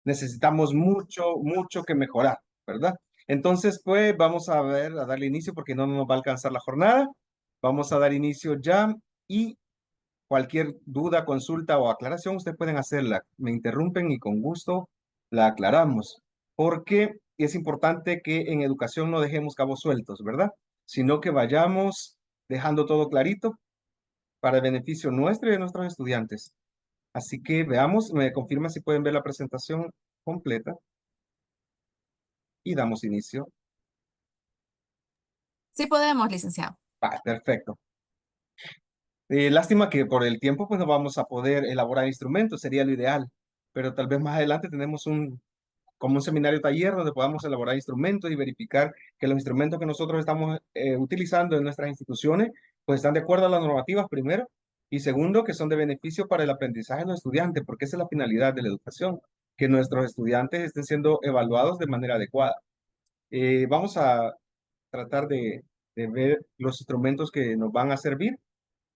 necesitamos mucho, mucho que mejorar, ¿verdad? Entonces, pues vamos a ver, a darle inicio porque no nos va a alcanzar la jornada. Vamos a dar inicio ya y cualquier duda, consulta o aclaración, ustedes pueden hacerla. Me interrumpen y con gusto la aclaramos. Porque es importante que en educación no dejemos cabos sueltos, ¿verdad? Sino que vayamos dejando todo clarito para el beneficio nuestro y de nuestros estudiantes. Así que veamos, me confirma si pueden ver la presentación completa y damos inicio. Sí podemos, licenciado. Perfecto. Lástima que por el tiempo pues no vamos a poder elaborar instrumentos, sería lo ideal, pero tal vez más adelante tenemos como un seminario taller donde podamos elaborar instrumentos y verificar que los instrumentos que nosotros estamos utilizando en nuestras instituciones pues están de acuerdo a las normativas primero y segundo que son de beneficio para el aprendizaje de los estudiantes, porque esa es la finalidad de la educación, que nuestros estudiantes estén siendo evaluados de manera adecuada. Vamos a tratar de ver los instrumentos que nos van a servir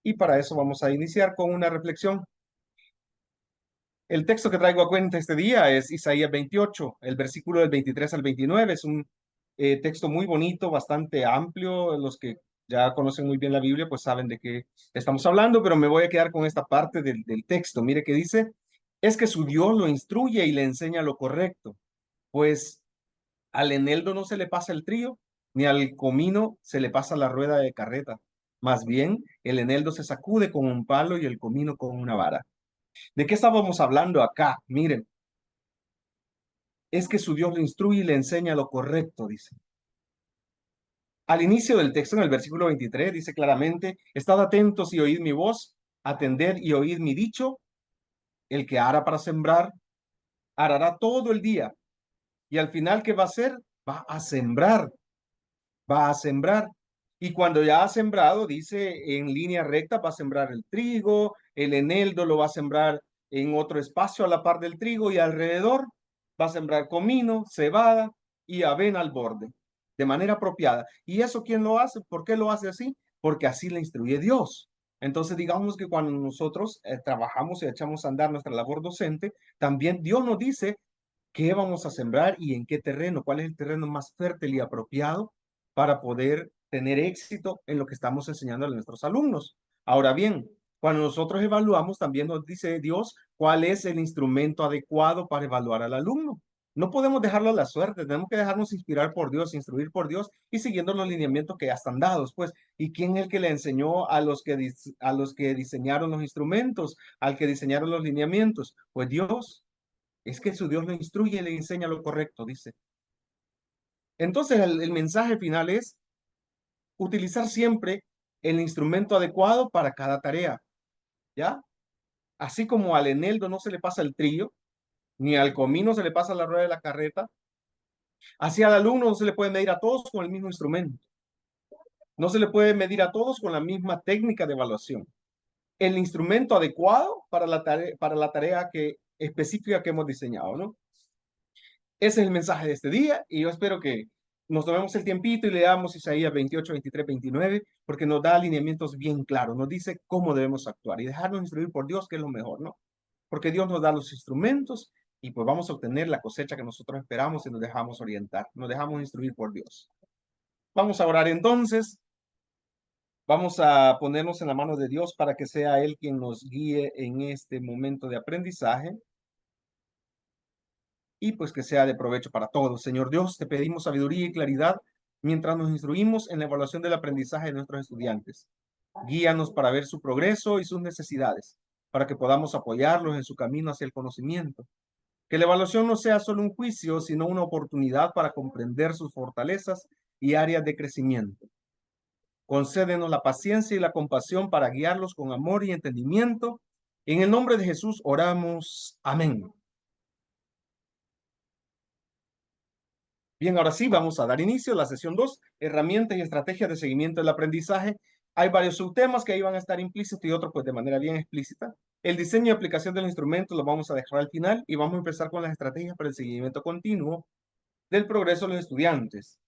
y para eso vamos a iniciar con una reflexión. El texto que traigo a cuenta este día es Isaías 28, el versículo del 23 al 29. Es un texto muy bonito, bastante amplio. Los que ya conocen muy bien la Biblia, pues saben de qué estamos hablando, pero me voy a quedar con esta parte del texto. Mire que dice, es que su Dios lo instruye y le enseña lo correcto, pues al eneldo no se le pasa el trío, ni al comino se le pasa la rueda de carreta. Más bien, el eneldo se sacude con un palo y el comino con una vara. ¿De qué estábamos hablando acá? Miren, es que su Dios le instruye y le enseña lo correcto, dice. Al inicio del texto, en el versículo 23, dice claramente, estad atentos y oíd mi voz, atended y oíd mi dicho, el que ara para sembrar, arará todo el día, y al final, ¿qué va a hacer? Va a sembrar, va a sembrar. Y cuando ya ha sembrado, dice, en línea recta va a sembrar el trigo, el eneldo lo va a sembrar en otro espacio a la par del trigo y alrededor va a sembrar comino, cebada y avena al borde, de manera apropiada. ¿Y eso quién lo hace? ¿Por qué lo hace así? Porque así le instruye Dios. Entonces, digamos que cuando nosotros trabajamos y echamos a andar nuestra labor docente, también Dios nos dice qué vamos a sembrar y en qué terreno, cuál es el terreno más fértil y apropiado para poder tener éxito en lo que estamos enseñando a nuestros alumnos. Ahora bien, cuando nosotros evaluamos, también nos dice Dios cuál es el instrumento adecuado para evaluar al alumno. No podemos dejarlo a la suerte, tenemos que dejarnos inspirar por Dios, instruir por Dios y siguiendo los lineamientos que ya están dados, pues. ¿Y quién es el que le enseñó a los que diseñaron los instrumentos, al que diseñaron los lineamientos? Pues Dios. Es que su Dios le instruye y le enseña lo correcto, dice. Entonces el mensaje final es utilizar siempre el instrumento adecuado para cada tarea, ¿ya? Así como al eneldo no se le pasa el trillo, ni al comino se le pasa la rueda de la carreta, así al alumno no se le puede medir a todos con el mismo instrumento. No se le puede medir a todos con la misma técnica de evaluación. El instrumento adecuado para la tarea específica que hemos diseñado, ¿no? Ese es el mensaje de este día y yo espero que nos tomemos el tiempito y leamos Isaías 28, 23, 29, porque nos da alineamientos bien claros, nos dice cómo debemos actuar y dejarnos instruir por Dios, que es lo mejor, ¿no? Porque Dios nos da los instrumentos y pues vamos a obtener la cosecha que nosotros esperamos y nos dejamos orientar, nos dejamos instruir por Dios. Vamos a orar entonces, vamos a ponernos en la mano de Dios para que sea Él quien nos guíe en este momento de aprendizaje y pues que sea de provecho para todos. Señor Dios, te pedimos sabiduría y claridad mientras nos instruimos en la evaluación del aprendizaje de nuestros estudiantes. Guíanos para ver su progreso y sus necesidades, para que podamos apoyarlos en su camino hacia el conocimiento. Que la evaluación no sea solo un juicio, sino una oportunidad para comprender sus fortalezas y áreas de crecimiento. Concédenos la paciencia y la compasión para guiarlos con amor y entendimiento. En el nombre de Jesús oramos. Amén. Bien, ahora sí, vamos a dar inicio a la sesión 2, herramientas y estrategias de seguimiento del aprendizaje. Hay varios subtemas que ahí van a estar implícitos y otros pues de manera bien explícita. El diseño y aplicación del instrumento lo vamos a dejar al final y vamos a empezar con las estrategias para el seguimiento continuo del progreso de los estudiantes.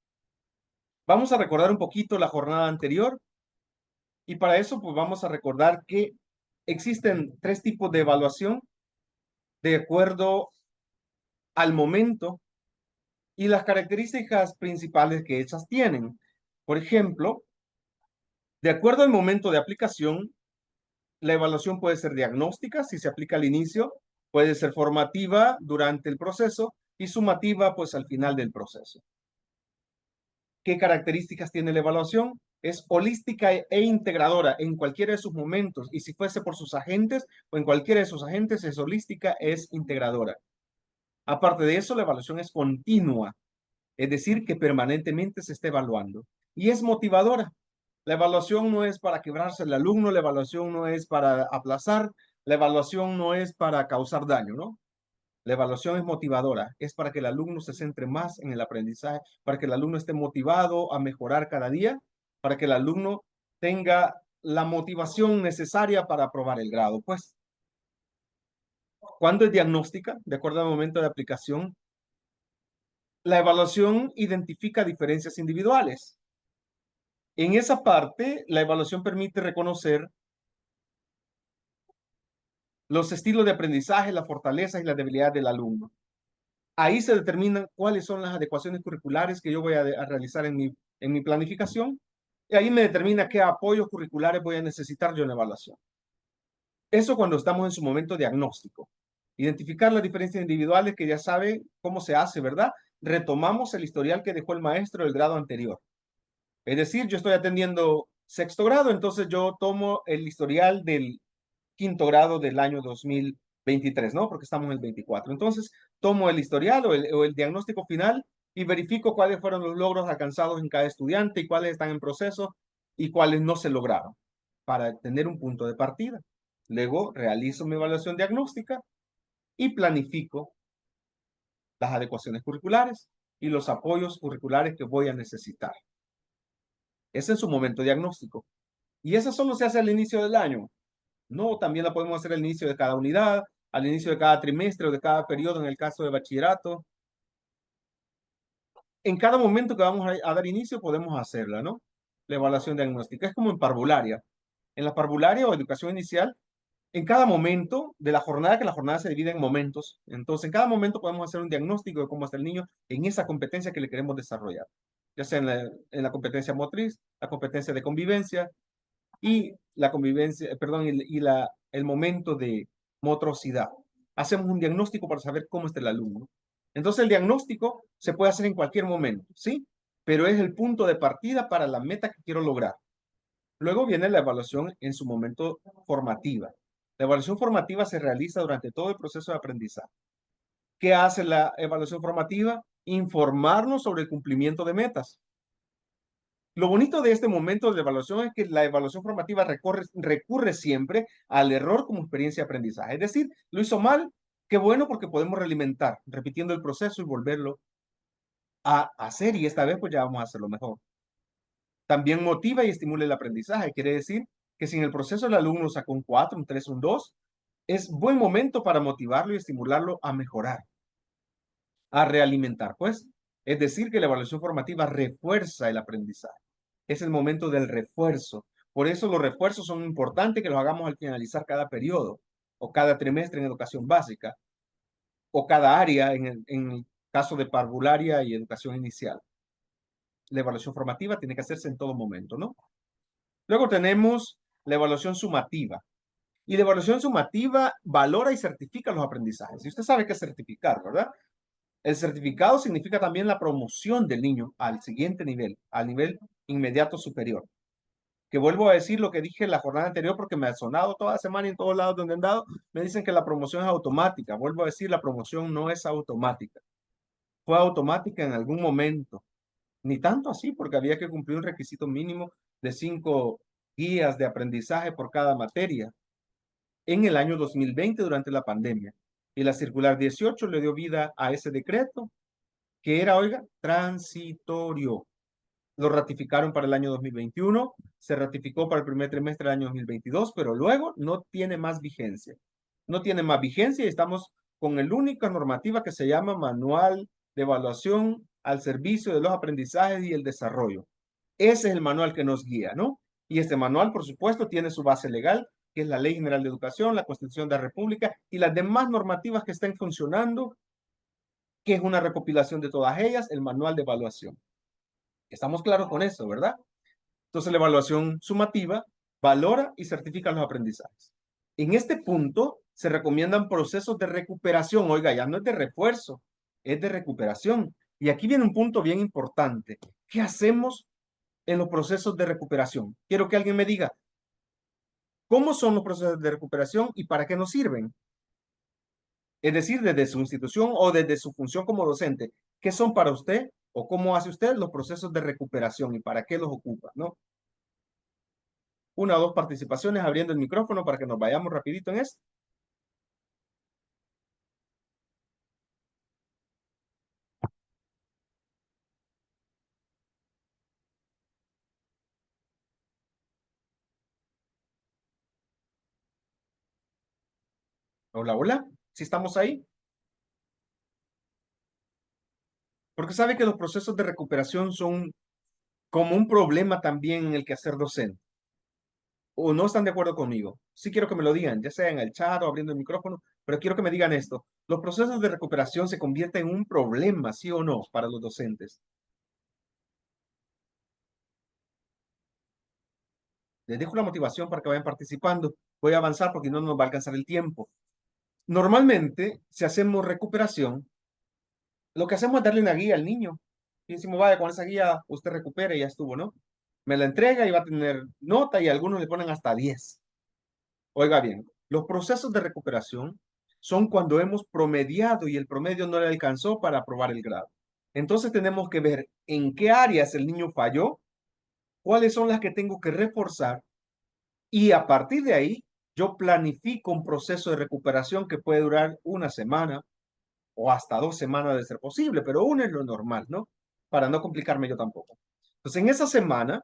Vamos a recordar un poquito la jornada anterior y para eso pues vamos a recordar que existen tres tipos de evaluación de acuerdo al momento y las características principales que estas tienen. Por ejemplo, de acuerdo al momento de aplicación, la evaluación puede ser diagnóstica si se aplica al inicio, puede ser formativa durante el proceso y sumativa pues al final del proceso. ¿Qué características tiene la evaluación? Es holística e integradora en cualquiera de sus momentos, y si fuese por sus agentes o en cualquiera de sus agentes es holística, es integradora. Aparte de eso, la evaluación es continua, es decir, que permanentemente se está evaluando y es motivadora. La evaluación no es para quebrarse el alumno, la evaluación no es para aplazar, la evaluación no es para causar daño, ¿no? La evaluación es motivadora, es para que el alumno se centre más en el aprendizaje, para que el alumno esté motivado a mejorar cada día, para que el alumno tenga la motivación necesaria para aprobar el grado. Pues, cuando es diagnóstica, de acuerdo al momento de aplicación, la evaluación identifica diferencias individuales. En esa parte, la evaluación permite reconocer los estilos de aprendizaje, las fortalezas y las debilidades del alumno. Ahí se determinan cuáles son las adecuaciones curriculares que yo voy a realizar en mi planificación. Y ahí me determina qué apoyos curriculares voy a necesitar yo en la evaluación. Eso cuando estamos en su momento diagnóstico. Identificar las diferencias individuales que ya sabe cómo se hace, ¿verdad? Retomamos el historial que dejó el maestro del grado anterior. Es decir, yo estoy atendiendo sexto grado, entonces yo tomo el historial del quinto grado del año 2023, ¿no? Porque estamos en el 24. Entonces, tomo el historial o el diagnóstico final y verifico cuáles fueron los logros alcanzados en cada estudiante y cuáles están en proceso y cuáles no se lograron para tener un punto de partida. Luego, realizo mi evaluación diagnóstica y planifico las adecuaciones curriculares y los apoyos curriculares que voy a necesitar. Ese es su momento diagnóstico. Y eso solo se hace al inicio del año. No, también la podemos hacer al inicio de cada unidad, al inicio de cada trimestre o de cada periodo en el caso de bachillerato. En cada momento que vamos a dar inicio podemos hacerla, ¿no? La evaluación diagnóstica es como en parvularia. En la parvularia o educación inicial, en cada momento de la jornada, que la jornada se divide en momentos, entonces en cada momento podemos hacer un diagnóstico de cómo está el niño en esa competencia que le queremos desarrollar, ya sea en la competencia motriz, la competencia de convivencia, y la convivencia, perdón, el momento de motricidad. Hacemos un diagnóstico para saber cómo está el alumno. Entonces el diagnóstico se puede hacer en cualquier momento, ¿sí? Pero es el punto de partida para la meta que quiero lograr. Luego viene la evaluación en su momento formativa. La evaluación formativa se realiza durante todo el proceso de aprendizaje. ¿Qué hace la evaluación formativa? Informarnos sobre el cumplimiento de metas. Lo bonito de este momento de evaluación es que la evaluación formativa recurre siempre al error como experiencia de aprendizaje. Es decir, lo hizo mal, qué bueno porque podemos realimentar, repitiendo el proceso y volverlo a hacer y esta vez pues ya vamos a hacerlo mejor. También motiva y estimula el aprendizaje. Quiere decir que si en el proceso el alumno sacó un 4, un 3, un 2, es buen momento para motivarlo y estimularlo a mejorar, a realimentar, pues. Es decir, que la evaluación formativa refuerza el aprendizaje. Es el momento del refuerzo. Por eso los refuerzos son importantes que los hagamos al finalizar cada periodo, o cada trimestre en educación básica, o cada área en el caso de parvularia y educación inicial. La evaluación formativa tiene que hacerse en todo momento, ¿no? Luego tenemos la evaluación sumativa. Y la evaluación sumativa valora y certifica los aprendizajes. Y usted sabe qué es certificar, ¿verdad? El certificado significa también la promoción del niño al siguiente nivel, al nivel inmediato superior. Que vuelvo a decir lo que dije en la jornada anterior porque me ha sonado toda semana y en todos lados donde han dado, me dicen que la promoción es automática. Vuelvo a decir, la promoción no es automática. Fue automática en algún momento. Ni tanto así, porque había que cumplir un requisito mínimo de 5 guías de aprendizaje por cada materia en el año 2020 durante la pandemia. Y la circular 18 le dio vida a ese decreto, que era, oiga, transitorio. Lo ratificaron para el año 2021, se ratificó para el primer trimestre del año 2022, pero luego no tiene más vigencia. No tiene más vigencia y estamos con la única normativa que se llama Manual de Evaluación al Servicio de los Aprendizajes y el Desarrollo. Ese es el manual que nos guía, ¿no? Y este manual, por supuesto, tiene su base legal, que es la Ley General de Educación, la Constitución de la República y las demás normativas que estén funcionando ¿Qué es una recopilación de todas ellas? El manual de evaluación. Estamos claros con eso, ¿verdad? Entonces la evaluación sumativa valora y certifica los aprendizajes. En este punto se recomiendan procesos de recuperación. Oiga, ya no es de refuerzo, es de recuperación. Y aquí viene un punto bien importante. ¿Qué hacemos en los procesos de recuperación? Quiero que alguien me diga, ¿cómo son los procesos de recuperación y para qué nos sirven? Es decir, desde su institución o desde su función como docente, ¿qué son para usted o cómo hace usted los procesos de recuperación y para qué los ocupa, ¿no? Una o dos participaciones abriendo el micrófono para que nos vayamos rapidito en esto. Hola, hola, si estamos ahí. Porque sabe que los procesos de recuperación son como un problema también en el quehacer docente. ¿O no están de acuerdo conmigo? Sí quiero que me lo digan, ya sea en el chat o abriendo el micrófono, pero quiero que me digan esto. ¿Los procesos de recuperación se convierten en un problema, sí o no, para los docentes? Les dejo la motivación para que vayan participando. Voy a avanzar porque no nos va a alcanzar el tiempo. Normalmente, si hacemos recuperación, lo que hacemos es darle una guía al niño. Y decimos, vaya, con esa guía usted recupera y ya estuvo, ¿no? Me la entrega y va a tener nota y algunos le ponen hasta 10. Oiga bien, los procesos de recuperación son cuando hemos promediado y el promedio no le alcanzó para aprobar el grado. Entonces tenemos que ver en qué áreas el niño falló, cuáles son las que tengo que reforzar y a partir de ahí yo planifico un proceso de recuperación que puede durar una semana o hasta 2 semanas de ser posible, pero una es lo normal, ¿no? Para no complicarme yo tampoco. Entonces en esa semana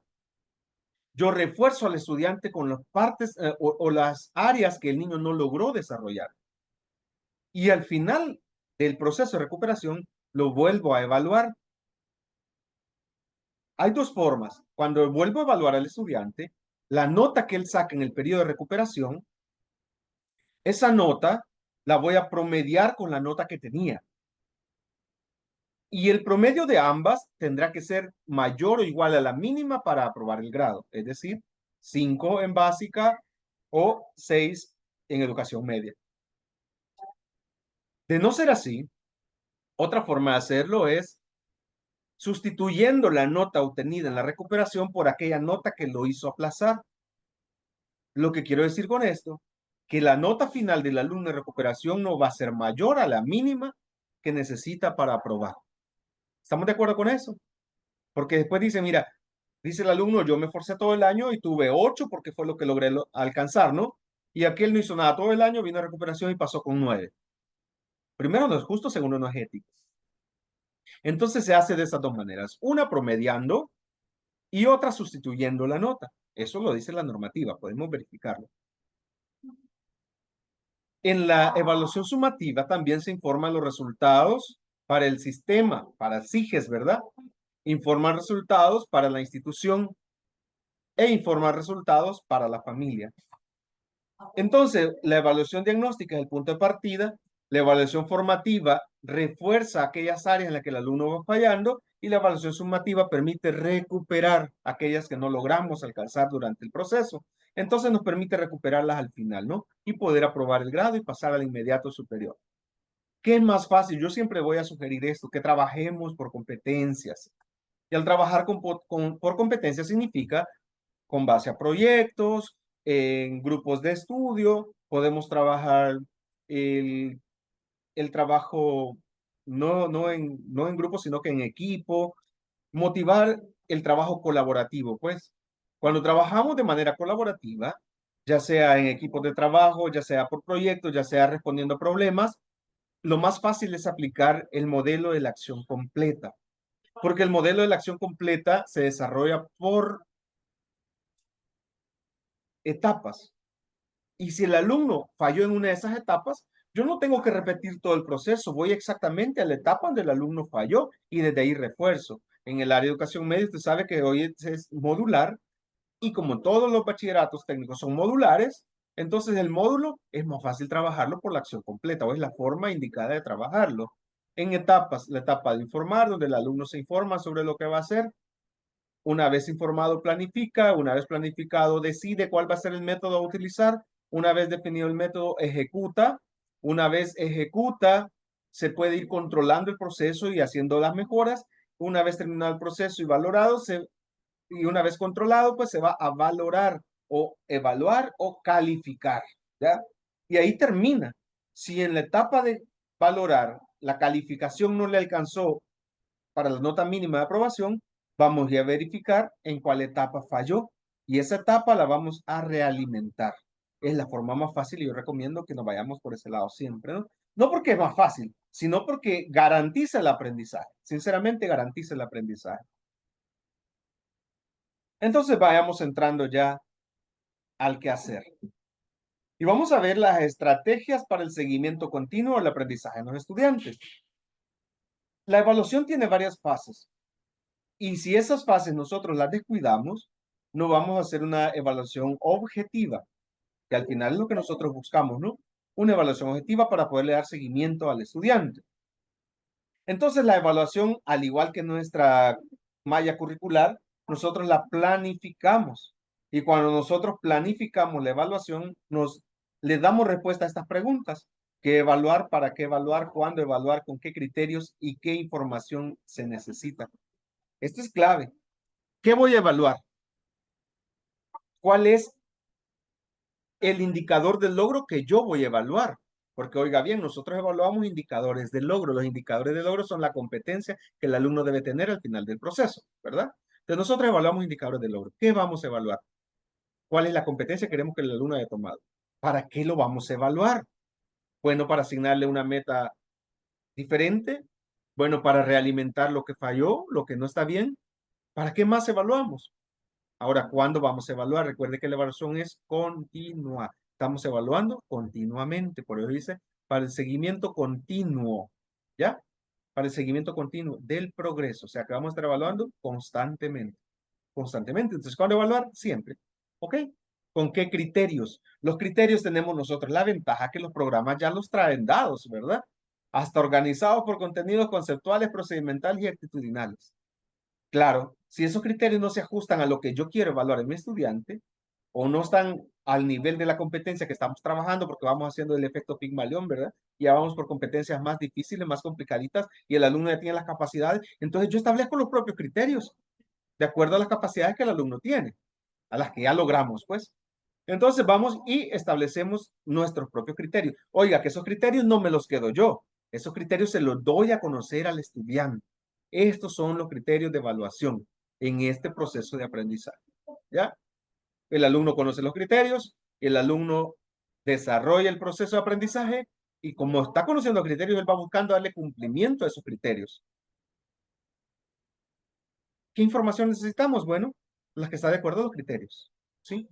yo refuerzo al estudiante con las partes o las áreas que el niño no logró desarrollar. Y al final del proceso de recuperación lo vuelvo a evaluar. Hay dos formas. Cuando vuelvo a evaluar al estudiante, la nota que él saca en el periodo de recuperación, esa nota la voy a promediar con la nota que tenía. Y el promedio de ambas tendrá que ser mayor o igual a la mínima para aprobar el grado, es decir, 5 en básica o 6 en educación media. De no ser así, otra forma de hacerlo es sustituyendo la nota obtenida en la recuperación por aquella nota que lo hizo aplazar. Lo que quiero decir con esto, que la nota final del alumno de recuperación no va a ser mayor a la mínima que necesita para aprobar. ¿Estamos de acuerdo con eso? Porque después dice, mira, dice el alumno, yo me esforcé todo el año y tuve 8 porque fue lo que logré alcanzar, ¿no? Y aquel no hizo nada todo el año, vino a recuperación y pasó con 9. Primero, no es justo, segundo, no es ético. Entonces se hace de esas dos maneras. Una promediando y otra sustituyendo la nota. Eso lo dice la normativa, podemos verificarlo. En la evaluación sumativa también se informan los resultados para el sistema, para SIGES, ¿verdad? Informan resultados para la institución e informar resultados para la familia. Entonces, la evaluación diagnóstica es el punto de partida, la evaluación formativa refuerza aquellas áreas en las que el alumno va fallando y la evaluación sumativa permite recuperar aquellas que no logramos alcanzar durante el proceso. Entonces nos permite recuperarlas al final, ¿no? Y poder aprobar el grado y pasar al inmediato superior. ¿Qué es más fácil? Yo siempre voy a sugerir esto, que trabajemos por competencias. Y al trabajar por competencias significa con base a proyectos, en grupos de estudio, podemos trabajar el, el trabajo no en grupos, sino que en equipo, motivar el trabajo colaborativo, pues. Cuando trabajamos de manera colaborativa, ya sea en equipos de trabajo, ya sea por proyectos, ya sea respondiendo a problemas, lo más fácil es aplicar el modelo de la acción completa, porque el modelo de la acción completa se desarrolla por etapas. Y si el alumno falló en una de esas etapas, yo no tengo que repetir todo el proceso, voy exactamente a la etapa donde el alumno falló y desde ahí refuerzo. En el área de educación media, usted sabe que hoy es modular y como todos los bachilleratos técnicos son modulares, entonces el módulo es más fácil trabajarlo por la acción completa o es la forma indicada de trabajarlo. en etapas. La etapa de informar, donde el alumno se informa sobre lo que va a hacer. Una vez informado, planifica. Una vez planificado, decide cuál va a ser el método a utilizar. Una vez definido el método, ejecuta. Una vez ejecuta, se puede ir controlando el proceso y haciendo las mejoras. Una vez terminado el proceso y valorado, y una vez controlado, pues se va a valorar o evaluar o calificar, ¿ya? Y ahí termina. Si en la etapa de valorar la calificación no le alcanzó para la nota mínima de aprobación, vamos ya a verificar en cuál etapa falló y esa etapa la vamos a realimentar. Es la forma más fácil y yo recomiendo que nos vayamos por ese lado siempre, ¿no? No porque es más fácil, sino porque garantiza el aprendizaje. Sinceramente, garantiza el aprendizaje. Entonces vayamos entrando ya al qué hacer. Y vamos a ver las estrategias para el seguimiento continuo del aprendizaje en los estudiantes. La evaluación tiene varias fases. Y si esas fases nosotros las descuidamos, no vamos a hacer una evaluación objetiva, que al final es lo que nosotros buscamos, ¿no? Una evaluación objetiva para poderle dar seguimiento al estudiante. Entonces, la evaluación, al igual que nuestra malla curricular, nosotros la planificamos. Y cuando nosotros planificamos la evaluación, le damos respuesta a estas preguntas. ¿Qué evaluar? ¿Para qué evaluar? ¿Cuándo evaluar? ¿Con qué criterios? ¿Y qué información se necesita? Esto es clave. ¿Qué voy a evaluar? ¿Cuál es el indicador del logro que yo voy a evaluar? Porque oiga bien, nosotros evaluamos indicadores de logro. Los indicadores de logro son la competencia que el alumno debe tener al final del proceso, ¿verdad? Entonces nosotros evaluamos indicadores de logro. ¿Qué vamos a evaluar? ¿Cuál es la competencia que queremos que el alumno haya tomado? ¿Para qué lo vamos a evaluar? Bueno, para asignarle una meta diferente. Bueno, para realimentar lo que falló, lo que no está bien. ¿Para qué más evaluamos? Ahora, ¿cuándo vamos a evaluar? Recuerde que la evaluación es continua. Estamos evaluando continuamente. Por eso dice, para el seguimiento continuo. ¿Ya? Para el seguimiento continuo del progreso. O sea, que vamos a estar evaluando constantemente. Constantemente. Entonces, ¿cuándo evaluar? Siempre. ¿Ok? ¿Con qué criterios? Los criterios tenemos nosotros la ventaja que los programas ya los traen dados, ¿verdad? Hasta organizados por contenidos conceptuales, procedimentales y actitudinales. Claro, si esos criterios no se ajustan a lo que yo quiero evaluar en mi estudiante, o no están al nivel de la competencia que estamos trabajando, porque vamos haciendo el efecto Pigmalión, ¿verdad? Ya vamos por competencias más difíciles, más complicaditas, y el alumno ya tiene las capacidades. Entonces yo establezco los propios criterios, de acuerdo a las capacidades que el alumno tiene, a las que ya logramos, pues. Entonces vamos y establecemos nuestros propios criterios. Oiga, que esos criterios no me los quedo yo. Esos criterios se los doy a conocer al estudiante. Estos son los criterios de evaluación en este proceso de aprendizaje. ¿Ya? El alumno conoce los criterios, el alumno desarrolla el proceso de aprendizaje y como está conociendo los criterios, él va buscando darle cumplimiento a esos criterios. ¿Qué información necesitamos? Bueno, las que está de acuerdo a los criterios. ¿Sí?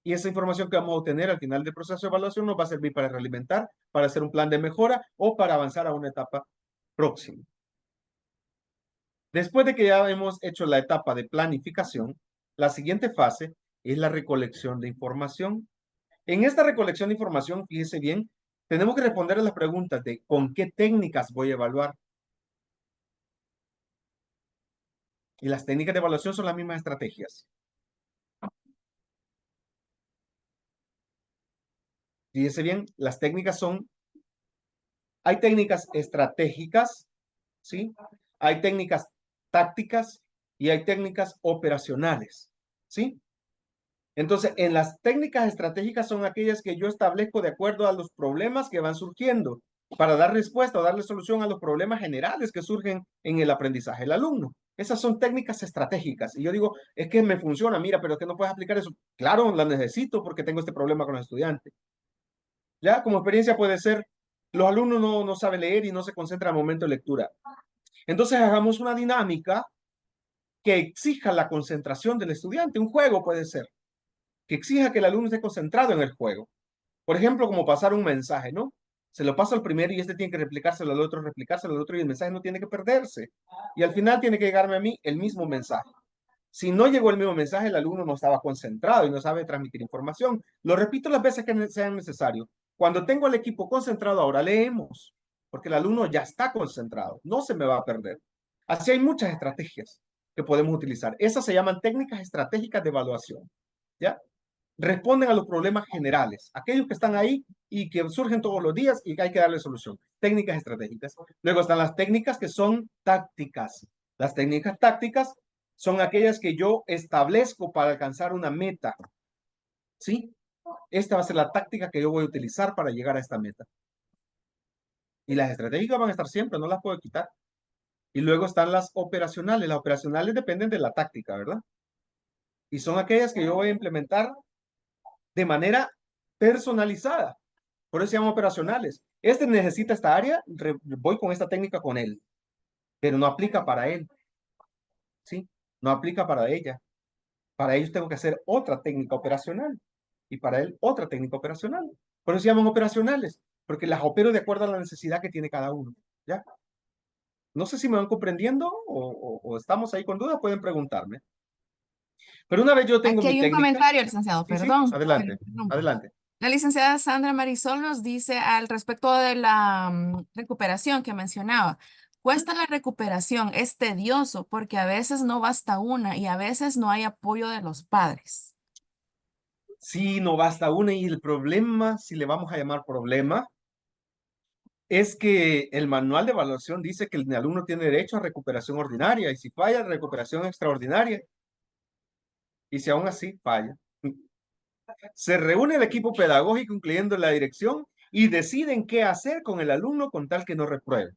Y esa información que vamos a obtener al final del proceso de evaluación nos va a servir para realimentar, para hacer un plan de mejora o para avanzar a una etapa próxima. Después de que ya hemos hecho la etapa de planificación, la siguiente fase es la recolección de información. En esta recolección de información, fíjese bien, tenemos que responder a las preguntas de ¿con qué técnicas voy a evaluar? Y las técnicas de evaluación son las mismas estrategias. Fíjese bien, las técnicas hay técnicas estratégicas, ¿sí? Hay técnicas tácticas y hay técnicas operacionales, ¿sí? Entonces, en las técnicas estratégicas son aquellas que yo establezco de acuerdo a los problemas que van surgiendo para dar respuesta o darle solución a los problemas generales que surgen en el aprendizaje del alumno. Esas son técnicas estratégicas. Y yo digo, es que me funciona, mira, pero es que no puedes aplicar eso. Claro, la necesito porque tengo este problema con los estudiantes. Ya, como experiencia puede ser, los alumnos no saben leer y no se concentran al momento de lectura. Entonces, hagamos una dinámica que exija la concentración del estudiante. Un juego puede ser que exija que el alumno esté concentrado en el juego. Por ejemplo, como pasar un mensaje, ¿no? Se lo pasa al primero y este tiene que replicárselo al otro y el mensaje no tiene que perderse. Y al final tiene que llegarme a mí el mismo mensaje. Si no llegó el mismo mensaje, el alumno no estaba concentrado y no sabe transmitir información. Lo repito las veces que sean necesario. Cuando tengo al equipo concentrado, ahora leemos. porque el alumno ya está concentrado, no se me va a perder. Así hay muchas estrategias que podemos utilizar. Esas se llaman técnicas estratégicas de evaluación, ¿ya? Responden a los problemas generales, aquellos que están ahí y que surgen todos los días y que hay que darle solución. Técnicas estratégicas. Luego están las técnicas que son tácticas. Las técnicas tácticas son aquellas que yo establezco para alcanzar una meta, ¿sí? Esta va a ser la táctica que yo voy a utilizar para llegar a esta meta. Y las estratégicas van a estar siempre, no las puedo quitar. Y luego están las operacionales. Las operacionales dependen de la táctica, ¿verdad? Y son aquellas que yo voy a implementar de manera personalizada. Por eso se llaman operacionales. Este necesita esta área, voy con esta técnica con él, pero no aplica para él, ¿sí? No aplica para ella. Para ellos tengo que hacer otra técnica operacional y para él otra técnica operacional. Por eso se llaman operacionales, porque las opero de acuerdo a la necesidad que tiene cada uno, ¿ya? No sé si me van comprendiendo o estamos ahí con dudas, pueden preguntarme. Pero una vez yo tengo Aquí mi hay un técnica, comentario, licenciado, sí, sí, perdón, que lo adelante, interrumpa. adelante. La licenciada Sandra Marisol nos dice al respecto de la recuperación que mencionaba. Cuesta la recuperación, es tedioso porque a veces no basta una y a veces no hay apoyo de los padres. Sí, no basta una y el problema, si le vamos a llamar problema, es que el manual de evaluación dice que el alumno tiene derecho a recuperación ordinaria y si falla, recuperación extraordinaria. Y si aún así falla, se reúne el equipo pedagógico, incluyendo la dirección, y deciden qué hacer con el alumno con tal que no repruebe.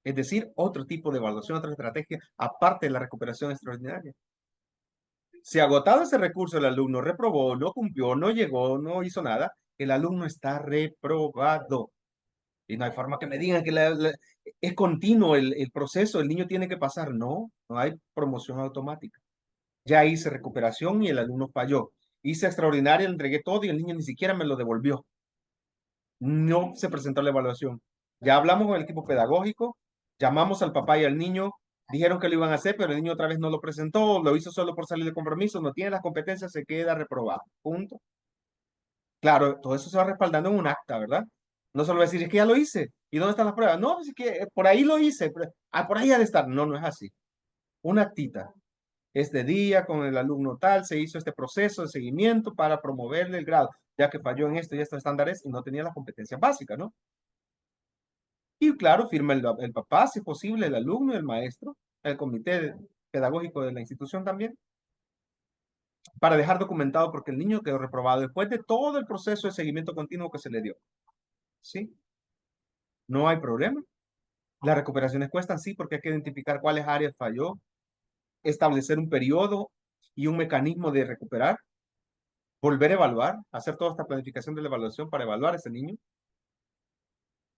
Es decir, otro tipo de evaluación, otra estrategia, aparte de la recuperación extraordinaria. Si agotado ese recurso, el alumno reprobó, no cumplió, no llegó, no hizo nada, el alumno está reprobado. Y no hay forma que me digan que es continuo el proceso, el niño tiene que pasar. No, no hay promoción automática. Ya hice recuperación y el alumno falló. Hice extraordinaria, le entregué todo y el niño ni siquiera me lo devolvió. No se presentó la evaluación. Ya hablamos con el equipo pedagógico, llamamos al papá y al niño, dijeron que lo iban a hacer, pero el niño otra vez no lo presentó, lo hizo solo por salir de compromiso, no tiene las competencias, se queda reprobado. Punto. Claro, todo eso se va respaldando en un acta, ¿verdad? No solo decir, es que ya lo hice. ¿Y dónde están las pruebas? No, es que por ahí lo hice. Por ahí ha de estar. No, no es así. Una actita. Este día con el alumno tal se hizo este proceso de seguimiento para promoverle el grado, ya que falló en esto y estos estándares y no tenía las competencias básicas, ¿no? Y claro, firma el papá, si es posible, el alumno y el maestro, el comité pedagógico de la institución también, para dejar documentado porque el niño quedó reprobado después de todo el proceso de seguimiento continuo que se le dio. ¿Sí? No hay problema. Las recuperaciones cuestan, sí, porque hay que identificar cuáles áreas falló, establecer un periodo y un mecanismo de recuperar, volver a evaluar, hacer toda esta planificación de la evaluación para evaluar a ese niño.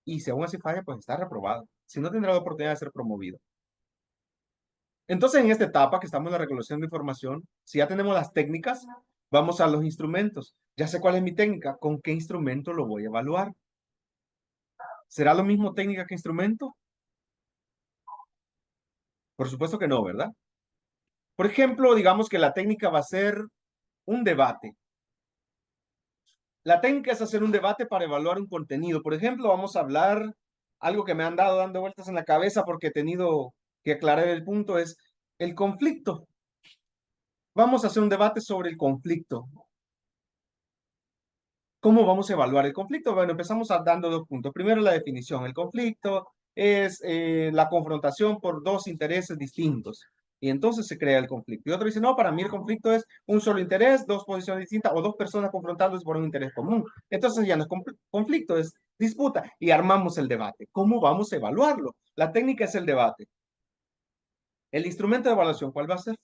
Y si aún así falla, pues está reprobado. Si no, tendrá la oportunidad de ser promovido. Entonces, en esta etapa que estamos en la recolección de información, si ya tenemos las técnicas, vamos a los instrumentos. Ya sé cuál es mi técnica, con qué instrumento lo voy a evaluar. ¿Será lo mismo técnica que instrumento? Por supuesto que no, ¿verdad? Por ejemplo, digamos que la técnica va a ser un debate. La técnica es hacer un debate para evaluar un contenido. Por ejemplo, vamos a hablar algo que me han dado dando vueltas en la cabeza porque he tenido que aclarar el punto, es el conflicto. Vamos a hacer un debate sobre el conflicto. ¿Cómo vamos a evaluar el conflicto? Bueno, empezamos dando dos puntos. Primero, la definición. El conflicto es la confrontación por dos intereses distintos. Y entonces se crea el conflicto. Y otro dice, no, para mí el conflicto es un solo interés, dos posiciones distintas o dos personas confrontándose por un interés común. Entonces ya no es conflicto, es disputa. Y armamos el debate. ¿Cómo vamos a evaluarlo? La técnica es el debate. El instrumento de evaluación, ¿cuál va a ser?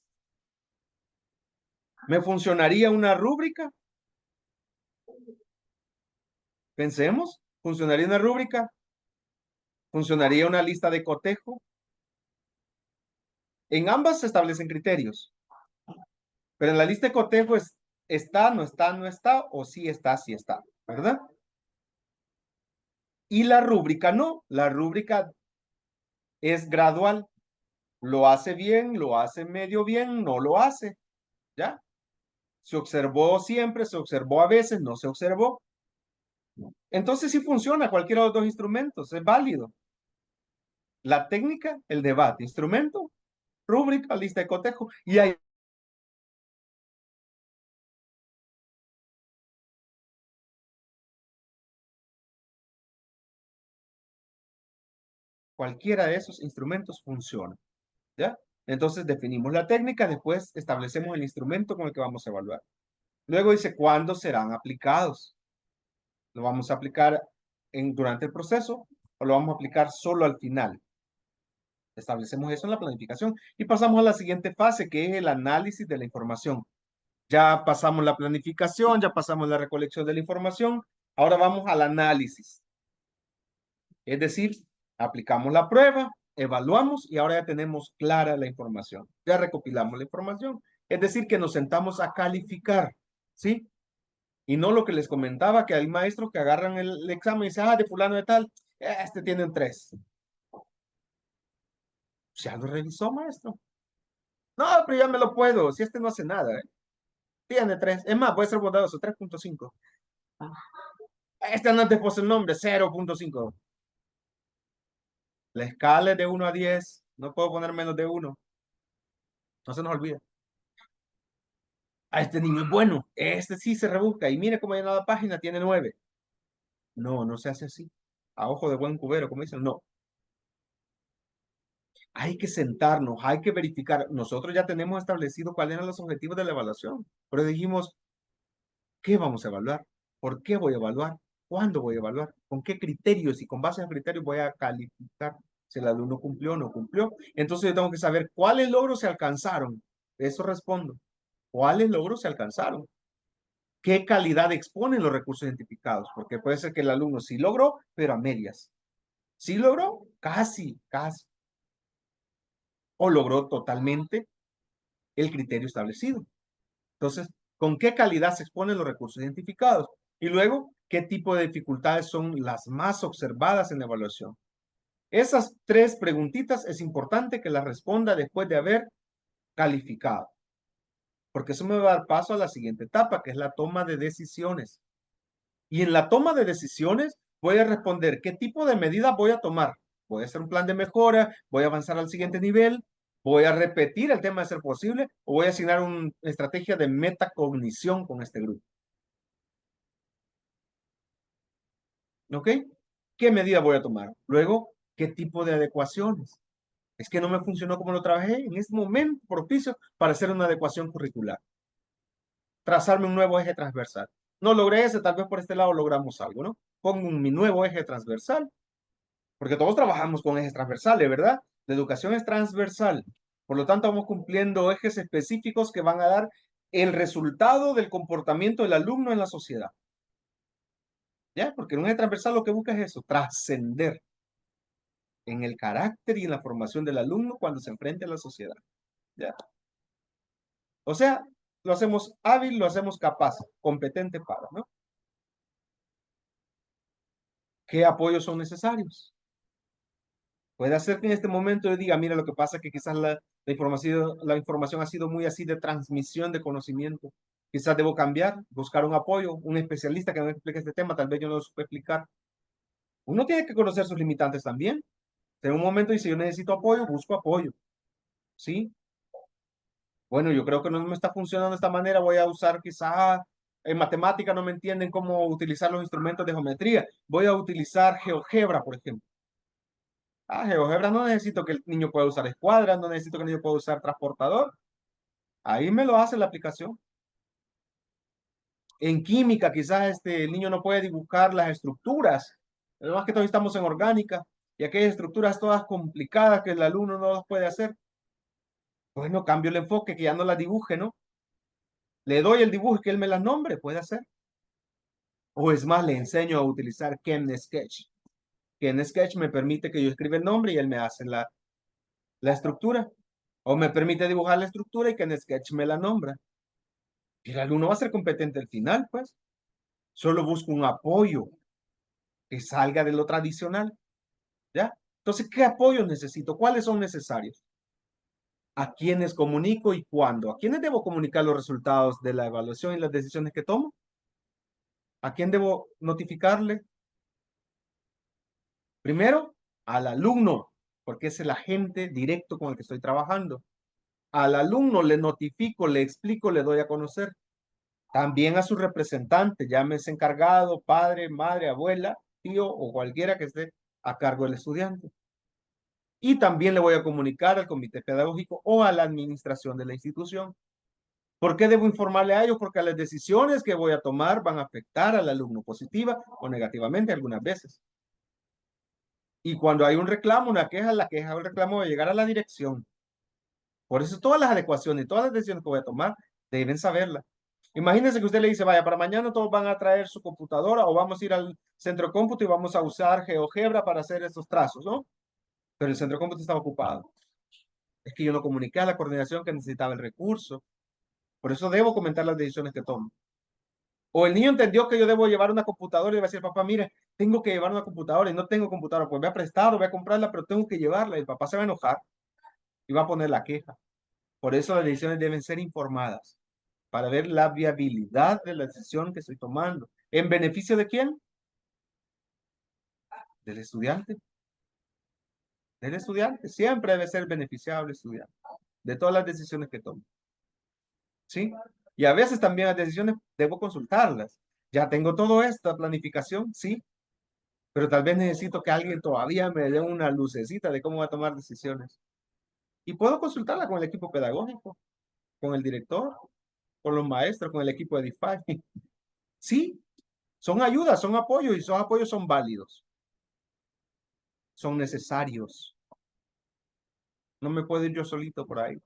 ¿Me funcionaría una rúbrica? Pensemos. ¿Funcionaría una rúbrica? ¿Funcionaría una lista de cotejo? En ambas se establecen criterios, pero en la lista de cotejo está, no está, no está, o sí está, ¿verdad? Y la rúbrica no, la rúbrica es gradual. Lo hace bien, lo hace medio bien, no lo hace, ¿ya? Se observó siempre, se observó a veces, no se observó. Entonces sí funciona cualquiera de los dos instrumentos, es válido. La técnica, el debate, instrumento, rúbrica, lista de cotejo, y hay cualquiera de esos instrumentos funciona, ¿ya? Entonces definimos la técnica, después establecemos el instrumento con el que vamos a evaluar. Luego dice, ¿cuándo serán aplicados? ¿Lo vamos a aplicar durante el proceso o lo vamos a aplicar solo al final? Establecemos eso en la planificación y pasamos a la siguiente fase, que es el análisis de la información. Ya pasamos la planificación, ya pasamos la recolección de la información, ahora vamos al análisis. Es decir, aplicamos la prueba, evaluamos y ahora ya tenemos clara la información. Ya recopilamos la información. Es decir, que nos sentamos a calificar, ¿sí? Y no lo que les comentaba, que hay maestros que agarran el examen y dicen, de fulano de tal, este tiene un 3. Ya lo revisó, maestro. No, pero ya me lo puedo, si este no hace nada, ¿eh? Tiene 3. Es más, puede ser bondadoso, 3.5. Este no te puse el nombre, 0.5. La escala es de 1 a 10. No puedo poner menos de 1. No se nos olvide. Este niño es bueno. Este sí se rebusca. Y mire cómo llena la página, tiene 9. No, no se hace así. A ojo de buen cubero, como dicen, no. Hay que sentarnos, hay que verificar. Nosotros ya tenemos establecido cuáles eran los objetivos de la evaluación. Pero dijimos, ¿qué vamos a evaluar? ¿Por qué voy a evaluar? ¿Cuándo voy a evaluar? ¿Con qué criterios? Y con base a criterios voy a calificar si el alumno cumplió o no cumplió. Entonces yo tengo que saber cuáles logros se alcanzaron. Eso respondo. ¿Cuáles logros se alcanzaron? ¿Qué calidad exponen los recursos identificados? Porque puede ser que el alumno sí logró, pero a medias. Sí logró, casi, casi. O logró totalmente el criterio establecido. Entonces, ¿con qué calidad se exponen los recursos identificados? Y luego, ¿qué tipo de dificultades son las más observadas en la evaluación? Esas tres preguntitas es importante que las responda después de haber calificado, porque eso me va a dar paso a la siguiente etapa, que es la toma de decisiones. Y en la toma de decisiones voy a responder qué tipo de medidas voy a tomar. Voy a hacer un plan de mejora, voy a avanzar al siguiente nivel, voy a repetir el tema de ser posible o voy a asignar una estrategia de metacognición con este grupo. ¿Ok? ¿Qué medida voy a tomar? Luego, ¿qué tipo de adecuaciones? Es que no me funcionó como lo trabajé en este momento propicio para hacer una adecuación curricular. Trazarme un nuevo eje transversal. No logré ese, tal vez por este lado logramos algo, ¿no? Pongo mi nuevo eje transversal, porque todos trabajamos con ejes transversales, ¿verdad? La educación es transversal. Por lo tanto, vamos cumpliendo ejes específicos que van a dar el resultado del comportamiento del alumno en la sociedad. ¿Ya? Porque en un eje transversal lo que busca es eso, trascender en el carácter y en la formación del alumno cuando se enfrente a la sociedad. ¿Ya? O sea, lo hacemos hábil, lo hacemos capaz, competente para, ¿no? ¿Qué apoyos son necesarios? Puede hacer que en este momento yo diga, mira, lo que pasa es que quizás la información ha sido muy así de transmisión de conocimiento. Quizás debo cambiar, buscar un apoyo, un especialista que me explique este tema, tal vez yo no lo supe explicar. Uno tiene que conocer sus limitantes también. En un momento dice, yo necesito apoyo, busco apoyo. ¿Sí? Bueno, yo creo que no me está funcionando de esta manera, voy a usar quizás en matemática no me entienden cómo utilizar los instrumentos de geometría. Voy a utilizar GeoGebra, por ejemplo. GeoGebra no necesito que el niño pueda usar escuadra, no necesito que el niño pueda usar transportador. Ahí me lo hace la aplicación. En química, quizás el niño no puede dibujar las estructuras. Más que todo estamos en orgánica y aquellas estructuras todas complicadas que el alumno no las puede hacer. Bueno, cambio el enfoque, que ya no las dibuje, ¿no? Le doy el dibujo y que él me las nombre, puede hacer. O es más, le enseño a utilizar Ken Sketch. Ken Sketch me permite que yo escriba el nombre y él me hace la estructura. O me permite dibujar la estructura y Ken Sketch me la nombra. Y el alumno va a ser competente al final, pues. Solo busco un apoyo que salga de lo tradicional, ¿ya? Entonces, ¿qué apoyos necesito? ¿Cuáles son necesarios? ¿A quiénes comunico y cuándo? ¿A quiénes debo comunicar los resultados de la evaluación y las decisiones que tomo? ¿A quién debo notificarle? Primero, al alumno, porque es el agente directo con el que estoy trabajando. Al alumno le notifico, le explico, le doy a conocer. También a su representante, llámese encargado, padre, madre, abuela, tío o cualquiera que esté a cargo del estudiante. Y también le voy a comunicar al comité pedagógico o a la administración de la institución. ¿Por qué debo informarle a ellos? Porque las decisiones que voy a tomar van a afectar al alumno positiva o negativamente algunas veces. Y cuando hay un reclamo, una queja, la queja o el reclamo va a llegar a la dirección. Por eso todas las adecuaciones y todas las decisiones que voy a tomar deben saberla. Imagínense que usted le dice, vaya, para mañana todos van a traer su computadora o vamos a ir al centro cómputo y vamos a usar GeoGebra para hacer estos trazos, ¿no? Pero el centro cómputo estaba ocupado. Es que yo no comuniqué a la coordinación que necesitaba el recurso. Por eso debo comentar las decisiones que tomo. O el niño entendió que yo debo llevar una computadora y le va a decir, papá, mire, tengo que llevar una computadora y no tengo computadora. Pues voy a prestar o voy a comprarla, pero tengo que llevarla. Y el papá se va a enojar y va a poner la queja. Por eso las decisiones deben ser informadas, para ver la viabilidad de la decisión que estoy tomando. ¿En beneficio de quién? Del estudiante. Del estudiante. Siempre debe ser beneficiado el estudiante de todas las decisiones que tome. ¿Sí? Y a veces también las decisiones debo consultarlas. Ya tengo todo esta planificación, sí, pero tal vez necesito que alguien todavía me dé una lucecita de cómo va a tomar decisiones. Y puedo consultarla con el equipo pedagógico, con el director, con los maestros, con el equipo de DeFi. Sí, son ayudas, son apoyos y esos apoyos son válidos, son necesarios. No me puedo ir yo solito por ahí.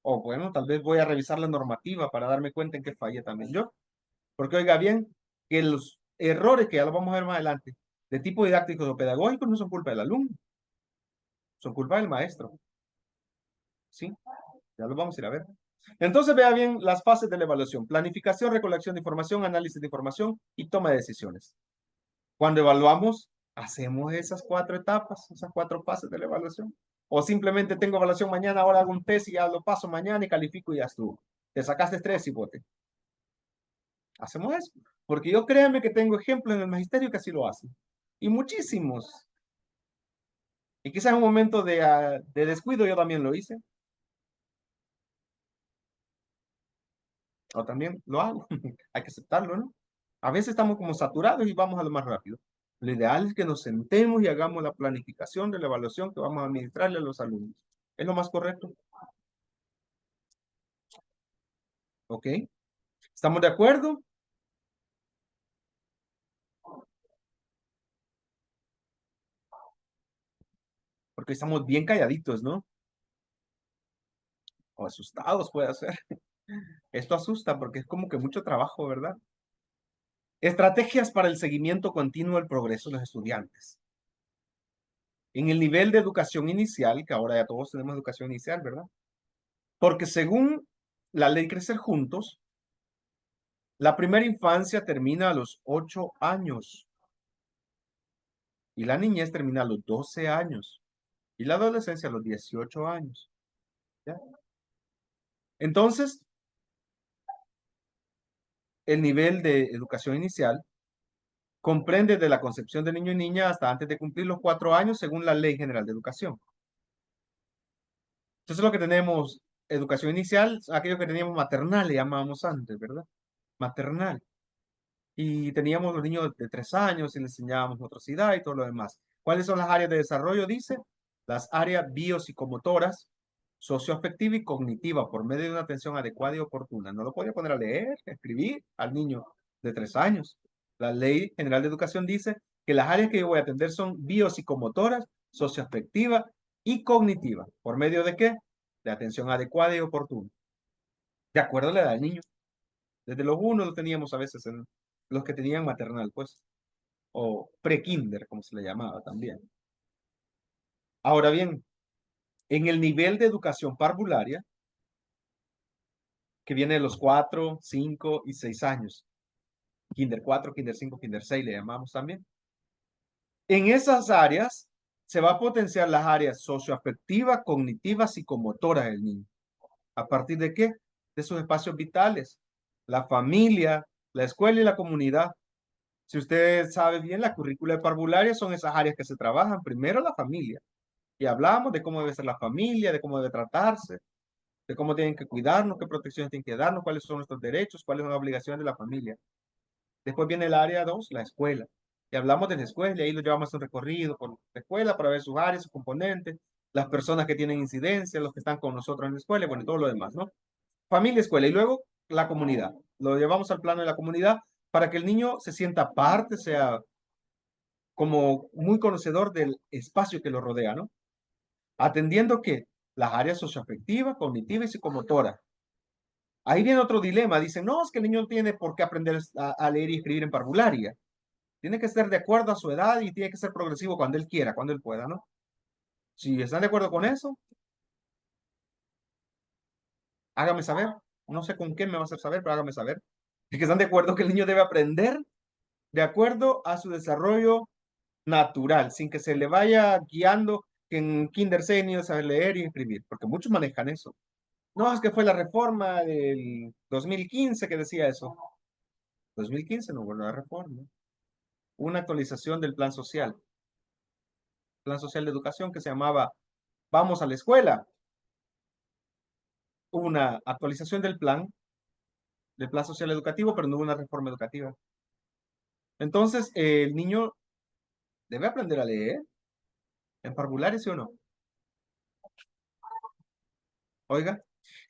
O bueno, tal vez voy a revisar la normativa para darme cuenta en qué fallé también yo. Porque oiga bien, que los errores que ya lo vamos a ver más adelante, de tipo didáctico o pedagógico, no son culpa del alumno, son culpa del maestro. ¿Sí? Ya lo vamos a ir a ver. Entonces vea bien las fases de la evaluación: planificación, recolección de información, análisis de información y toma de decisiones. Cuando evaluamos, hacemos esas 4 etapas, esas 4 fases de la evaluación. O simplemente tengo evaluación mañana, ahora hago un test y ya lo paso mañana y califico y ya estuvo. Te sacaste 3 y bote. Hacemos eso. Porque yo créanme que tengo ejemplos en el magisterio que así lo hacen. Y muchísimos. Y quizás en un momento de descuido yo también lo hice. O también lo hago. Hay que aceptarlo, ¿no? A veces estamos como saturados y vamos a lo más rápido. Lo ideal es que nos sentemos y hagamos la planificación de la evaluación que vamos a administrarle a los alumnos. Es lo más correcto. ¿Ok? ¿Estamos de acuerdo? Porque estamos bien calladitos, ¿no? O asustados puede ser. Esto asusta porque es como que mucho trabajo, ¿verdad? Estrategias para el seguimiento continuo del progreso de los estudiantes. En el nivel de educación inicial, que ahora ya todos tenemos educación inicial, ¿verdad? Porque según la ley Crecer Juntos, la primera infancia termina a los 8 años y la niñez termina a los 12 años y la adolescencia a los 18 años. ¿Ya? Entonces, el nivel de educación inicial comprende desde la concepción del niño y niña hasta antes de cumplir los 4 años según la Ley General de Educación. Entonces lo que tenemos, educación inicial, aquello que teníamos maternal, le llamábamos antes, ¿verdad? Maternal. Y teníamos los niños de 3 años y les enseñábamos motricidad y todo lo demás. ¿Cuáles son las áreas de desarrollo? Dice, las áreas biopsicomotoras, socioafectiva y cognitiva, por medio de una atención adecuada y oportuna. No lo podía poner a leer, a escribir al niño de 3 años. La Ley General de Educación dice que las áreas que yo voy a atender son biopsicomotoras, socioafectiva y cognitiva. ¿Por medio de qué? De atención adecuada y oportuna. De acuerdo a la edad del niño. Desde los 1 lo teníamos a veces en los que tenían maternal, pues, o pre-kinder, como se le llamaba también. Ahora bien, en el nivel de educación parvularia, que viene de los 4, 5 y 6 años, kinder 4, kinder 5, kinder 6 le llamamos también. En esas áreas se va a potenciar las áreas socioafectivas, cognitivas, psicomotoras del niño. ¿A partir de qué? De sus espacios vitales, la familia, la escuela y la comunidad. Si usted sabe bien, la currícula de parvularia son esas áreas que se trabajan. Primero la familia. Y hablamos de cómo debe ser la familia, de cómo debe tratarse, de cómo tienen que cuidarnos, qué protecciones tienen que darnos, cuáles son nuestros derechos, cuáles son las obligaciones de la familia. Después viene el área 2, la escuela. Y hablamos de la escuela, y ahí lo llevamos a un recorrido por la escuela para ver sus áreas, sus componentes, las personas que tienen incidencia, los que están con nosotros en la escuela, y bueno, y todo lo demás, ¿no? Familia, escuela, y luego la comunidad. Lo llevamos al plano de la comunidad para que el niño se sienta parte, sea como muy conocedor del espacio que lo rodea, ¿no? Atendiendo que las áreas socioafectivas, cognitivas y psicomotoras. Ahí viene otro dilema. Dicen, no, es que el niño no tiene por qué aprender a leer y escribir en parvularia. Tiene que ser de acuerdo a su edad y tiene que ser progresivo cuando él quiera, cuando él pueda, ¿no? Si están de acuerdo con eso, hágame saber. No sé con qué me va a hacer saber, pero hágame saber. Es que están de acuerdo que el niño debe aprender de acuerdo a su desarrollo natural, sin que se le vaya guiando que en kinder senior saber leer y escribir, porque muchos manejan eso. No, es que fue la reforma del 2015 que decía eso. 2015 no hubo la reforma. Una actualización del plan social de educación que se llamaba Vamos a la escuela. Hubo una actualización del plan social educativo, pero no hubo una reforma educativa. Entonces, el niño debe aprender a leer en parvularia, ¿sí o no? Oiga,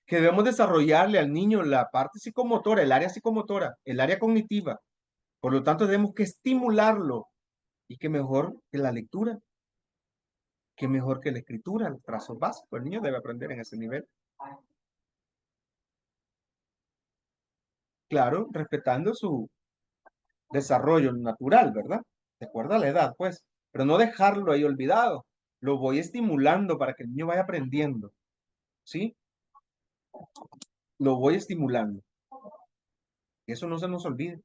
que debemos desarrollarle al niño la parte psicomotora, el área cognitiva. Por lo tanto, tenemos que estimularlo. Y qué mejor que la lectura, qué mejor que la escritura, los trazos básicos. El niño debe aprender en ese nivel. Claro, respetando su desarrollo natural, ¿verdad? De acuerdo a la edad, pues. Pero no dejarlo ahí olvidado. Lo voy estimulando para que el niño vaya aprendiendo, ¿sí? Lo voy estimulando. Que eso no se nos olvide.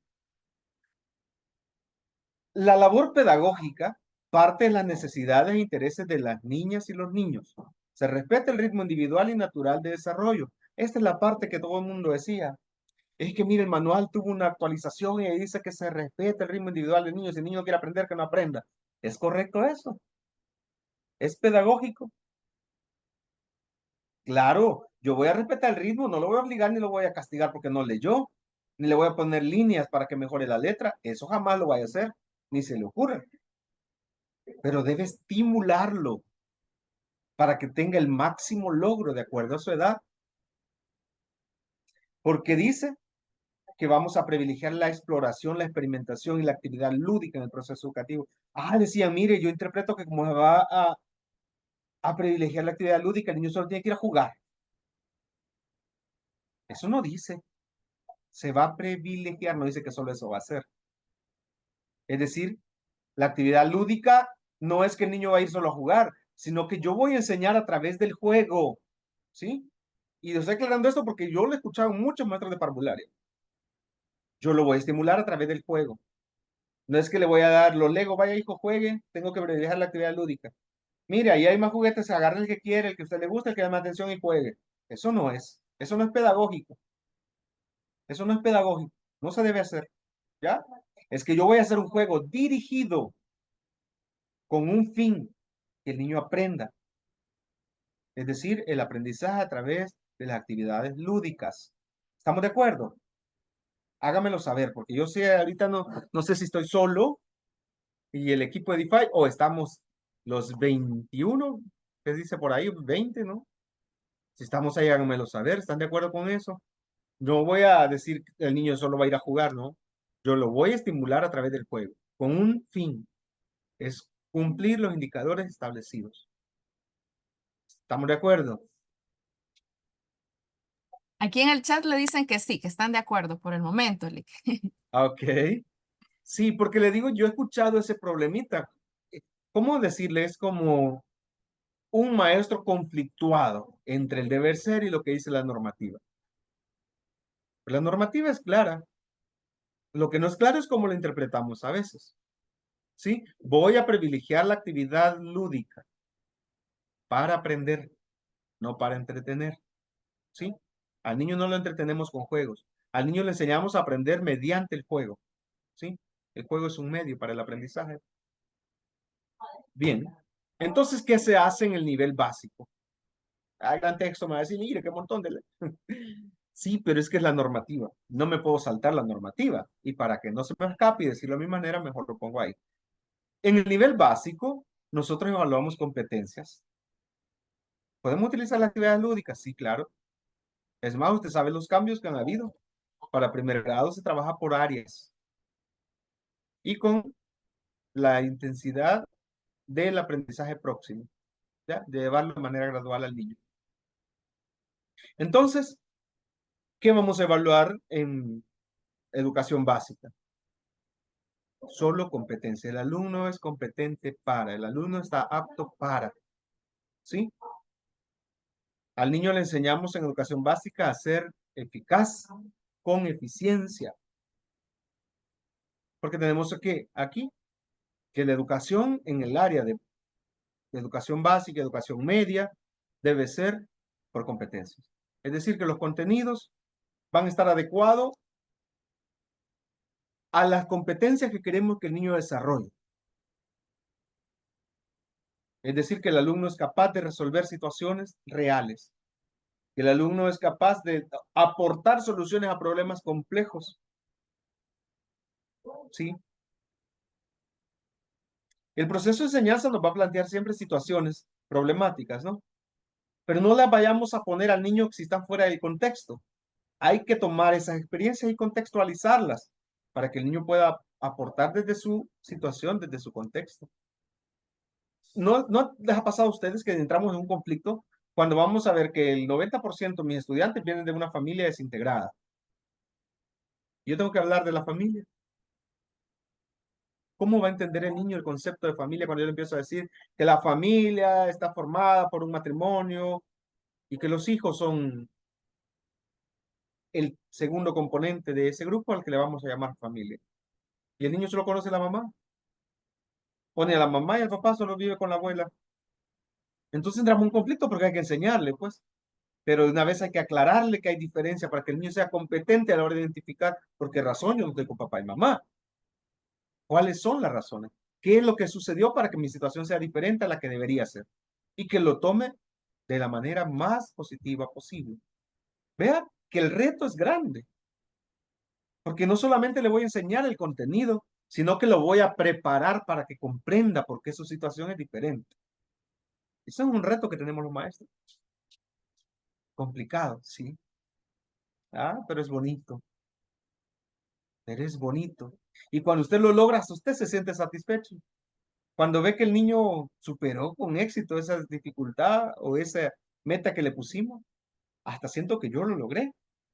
La labor pedagógica parte de las necesidades e intereses de las niñas y los niños. Se respeta el ritmo individual y natural de desarrollo. Esta es la parte que todo el mundo decía. Es que, mire, el manual tuvo una actualización y ahí dice que se respeta el ritmo individual del niño. Si el niño no quiere aprender, que no aprenda. ¿Es correcto eso? ¿Es pedagógico? Claro, yo voy a respetar el ritmo, no lo voy a obligar ni lo voy a castigar porque no leyó, ni le voy a poner líneas para que mejore la letra. Eso jamás lo vaya a hacer, ni se le ocurre. Pero debe estimularlo para que tenga el máximo logro de acuerdo a su edad. Porque dice que vamos a privilegiar la exploración, la experimentación y la actividad lúdica en el proceso educativo. Ah, decía, mire, yo interpreto que como se va a privilegiar la actividad lúdica, el niño solo tiene que ir a jugar. Eso no dice. Se va a privilegiar, no dice que solo eso va a hacer. Es decir, la actividad lúdica no es que el niño va a ir solo a jugar, sino que yo voy a enseñar a través del juego, ¿sí? Y estoy aclarando esto porque yo lo he escuchado en muchos maestros de parvularia. Yo lo voy a estimular a través del juego. No es que le voy a dar los Lego, vaya hijo, juegue, tengo que privilegiar la actividad lúdica. Mire, ahí hay más juguetes, agarre el que quiere, el que a usted le gusta, el que da más atención y juegue. Eso no es pedagógico, eso no es pedagógico, no se debe hacer, ¿ya? Es que yo voy a hacer un juego dirigido con un fin, que el niño aprenda. Es decir, el aprendizaje a través de las actividades lúdicas. ¿Estamos de acuerdo? Hágamelo saber, porque yo sé, ahorita no sé si estoy solo y el equipo de DeFi o estamos los 21, ¿qué dice por ahí? 20, ¿no? Si estamos ahí, háganmelo saber. ¿Están de acuerdo con eso? No voy a decir que el niño solo va a ir a jugar, ¿no? Yo lo voy a estimular a través del juego, con un fin, es cumplir los indicadores establecidos. ¿Estamos de acuerdo? Aquí en el chat le dicen que sí, que están de acuerdo por el momento, Lick. Ok. Sí, porque le digo, yo he escuchado ese problemita. ¿Cómo decirle? Es como un maestro conflictuado entre el deber ser y lo que dice la normativa. La normativa es clara. Lo que no es claro es cómo la interpretamos a veces. ¿Sí? Voy a privilegiar la actividad lúdica para aprender, no para entretener. ¿Sí? Al niño no lo entretenemos con juegos. Al niño le enseñamos a aprender mediante el juego, ¿sí? El juego es un medio para el aprendizaje. Bien. Entonces, ¿qué se hace en el nivel básico? Hay gran texto, me va a decir, mire, qué montón de... Sí, pero es que es la normativa. No me puedo saltar la normativa. Y para que no se me escape y decirlo a mi manera, mejor lo pongo ahí. En el nivel básico, nosotros evaluamos competencias. ¿Podemos utilizar las actividades lúdicas? Sí, claro. Es más, usted sabe los cambios que han habido. Para primer grado se trabaja por áreas y con la intensidad del aprendizaje próximo, ¿ya? De llevarlo de manera gradual al niño. Entonces, ¿qué vamos a evaluar en educación básica? Solo competencia. El alumno es competente para, el alumno está apto para, ¿sí? Al niño le enseñamos en educación básica a ser eficaz, con eficiencia, porque tenemos aquí que la educación en el área de educación básica, educación media, debe ser por competencias. Es decir, que los contenidos van a estar adecuados a las competencias que queremos que el niño desarrolle. Es decir, que el alumno es capaz de resolver situaciones reales, que el alumno es capaz de aportar soluciones a problemas complejos. ¿Sí? El proceso de enseñanza nos va a plantear siempre situaciones problemáticas, ¿no? Pero no las vayamos a poner al niño si están fuera del contexto. Hay que tomar esas experiencias y contextualizarlas para que el niño pueda aportar desde su situación, desde su contexto. ¿No les ha pasado a ustedes que entramos en un conflicto cuando vamos a ver que el 90% de mis estudiantes vienen de una familia desintegrada? Yo tengo que hablar de la familia. ¿Cómo va a entender el niño el concepto de familia cuando yo le empiezo a decir que la familia está formada por un matrimonio y que los hijos son el segundo componente de ese grupo al que le vamos a llamar familia? Y el niño solo conoce a la mamá. Pone a la mamá y el papá solo vive con la abuela. Entonces entramos en un conflicto porque hay que enseñarle, pues. Pero de una vez hay que aclararle que hay diferencia para que el niño sea competente a la hora de identificar por qué razón yo no estoy con papá y mamá. ¿Cuáles son las razones? ¿Qué es lo que sucedió para que mi situación sea diferente a la que debería ser? Y que lo tome de la manera más positiva posible. Vea que el reto es grande, porque no solamente le voy a enseñar el contenido, sino que lo voy a preparar para que comprenda por qué su situación es diferente. Eso es un reto que tenemos los maestros. Complicado, sí. Ah, pero es bonito. Pero es bonito. Y cuando usted lo logra, usted se siente satisfecho. Cuando ve que el niño superó con éxito esa dificultad o esa meta que le pusimos, hasta siento que yo lo logré,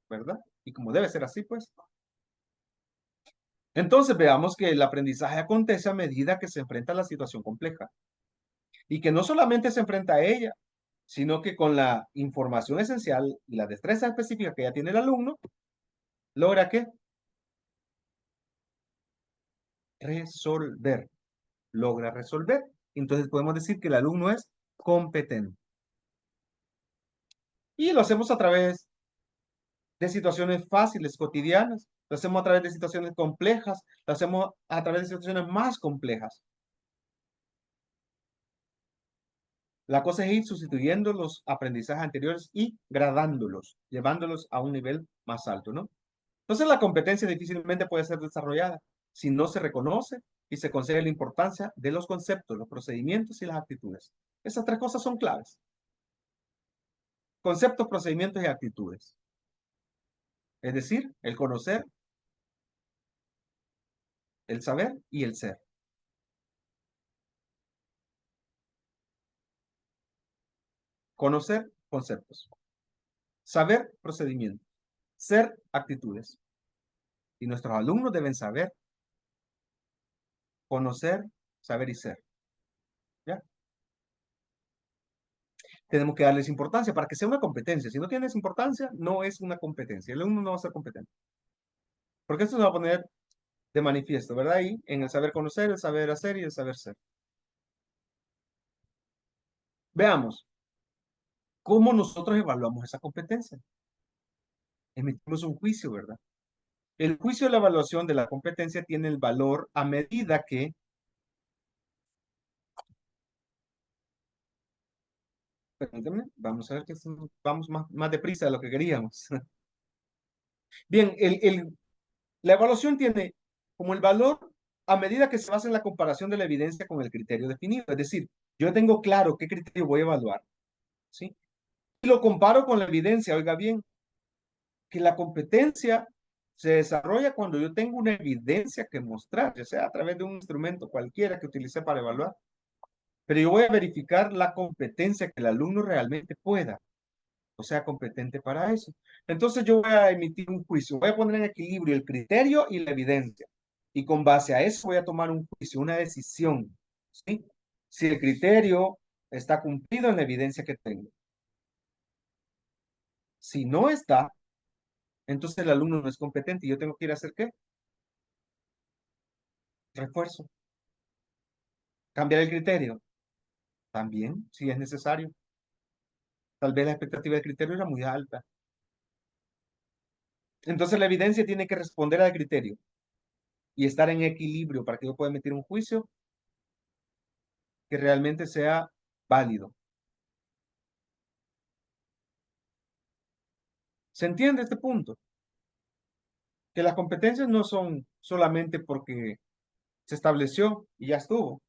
¿verdad? Y como debe ser así, pues. Entonces veamos que el aprendizaje acontece a medida que se enfrenta a la situación compleja. Y que no solamente se enfrenta a ella, sino que con la información esencial y la destreza específica que ya tiene el alumno, logra ¿qué? Resolver. Logra resolver. Entonces podemos decir que el alumno es competente. Y lo hacemos a través de situaciones fáciles, cotidianas. Lo hacemos a través de situaciones complejas. Lo hacemos a través de situaciones más complejas. La cosa es ir sustituyendo los aprendizajes anteriores y gradándolos, llevándolos a un nivel más alto, ¿no? Entonces la competencia difícilmente puede ser desarrollada si no se reconoce y se considera la importancia de los conceptos, los procedimientos y las actitudes. Esas tres cosas son claves. Conceptos, procedimientos y actitudes. Es decir, el conocer, el saber y el ser. Conocer conceptos. Saber procedimientos. Ser actitudes. Y nuestros alumnos deben saber, conocer, saber y ser. ¿Ya? Tenemos que darles importancia para que sea una competencia. Si no tienes importancia, no es una competencia. El alumno no va a ser competente. Porque esto se va a poner de manifiesto, ¿verdad? Ahí, en el saber conocer, el saber hacer y el saber ser. Veamos, ¿cómo nosotros evaluamos esa competencia? Emitimos un juicio, ¿verdad? El juicio de la evaluación de la competencia tiene el valor a medida que, permítanme, vamos a ver que vamos más deprisa de lo que queríamos. Bien, la evaluación tiene como el valor a medida que se basa en la comparación de la evidencia con el criterio definido. Es decir, yo tengo claro qué criterio voy a evaluar, ¿sí? Y lo comparo con la evidencia. Oiga bien, que la competencia se desarrolla cuando yo tengo una evidencia que mostrar, ya sea a través de un instrumento cualquiera que utilicé para evaluar. Pero yo voy a verificar la competencia que el alumno realmente pueda, o sea, competente para eso. Entonces yo voy a emitir un juicio, voy a poner en equilibrio el criterio y la evidencia. Y con base a eso voy a tomar un juicio, una decisión, ¿sí? Si el criterio está cumplido en la evidencia que tengo. Si no está, entonces el alumno no es competente y yo tengo que ir a hacer ¿qué? Refuerzo. Cambiar el criterio. También, si es necesario. Tal vez la expectativa del criterio era muy alta. Entonces la evidencia tiene que responder al criterio y estar en equilibrio para que yo pueda emitir un juicio que realmente sea válido. ¿Se entiende este punto? Que las competencias no son solamente porque se estableció y ya estuvo.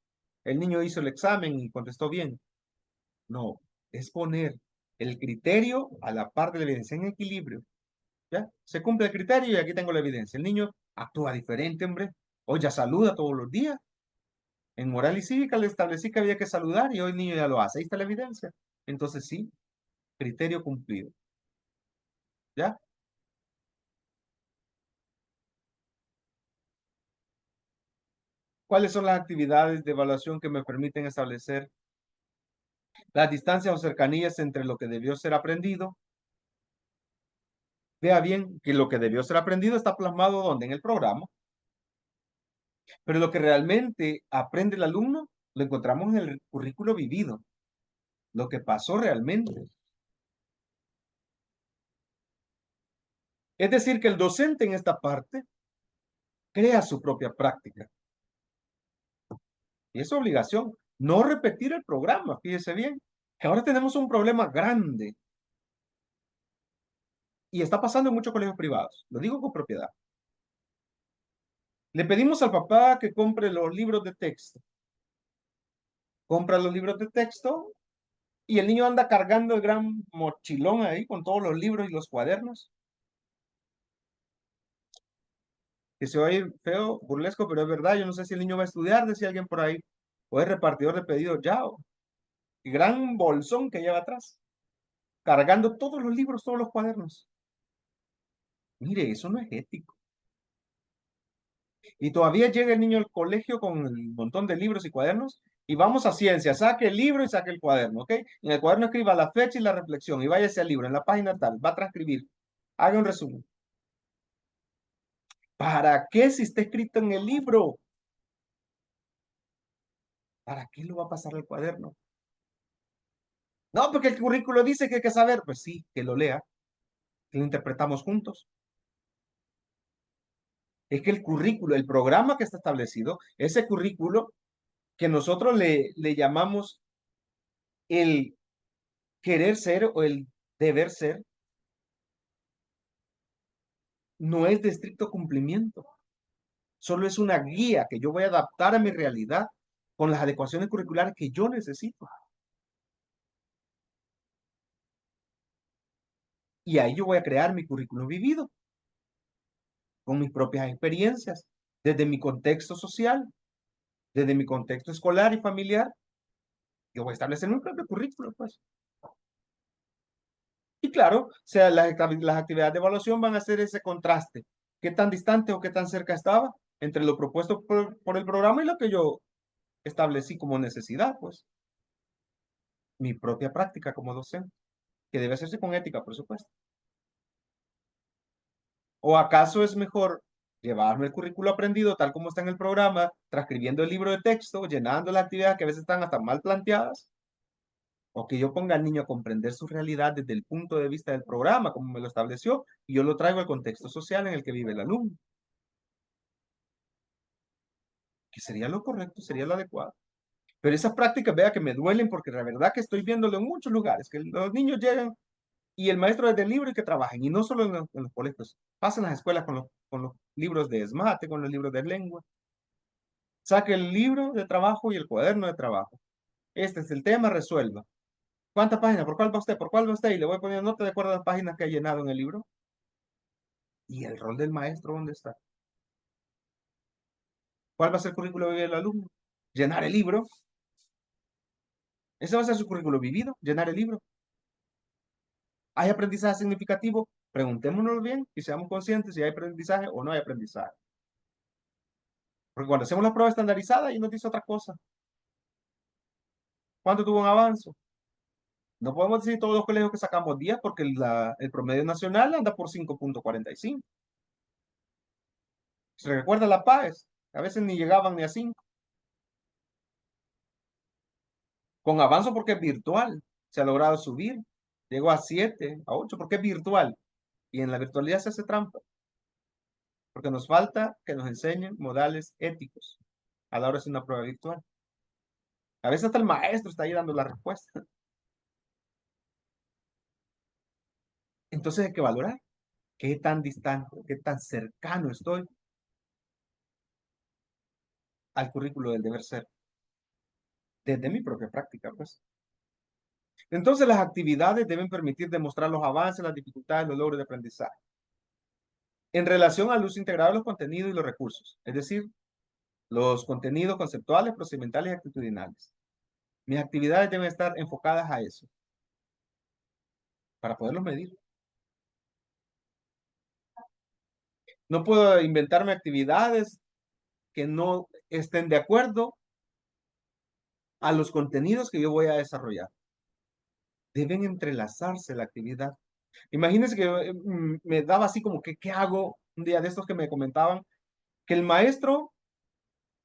El niño hizo el examen y contestó bien. No, es poner el criterio a la par de la evidencia en equilibrio. ¿Ya? Se cumple el criterio y aquí tengo la evidencia. El niño actúa diferente, hombre. Hoy ya saluda todos los días. En moral y cívica le establecí que había que saludar y hoy el niño ya lo hace. Ahí está la evidencia. Entonces sí, criterio cumplido. ¿Ya? ¿Cuáles son las actividades de evaluación que me permiten establecer las distancias o cercanías entre lo que debió ser aprendido? Vea bien que lo que debió ser aprendido está plasmado ¿dónde? En el programa. Pero lo que realmente aprende el alumno lo encontramos en el currículo vivido. Lo que pasó realmente. Es decir, que el docente en esta parte crea su propia práctica. Y es obligación no repetir el programa, fíjese bien, que ahora tenemos un problema grande y está pasando en muchos colegios privados, lo digo con propiedad. Le pedimos al papá que compre los libros de texto. Compra los libros de texto y el niño anda cargando el gran mochilón ahí con todos los libros y los cuadernos. Que se va a ir feo, burlesco, pero es verdad. Yo no sé si el niño va a estudiar, decía alguien por ahí, o es repartidor de pedidos ya, y gran bolsón que lleva atrás, cargando todos los libros, todos los cuadernos. Mire, eso no es ético. Y todavía llega el niño al colegio con el montón de libros y cuadernos, y vamos a ciencia, saque el libro y saque el cuaderno, ¿ok? En el cuaderno escriba la fecha y la reflexión, y váyase al libro, en la página tal, va a transcribir, haga un resumen. ¿Para qué si está escrito en el libro? ¿Para qué lo va a pasar al cuaderno? No, porque el currículo dice que hay que saber. Pues sí, que lo lea, que lo interpretamos juntos. Es que el currículo, el programa que está establecido, ese currículo que nosotros le llamamos el querer ser o el deber ser, no es de estricto cumplimiento. Solo es una guía que yo voy a adaptar a mi realidad con las adecuaciones curriculares que yo necesito. Y ahí yo voy a crear mi currículo vivido, con mis propias experiencias, desde mi contexto social, desde mi contexto escolar y familiar. Yo voy a establecer mi propio currículo, pues. Y claro, o sea, las actividades de evaluación van a hacer ese contraste. ¿Qué tan distante o qué tan cerca estaba entre lo propuesto por el programa y lo que yo establecí como necesidad, pues? Mi propia práctica como docente, que debe hacerse con ética, por supuesto. ¿O acaso es mejor llevarme el currículo aprendido tal como está en el programa, transcribiendo el libro de texto, llenando las actividades que a veces están hasta mal planteadas? O que yo ponga al niño a comprender su realidad desde el punto de vista del programa, como me lo estableció, y yo lo traigo al contexto social en el que vive el alumno. Que sería lo correcto, sería lo adecuado. Pero esas prácticas, vea que me duelen porque la verdad que estoy viéndolo en muchos lugares, que los niños llegan y el maestro desde el libro y que trabajen, y no solo en los colegios, pasan las escuelas con los libros de esmate, con los libros de lengua. Saque el libro de trabajo y el cuaderno de trabajo. Este es el tema, resuelva. ¿Cuántas páginas? ¿Por cuál va usted? ¿Por cuál va usted? Y le voy poniendo nota de acuerdo a las páginas que ha llenado en el libro. ¿Y el rol del maestro dónde está? ¿Cuál va a ser el currículo del alumno? Llenar el libro. Ese va a ser su currículo vivido, llenar el libro. ¿Hay aprendizaje significativo? Preguntémonos bien y seamos conscientes si hay aprendizaje o no hay aprendizaje. Porque cuando hacemos la prueba estandarizada y nos dice otra cosa. ¿Cuánto tuvo un avance? No podemos decir todos los colegios que sacamos 10 porque el promedio nacional anda por 5.45. ¿Se recuerda la PAES? A veces ni llegaban ni a 5. Con avanzo porque es virtual. Se ha logrado subir. Llegó a 7, a 8 porque es virtual. Y en la virtualidad se hace trampa. Porque nos falta que nos enseñen modales éticos a la hora de hacer una prueba virtual. A veces hasta el maestro está ahí dando la respuesta. Entonces hay que valorar qué tan distante, qué tan cercano estoy al currículo del deber ser, desde mi propia práctica, pues. Entonces las actividades deben permitir demostrar los avances, las dificultades, los logros de aprendizaje. En relación al uso integrado de los contenidos y los recursos, es decir, los contenidos conceptuales, procedimentales y actitudinales. Mis actividades deben estar enfocadas a eso, para poderlos medir. No puedo inventarme actividades que no estén de acuerdo a los contenidos que yo voy a desarrollar. Deben entrelazarse la actividad. Imagínense que me daba así como que, ¿qué hago? Un día de estos que me comentaban que el maestro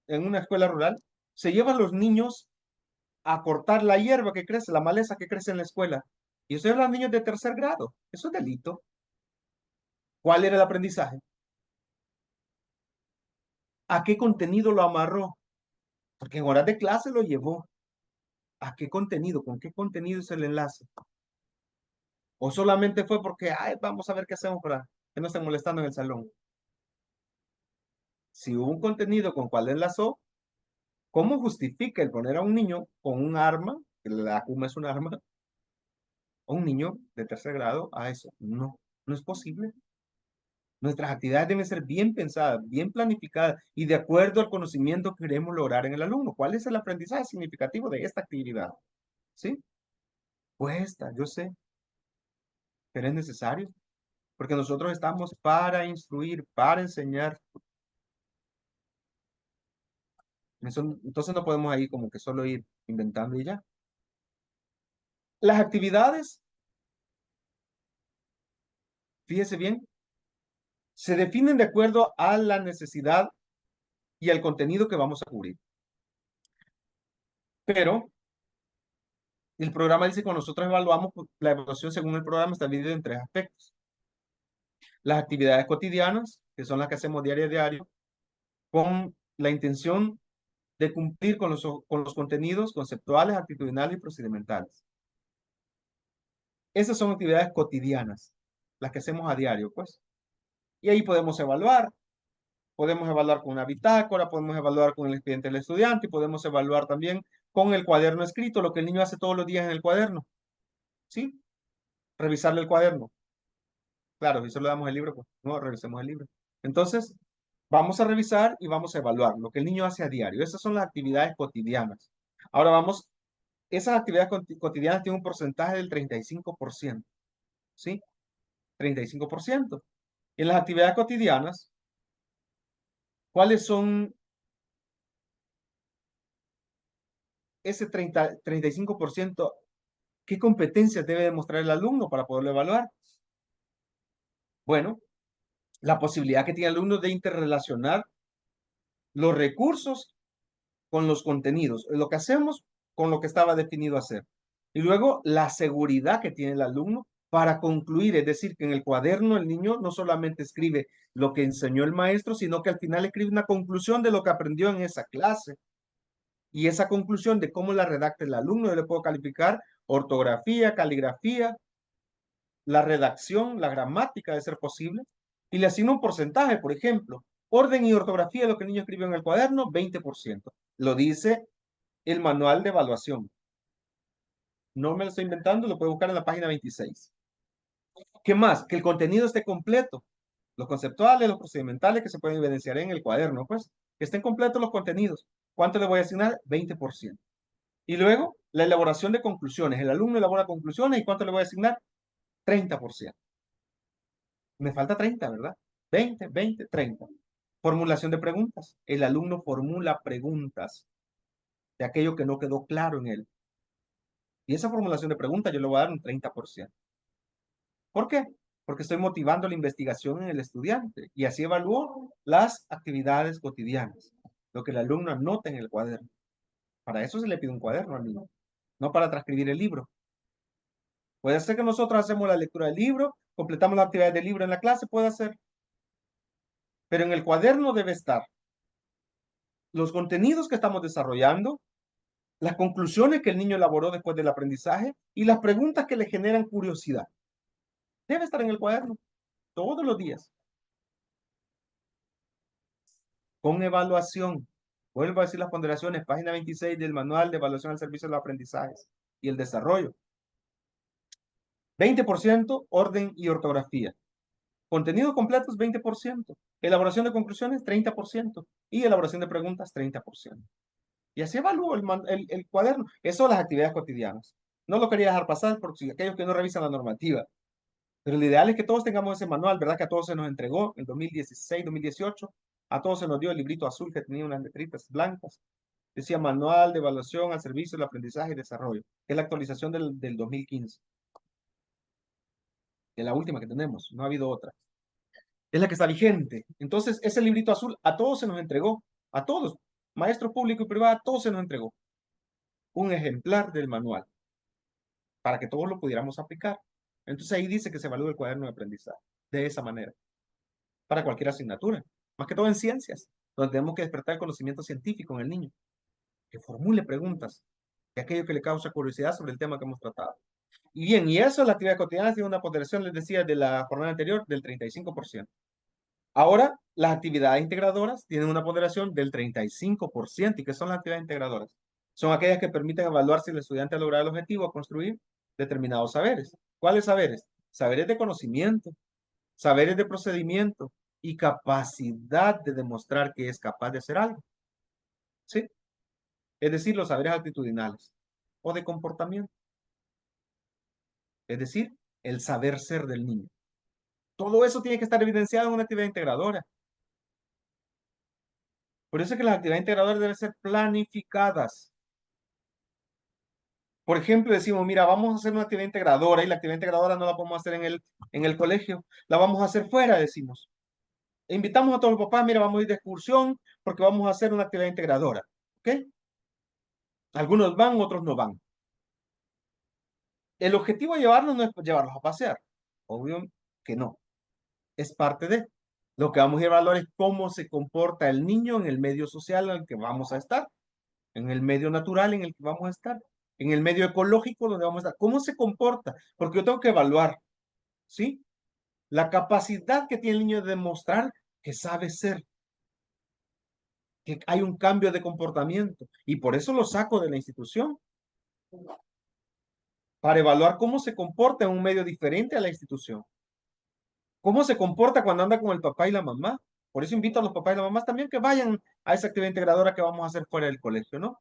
en una escuela rural se lleva a los niños a cortar la hierba que crece, la maleza que crece en la escuela. Y estoy hablando de niños de tercer grado. Eso es delito. ¿Cuál era el aprendizaje? ¿A qué contenido lo amarró? Porque en horas de clase lo llevó. ¿A qué contenido? ¿Con qué contenido es el enlace? ¿O solamente fue porque, ay, vamos a ver qué hacemos para que no estén molestando en el salón? Si hubo un contenido con cuál enlazó, ¿cómo justifica el poner a un niño con un arma, que la Kuma es un arma, a un niño de tercer grado a eso? No, no es posible. Nuestras actividades deben ser bien pensadas, bien planificadas y de acuerdo al conocimiento que queremos lograr en el alumno. ¿Cuál es el aprendizaje significativo de esta actividad? ¿Sí? Cuesta, yo sé, pero es necesario, porque nosotros estamos para instruir, para enseñar. Entonces no podemos ahí como que solo ir inventando y ya. Las actividades, fíjese bien, se definen de acuerdo a la necesidad y al contenido que vamos a cubrir. Pero el programa dice que cuando nosotros evaluamos, pues, la evaluación según el programa está dividida en 3 aspectos. Las actividades cotidianas, que son las que hacemos diario a diario, con la intención de cumplir con los contenidos conceptuales, actitudinales y procedimentales. Esas son actividades cotidianas, las que hacemos a diario, pues. Y ahí podemos evaluar. Podemos evaluar con una bitácora, podemos evaluar con el expediente del estudiante y podemos evaluar también con el cuaderno escrito, lo que el niño hace todos los días en el cuaderno. ¿Sí? Revisarle el cuaderno. Claro, si solo damos el libro, pues no, revisemos el libro. Entonces, vamos a revisar y vamos a evaluar lo que el niño hace a diario. Esas son las actividades cotidianas. Ahora vamos, esas actividades cotidianas tienen un porcentaje del 35%. ¿Sí? 35%. En las actividades cotidianas, ¿cuáles son ese 35%? ¿Qué competencias debe demostrar el alumno para poderlo evaluar? Bueno, la posibilidad que tiene el alumno de interrelacionar los recursos con los contenidos, lo que hacemos con lo que estaba definido hacer. Y luego la seguridad que tiene el alumno para concluir, es decir, que en el cuaderno el niño no solamente escribe lo que enseñó el maestro, sino que al final escribe una conclusión de lo que aprendió en esa clase. Y esa conclusión de cómo la redacta el alumno, yo le puedo calificar ortografía, caligrafía, la redacción, la gramática de ser posible, y le asigno un porcentaje, por ejemplo, orden y ortografía de lo que el niño escribió en el cuaderno, 20%. Lo dice el manual de evaluación. No me lo estoy inventando, lo puede buscar en la página 26. ¿Qué más? Que el contenido esté completo. Los conceptuales, los procedimentales que se pueden evidenciar en el cuaderno, pues, que estén completos los contenidos. ¿Cuánto le voy a asignar? 20%. Y luego, la elaboración de conclusiones. El alumno elabora conclusiones y ¿cuánto le voy a asignar? 30%. Me falta 30, ¿verdad? 20, 20, 30. Formulación de preguntas. El alumno formula preguntas de aquello que no quedó claro en él. Y esa formulación de preguntas yo le voy a dar un 30%. ¿Por qué? Porque estoy motivando la investigación en el estudiante y así evalúo las actividades cotidianas, lo que el alumno anota en el cuaderno. Para eso se le pide un cuaderno al niño, no para transcribir el libro. Puede ser que nosotros hacemos la lectura del libro, completamos la actividad del libro en la clase, puede ser, pero en el cuaderno debe estar los contenidos que estamos desarrollando, las conclusiones que el niño elaboró después del aprendizaje y las preguntas que le generan curiosidad. Debe estar en el cuaderno todos los días. Con evaluación. Vuelvo a decir las ponderaciones, página 26 del manual de evaluación al servicio de los aprendizajes y el desarrollo. 20% orden y ortografía. Contenido completo es 20%. Elaboración de conclusiones, 30%. Y elaboración de preguntas, 30%. Y así evalúo el cuaderno. Eso son las actividades cotidianas. No lo quería dejar pasar por si aquellos que no revisan la normativa. Pero lo ideal es que todos tengamos ese manual, ¿verdad? Que a todos se nos entregó en 2016, 2018. A todos se nos dio el librito azul que tenía unas letritas blancas. Decía Manual de Evaluación al Servicio del Aprendizaje y Desarrollo. Que es la actualización del 2015. Es la última que tenemos. No ha habido otra. Es la que está vigente. Entonces, ese librito azul a todos se nos entregó. A todos. Maestro público y privado, a todos se nos entregó. Un ejemplar del manual. Para que todos lo pudiéramos aplicar. Entonces ahí dice que se evalúa el cuaderno de aprendizaje. De esa manera. Para cualquier asignatura. Más que todo en ciencias. Donde tenemos que despertar el conocimiento científico en el niño. Que formule preguntas. De aquello que le causa curiosidad sobre el tema que hemos tratado. Y bien, y eso, la actividad cotidiana tiene una ponderación, les decía, de la jornada anterior del 35%. Ahora, las actividades integradoras tienen una ponderación del 35%. ¿Y qué son las actividades integradoras? Son aquellas que permiten evaluar si el estudiante ha logrado el objetivo a construir determinados saberes. ¿Cuáles saberes? Saberes de conocimiento, saberes de procedimiento y capacidad de demostrar que es capaz de hacer algo. ¿Sí? Es decir, los saberes actitudinales o de comportamiento. Es decir, el saber ser del niño. Todo eso tiene que estar evidenciado en una actividad integradora. Por eso es que las actividades integradoras deben ser planificadas. Por ejemplo, decimos, mira, vamos a hacer una actividad integradora y la actividad integradora no la podemos hacer en el colegio, la vamos a hacer fuera, decimos. E invitamos a todos los papás, mira, vamos a ir de excursión porque vamos a hacer una actividad integradora. ¿Ok? Algunos van, otros no van. El objetivo de llevarlos no es llevarlos a pasear. Obvio que no. Es parte de. Lo que vamos a evaluar es cómo se comporta el niño en el medio social en el que vamos a estar, en el medio natural en el que vamos a estar, en el medio ecológico donde vamos a estar. ¿Cómo se comporta? Porque yo tengo que evaluar, ¿sí? La capacidad que tiene el niño de demostrar que sabe ser, que hay un cambio de comportamiento. Y por eso lo saco de la institución, para evaluar cómo se comporta en un medio diferente a la institución. ¿Cómo se comporta cuando anda con el papá y la mamá? Por eso invito a los papás y las mamás también que vayan a esa actividad integradora que vamos a hacer fuera del colegio, ¿no?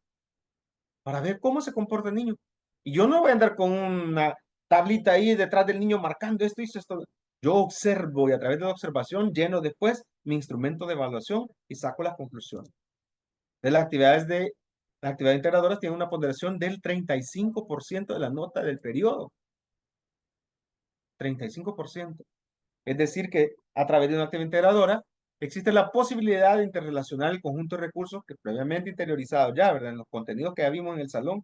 Para ver cómo se comporta el niño. Y yo no voy a andar con una tablita ahí detrás del niño marcando esto, hizo esto. Yo observo y a través de la observación lleno después mi instrumento de evaluación y saco las conclusiones. De las actividades integradoras tienen una ponderación del 35% de la nota del periodo. 35%. Es decir, que a través de una actividad integradora existe la posibilidad de interrelacionar el conjunto de recursos que previamente interiorizados ya, ¿verdad? En los contenidos que ya vimos en el salón.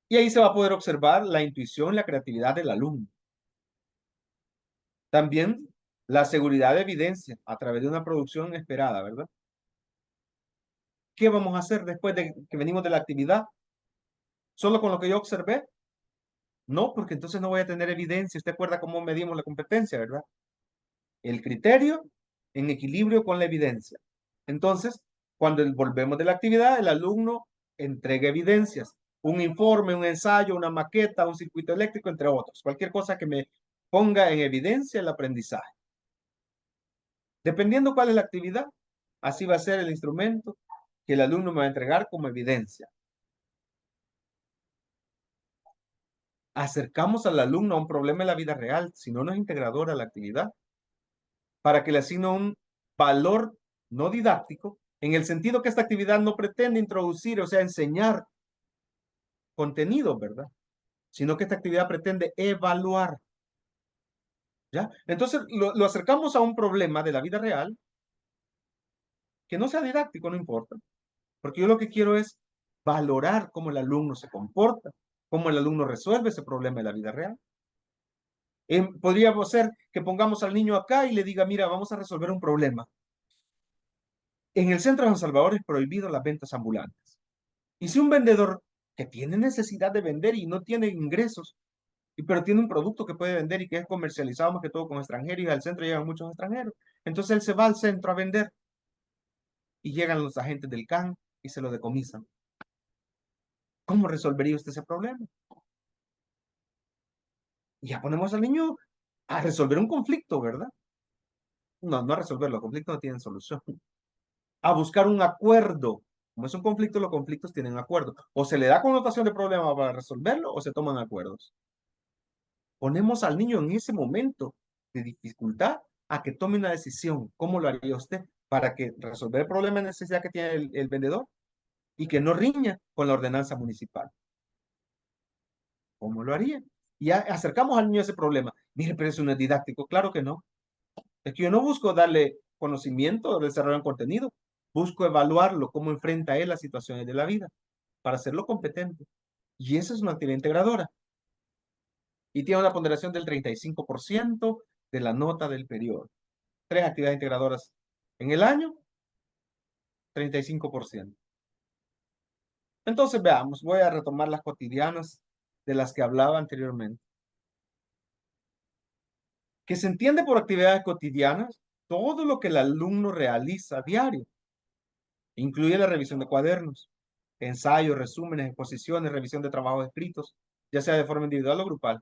Y ahí se va a poder observar la intuición, la creatividad del alumno. También la seguridad de evidencia a través de una producción esperada, ¿verdad? ¿Qué vamos a hacer después de que venimos de la actividad? ¿Solo con lo que yo observé? No, porque entonces no voy a tener evidencia. ¿Usted acuerda cómo medimos la competencia, verdad? El criterio en equilibrio con la evidencia. Entonces, cuando volvemos de la actividad, el alumno entrega evidencias, un informe, un ensayo, una maqueta, un circuito eléctrico, entre otros. Cualquier cosa que me ponga en evidencia el aprendizaje. Dependiendo cuál es la actividad, así va a ser el instrumento que el alumno me va a entregar como evidencia. Acercamos al alumno a un problema en la vida real, si no, no es integradora la actividad, para que le asigne un valor no didáctico, en el sentido que esta actividad no pretende introducir, o sea, enseñar contenido, ¿verdad? Sino que esta actividad pretende evaluar, ¿ya? Entonces, lo acercamos a un problema de la vida real, que no sea didáctico, no importa, porque yo lo que quiero es valorar cómo el alumno se comporta, cómo el alumno resuelve ese problema de la vida real. Podríamos ser que pongamos al niño acá y le diga, mira, vamos a resolver un problema. En el centro de San Salvador es prohibido las ventas ambulantes. Y si un vendedor que tiene necesidad de vender y no tiene ingresos, pero tiene un producto que puede vender y que es comercializado más que todo con extranjeros, y al centro llegan muchos extranjeros, entonces él se va al centro a vender y llegan los agentes del CAN y se lo decomisan. ¿Cómo resolvería usted ese problema? Y ya ponemos al niño a resolver un conflicto, ¿verdad? No, no a resolver, los conflictos no tienen solución. A buscar un acuerdo. Como es un conflicto, los conflictos tienen acuerdo. O se le da connotación de problema para resolverlo o se toman acuerdos. Ponemos al niño en ese momento de dificultad a que tome una decisión. ¿Cómo lo haría usted para que resolver el problema de necesidad que tiene el vendedor y que no riña con la ordenanza municipal? ¿Cómo lo haría? Y acercamos al niño a ese problema. Mire, pero eso no es didáctico. Claro que no. Es que yo no busco darle conocimiento o desarrollar un contenido. Busco evaluarlo, cómo enfrenta él las situaciones de la vida, para hacerlo competente. Y esa es una actividad integradora. Y tiene una ponderación del 35% de la nota del periodo. 3 actividades integradoras en el año, 35%. Entonces veamos, voy a retomar las cotidianas de las que hablaba anteriormente. Que se entiende por actividades cotidianas todo lo que el alumno realiza a diario. Incluye la revisión de cuadernos, ensayos, resúmenes, exposiciones, revisión de trabajos escritos, ya sea de forma individual o grupal.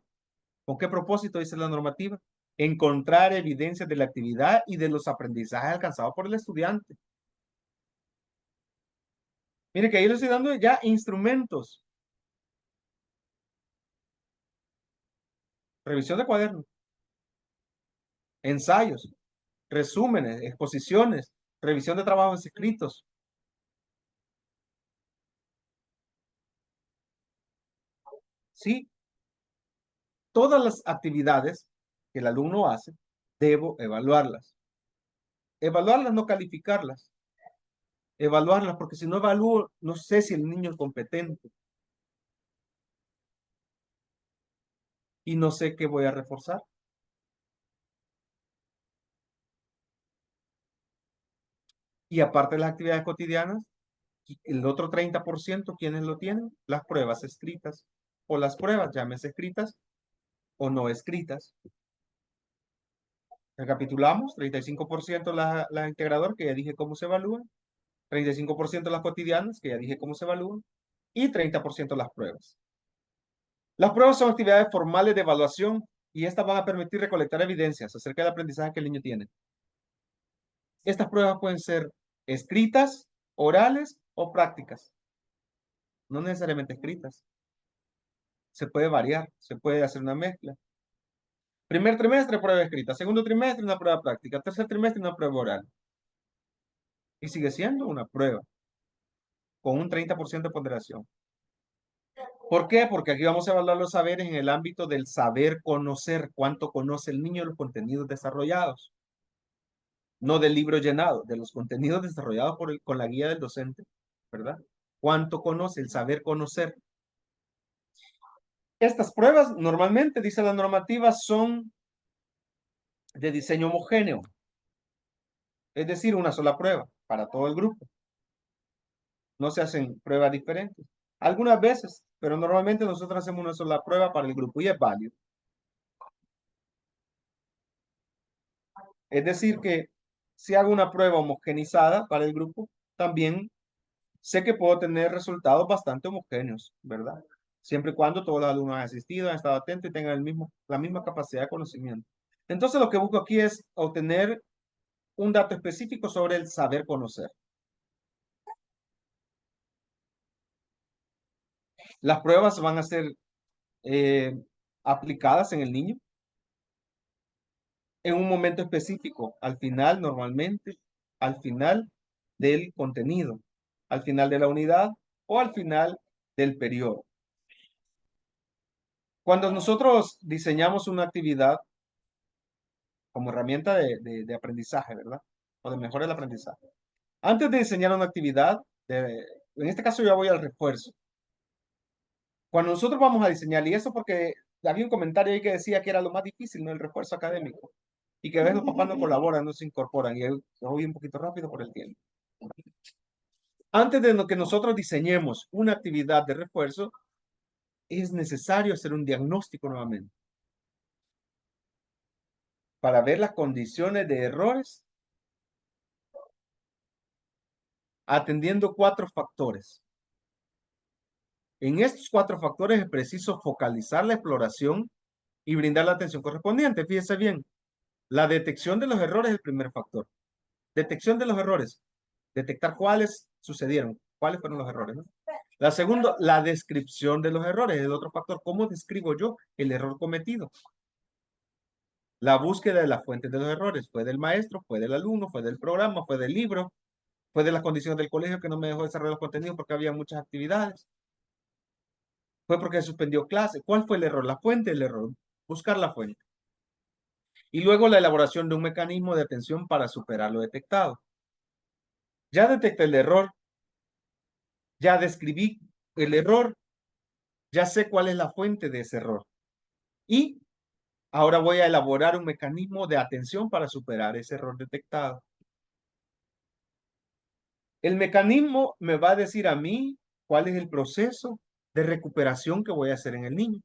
¿Con qué propósito dice la normativa? Encontrar evidencias de la actividad y de los aprendizajes alcanzados por el estudiante. Mire que ahí le estoy dando ya instrumentos. Revisión de cuadernos, ensayos, resúmenes, exposiciones, revisión de trabajos escritos. Sí, todas las actividades que el alumno hace, debo evaluarlas. Evaluarlas, no calificarlas. Evaluarlas, porque si no evalúo, no sé si el niño es competente y no sé qué voy a reforzar. Y aparte de las actividades cotidianas, el otro 30%, ¿quiénes lo tienen? Las pruebas escritas o las pruebas, llámese escritas o no escritas. Recapitulamos, 35% la integrador, que ya dije cómo se evalúan, 35% las cotidianas, que ya dije cómo se evalúan, y 30% las pruebas. Las pruebas son actividades formales de evaluación y estas van a permitir recolectar evidencias acerca del aprendizaje que el niño tiene. Estas pruebas pueden ser escritas, orales o prácticas, no necesariamente escritas. Se puede variar, se puede hacer una mezcla. Primer trimestre, prueba escrita. Segundo trimestre, una prueba práctica. Tercer trimestre, una prueba oral. Y sigue siendo una prueba con un 30% de ponderación. ¿Por qué? Porque aquí vamos a evaluar los saberes en el ámbito del saber conocer, cuánto conoce el niño de los contenidos desarrollados, no del libro llenado, de los contenidos desarrollados con la guía del docente, ¿verdad? ¿Cuánto conoce? El saber conocer. Estas pruebas normalmente, dice la normativa, son de diseño homogéneo, es decir, una sola prueba para todo el grupo. No se hacen pruebas diferentes. Algunas veces, pero normalmente nosotros hacemos una sola prueba para el grupo y es válido. Es decir, que si hago una prueba homogenizada para el grupo, también sé que puedo tener resultados bastante homogéneos, ¿verdad? Siempre y cuando todos los alumnos han asistido, han estado atentos y tengan la misma capacidad de conocimiento. Entonces, lo que busco aquí es obtener un dato específico sobre el saber conocer. Las pruebas van a ser eh, aplicadas en el niño en un momento específico, al final, normalmente, al final del contenido, al final de la unidad o al final del periodo. Cuando nosotros diseñamos una actividad como herramienta de aprendizaje, ¿verdad? O de mejora del aprendizaje. Antes de diseñar una actividad, en este caso yo voy al refuerzo. Cuando nosotros vamos a diseñar, y eso porque había un comentario ahí que decía que era lo más difícil, ¿no? El refuerzo académico. Y que a veces los papás no colaboran, no se incorporan. Y voy un poquito rápido por el tiempo. Antes de que nosotros diseñemos una actividad de refuerzo, es necesario hacer un diagnóstico nuevamente para ver las condiciones de errores, atendiendo 4 factores. En estos 4 factores es preciso focalizar la exploración y brindar la atención correspondiente. Fíjese bien, la detección de los errores es el primer factor. Detección de los errores. Detectar cuáles sucedieron, cuáles fueron los errores, ¿no? La segunda, la descripción de los errores, es el otro factor. ¿Cómo describo yo el error cometido? La búsqueda de las fuentes de los errores. Fue del maestro, fue del alumno, fue del programa, fue del libro, fue de las condiciones del colegio que no me dejó desarrollar los contenidos porque había muchas actividades. Fue porque suspendió clase. ¿Cuál fue el error? La fuente del error. Buscar la fuente. Y luego la elaboración de un mecanismo de atención para superar lo detectado. Ya detecté el error, ya describí el error, ya sé cuál es la fuente de ese error. Y ahora voy a elaborar un mecanismo de atención para superar ese error detectado. El mecanismo me va a decir a mí cuál es el proceso de recuperación que voy a hacer en el niño.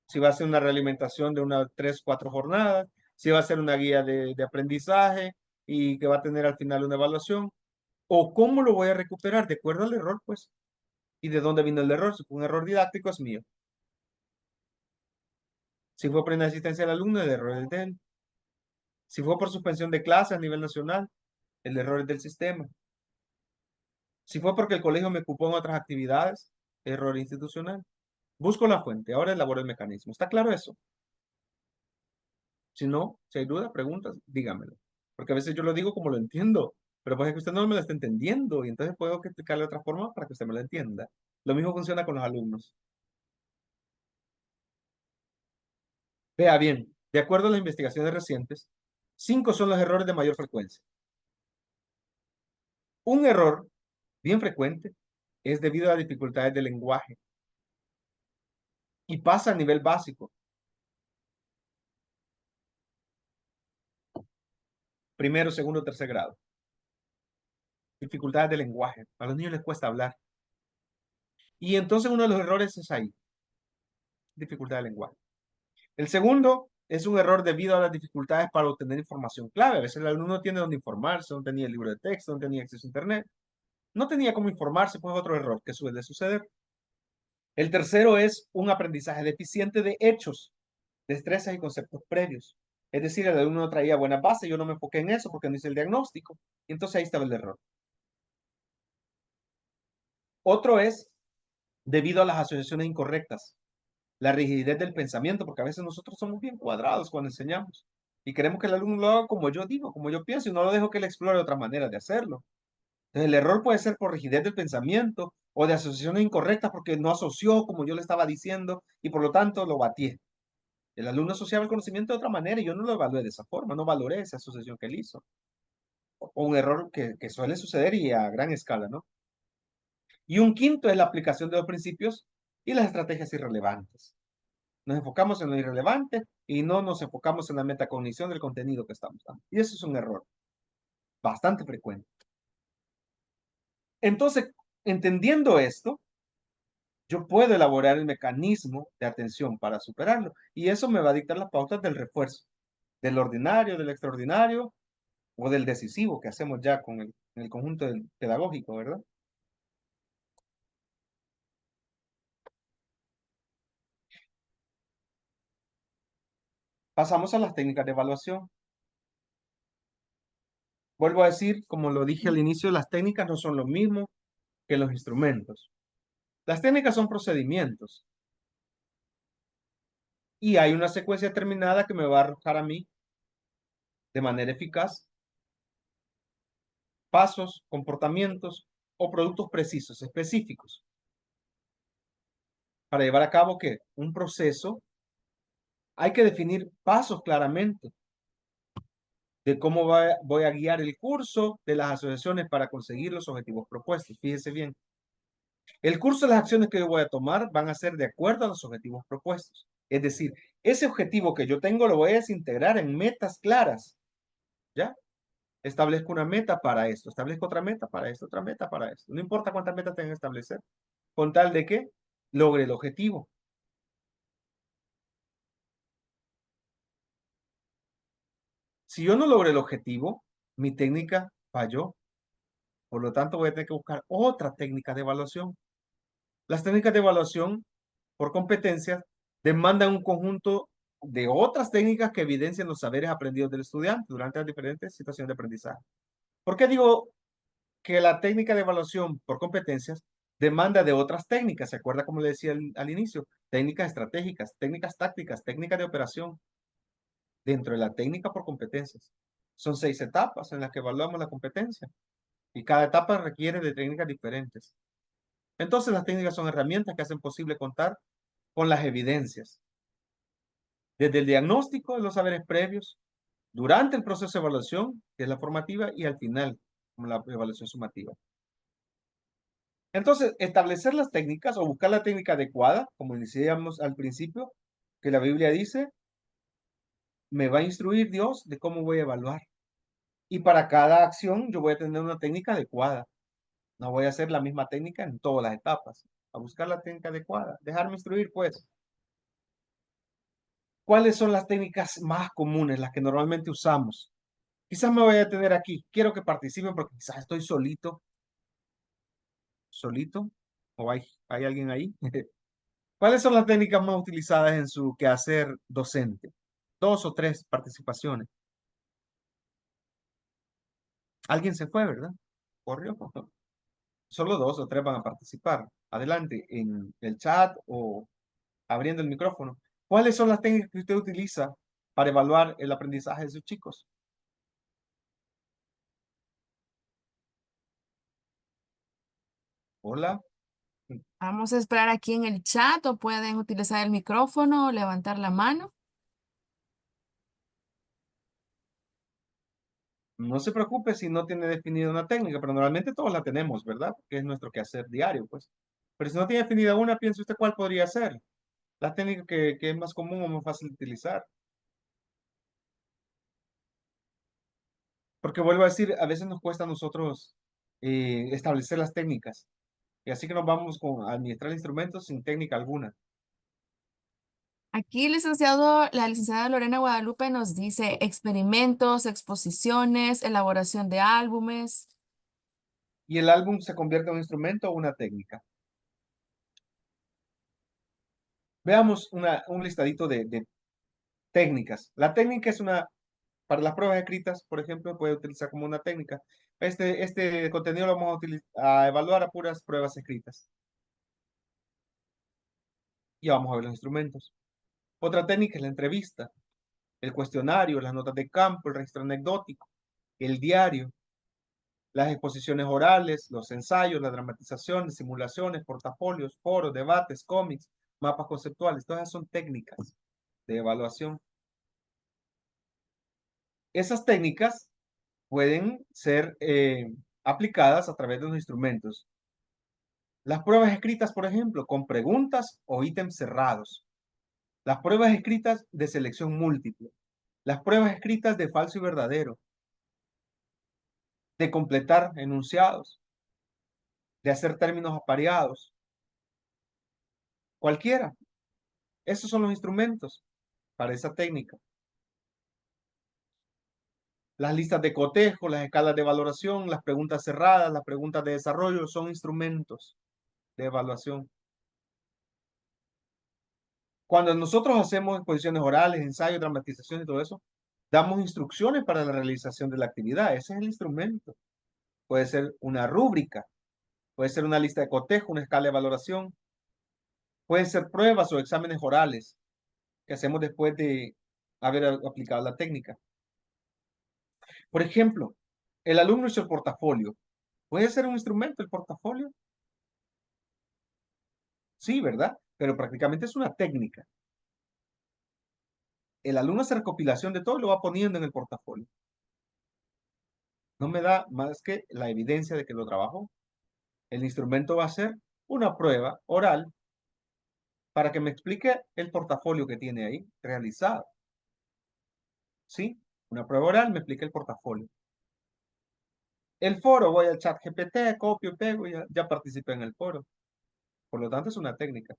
Si va a ser una realimentación de unas 3, 4 jornadas, si va a ser una guía de aprendizaje y que va a tener al final una evaluación, o cómo lo voy a recuperar de acuerdo al error, pues. ¿Y de dónde vino el error? Si fue un error didáctico, es mío. Si fue por inasistencia del alumno, el error es de él. Si fue por suspensión de clase a nivel nacional, el error es del sistema. Si fue porque el colegio me ocupó en otras actividades, error institucional. Busco la fuente, ahora elaboro el mecanismo. ¿Está claro eso? Si no, si hay dudas, preguntas, dígamelo. Porque a veces yo lo digo como lo entiendo, pero pues es que usted no me lo está entendiendo y entonces puedo explicarle de otra forma para que usted me lo entienda. Lo mismo funciona con los alumnos. Vea bien, de acuerdo a las investigaciones recientes, 5 son los errores de mayor frecuencia. Un error bien frecuente es debido a las dificultades del lenguaje y pasa a nivel básico. Primero, segundo, tercer grado. Dificultades de lenguaje. A los niños les cuesta hablar. Y entonces uno de los errores es ahí. Dificultad de lenguaje. El segundo es un error debido a las dificultades para obtener información clave. A veces el alumno no tiene dónde informarse, no tenía el libro de texto, no tenía acceso a internet. No tenía cómo informarse, pues otro error que suele suceder. El tercero es un aprendizaje deficiente de hechos, destrezas y conceptos previos. Es decir, el alumno no traía buenas bases, yo no me enfoqué en eso porque no hice el diagnóstico. Y entonces ahí estaba el error. Otro es debido a las asociaciones incorrectas, la rigidez del pensamiento, porque a veces nosotros somos bien cuadrados cuando enseñamos y queremos que el alumno lo haga como yo digo, como yo pienso, y no lo dejo que él explore otras maneras de hacerlo. Entonces, el error puede ser por rigidez del pensamiento o de asociaciones incorrectas porque no asoció como yo le estaba diciendo y por lo tanto lo batié. El alumno asociaba el conocimiento de otra manera y yo no lo evalué de esa forma, no valoré esa asociación que él hizo. O un error que suele suceder y a gran escala, ¿no? Y un quinto es la aplicación de los principios y las estrategias irrelevantes. Nos enfocamos en lo irrelevante y no nos enfocamos en la metacognición del contenido que estamos dando. Y eso es un error bastante frecuente. Entonces, entendiendo esto, yo puedo elaborar el mecanismo de atención para superarlo. Y eso me va a dictar las pautas del refuerzo, del ordinario, del extraordinario o del decisivo que hacemos ya con el conjunto pedagógico, ¿verdad? Pasamos a las técnicas de evaluación. Vuelvo a decir, como lo dije al inicio, las técnicas no son lo mismo que los instrumentos. Las técnicas son procedimientos y hay una secuencia determinada que me va a arrojar a mí de manera eficaz pasos, comportamientos o productos precisos, específicos, para llevar a cabo que un proceso hay que definir pasos claramente de cómo voy a guiar el curso de las asociaciones para conseguir los objetivos propuestos. Fíjese bien, el curso de las acciones que yo voy a tomar van a ser de acuerdo a los objetivos propuestos. Es decir, ese objetivo que yo tengo lo voy a desintegrar en metas claras, ¿ya? Establezco una meta para esto, establezco otra meta para esto, otra meta para esto. No importa cuántas metas tenga que establecer, con tal de que logre el objetivo. Si yo no logro el objetivo, mi técnica falló. Por lo tanto, voy a tener que buscar otra técnica de evaluación. Las técnicas de evaluación por competencias demandan un conjunto de otras técnicas que evidencian los saberes aprendidos del estudiante durante las diferentes situaciones de aprendizaje. ¿Por qué digo que la técnica de evaluación por competencias demanda de otras técnicas? ¿Se acuerda como le decía al inicio? Técnicas estratégicas, técnicas tácticas, técnicas de operación dentro de la técnica por competencias. Son 6 etapas en las que evaluamos la competencia y cada etapa requiere de técnicas diferentes. Entonces las técnicas son herramientas que hacen posible contar con las evidencias, desde el diagnóstico de los saberes previos, durante el proceso de evaluación, que es la formativa, y al final, como la evaluación sumativa. Entonces, establecer las técnicas o buscar la técnica adecuada, como decíamos al principio, que la Biblia dice, me va a instruir Dios de cómo voy a evaluar. Y para cada acción yo voy a tener una técnica adecuada. No voy a hacer la misma técnica en todas las etapas. A buscar la técnica adecuada. Dejarme instruir, pues. ¿Cuáles son las técnicas más comunes, las que normalmente usamos? Quizás me voy a detener aquí. Quiero que participen porque quizás estoy solito. ¿Solito? ¿O hay alguien ahí? ¿Cuáles son las técnicas más utilizadas en su quehacer docente? 2 o 3 participaciones. Alguien se fue, ¿verdad? Corrió. Solo 2 o 3 van a participar. Adelante, en el chat o abriendo el micrófono. ¿Cuáles son las técnicas que usted utiliza para evaluar el aprendizaje de sus chicos? Hola. Vamos a esperar aquí en el chat o pueden utilizar el micrófono o levantar la mano. No se preocupe si no tiene definida una técnica, pero normalmente todos la tenemos, ¿verdad? Que es nuestro quehacer diario, pues. Pero si no tiene definida una, piense usted cuál podría ser. La técnica que es más común o más fácil de utilizar. Porque vuelvo a decir, a veces nos cuesta a nosotros establecer las técnicas. Y así que nos vamos con administrar instrumentos sin técnica alguna. Aquí, licenciado, la licenciada Lorena Guadalupe nos dice experimentos, exposiciones, elaboración de álbumes. Y el álbum se convierte en un instrumento o una técnica. Veamos un listadito de técnicas. La técnica es para las pruebas escritas, por ejemplo, puede utilizar como una técnica. Este contenido lo vamos a evaluar a puras pruebas escritas. Y vamos a ver los instrumentos. Otra técnica es la entrevista, el cuestionario, las notas de campo, el registro anecdótico, el diario, las exposiciones orales, los ensayos, las dramatizaciones, simulaciones, portafolios, foros, debates, cómics, mapas conceptuales. Todas esas son técnicas de evaluación. Esas técnicas pueden ser aplicadas a través de los instrumentos Las pruebas escritas, por ejemplo, con preguntas o ítems cerrados. Las pruebas escritas de selección múltiple. Las pruebas escritas de falso y verdadero. De completar enunciados. De hacer términos apareados. Cualquiera. Esos son los instrumentos para esa técnica. Las listas de cotejo, las escalas de valoración, las preguntas cerradas, las preguntas de desarrollo son instrumentos de evaluación. Cuando nosotros hacemos exposiciones orales, ensayos, dramatización y todo eso, damos instrucciones para la realización de la actividad. Ese es el instrumento. Puede ser una rúbrica, puede ser una lista de cotejo, una escala de valoración, pueden ser pruebas o exámenes orales que hacemos después de haber aplicado la técnica. Por ejemplo, el alumno hizo el portafolio. ¿Puede ser un instrumento el portafolio? Sí, ¿verdad? Pero prácticamente es una técnica. El alumno hace recopilación de todo y lo va poniendo en el portafolio. No me da más que la evidencia de que lo trabajó. El instrumento va a ser una prueba oral para que me explique el portafolio que tiene ahí realizado. ¿Sí? Una prueba oral me explica el portafolio. El foro, voy al chat GPT, copio, pego y ya participé en el foro. Por lo tanto, es una técnica.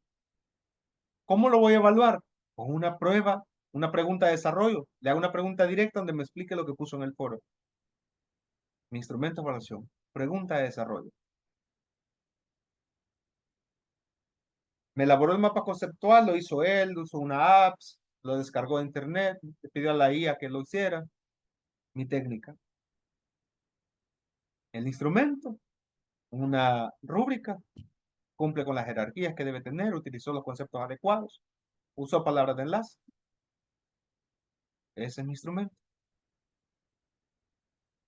¿Cómo lo voy a evaluar? Con una prueba, una pregunta de desarrollo. Le hago una pregunta directa donde me explique lo que puso en el foro. Mi instrumento de evaluación. Pregunta de desarrollo. Me elaboró el mapa conceptual, lo hizo él, usó una apps, lo descargó de internet, le pidió a la IA que lo hiciera. Mi técnica. El instrumento, una rúbrica, cumple con las jerarquías que debe tener, utilizó los conceptos adecuados, usó palabras de enlace. Ese es mi instrumento.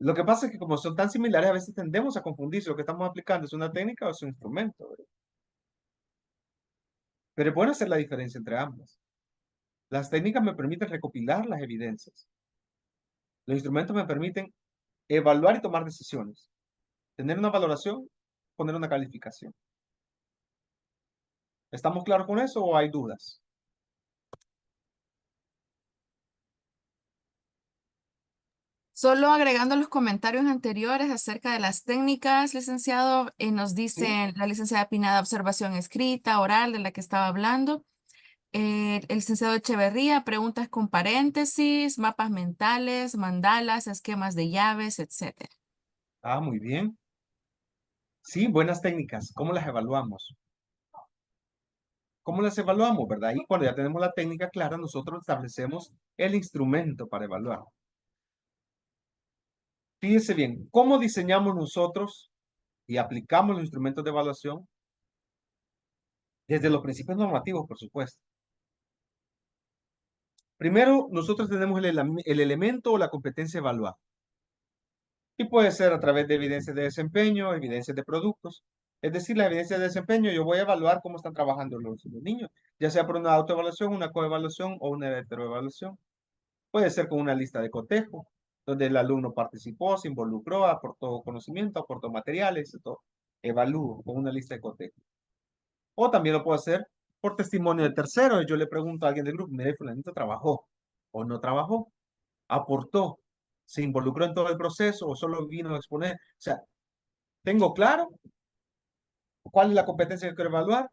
Lo que pasa es que como son tan similares, a veces tendemos a confundir si lo que estamos aplicando es una técnica o es un instrumento, ¿verdad? Pero es bueno hacer la diferencia entre ambas. Las técnicas me permiten recopilar las evidencias. Los instrumentos me permiten evaluar y tomar decisiones. Tener una valoración, poner una calificación. ¿Estamos claros con eso o hay dudas? Solo agregando los comentarios anteriores acerca de las técnicas, licenciado, nos Sí. dice la licenciada Pinada, observación escrita, oral, de la que estaba hablando. El licenciado Echeverría, preguntas con paréntesis, mapas mentales, mandalas, esquemas de llaves, etcétera. Ah, muy bien. Sí, buenas técnicas. ¿Cómo las evaluamos? ¿Cómo las evaluamos, verdad? Y cuando ya tenemos la técnica clara, nosotros establecemos el instrumento para evaluar. Fíjense bien, ¿cómo diseñamos nosotros y aplicamos los instrumentos de evaluación? Desde los principios normativos, por supuesto. Primero, nosotros tenemos el elemento o la competencia evaluada. Y puede ser a través de evidencias de desempeño, evidencias de productos. Es decir, la evidencia de desempeño, yo voy a evaluar cómo están trabajando los niños, ya sea por una autoevaluación, una coevaluación o una heteroevaluación. Puede ser con una lista de cotejo, donde el alumno participó, se involucró, aportó conocimiento, aportó materiales, todo. Evalúo con una lista de cotejo. O también lo puedo hacer por testimonio de terceros. Yo le pregunto a alguien del grupo, mire, fulanito trabajó o no trabajó, aportó, se involucró en todo el proceso o solo vino a exponer. O sea, tengo claro cuál es la competencia que quiero evaluar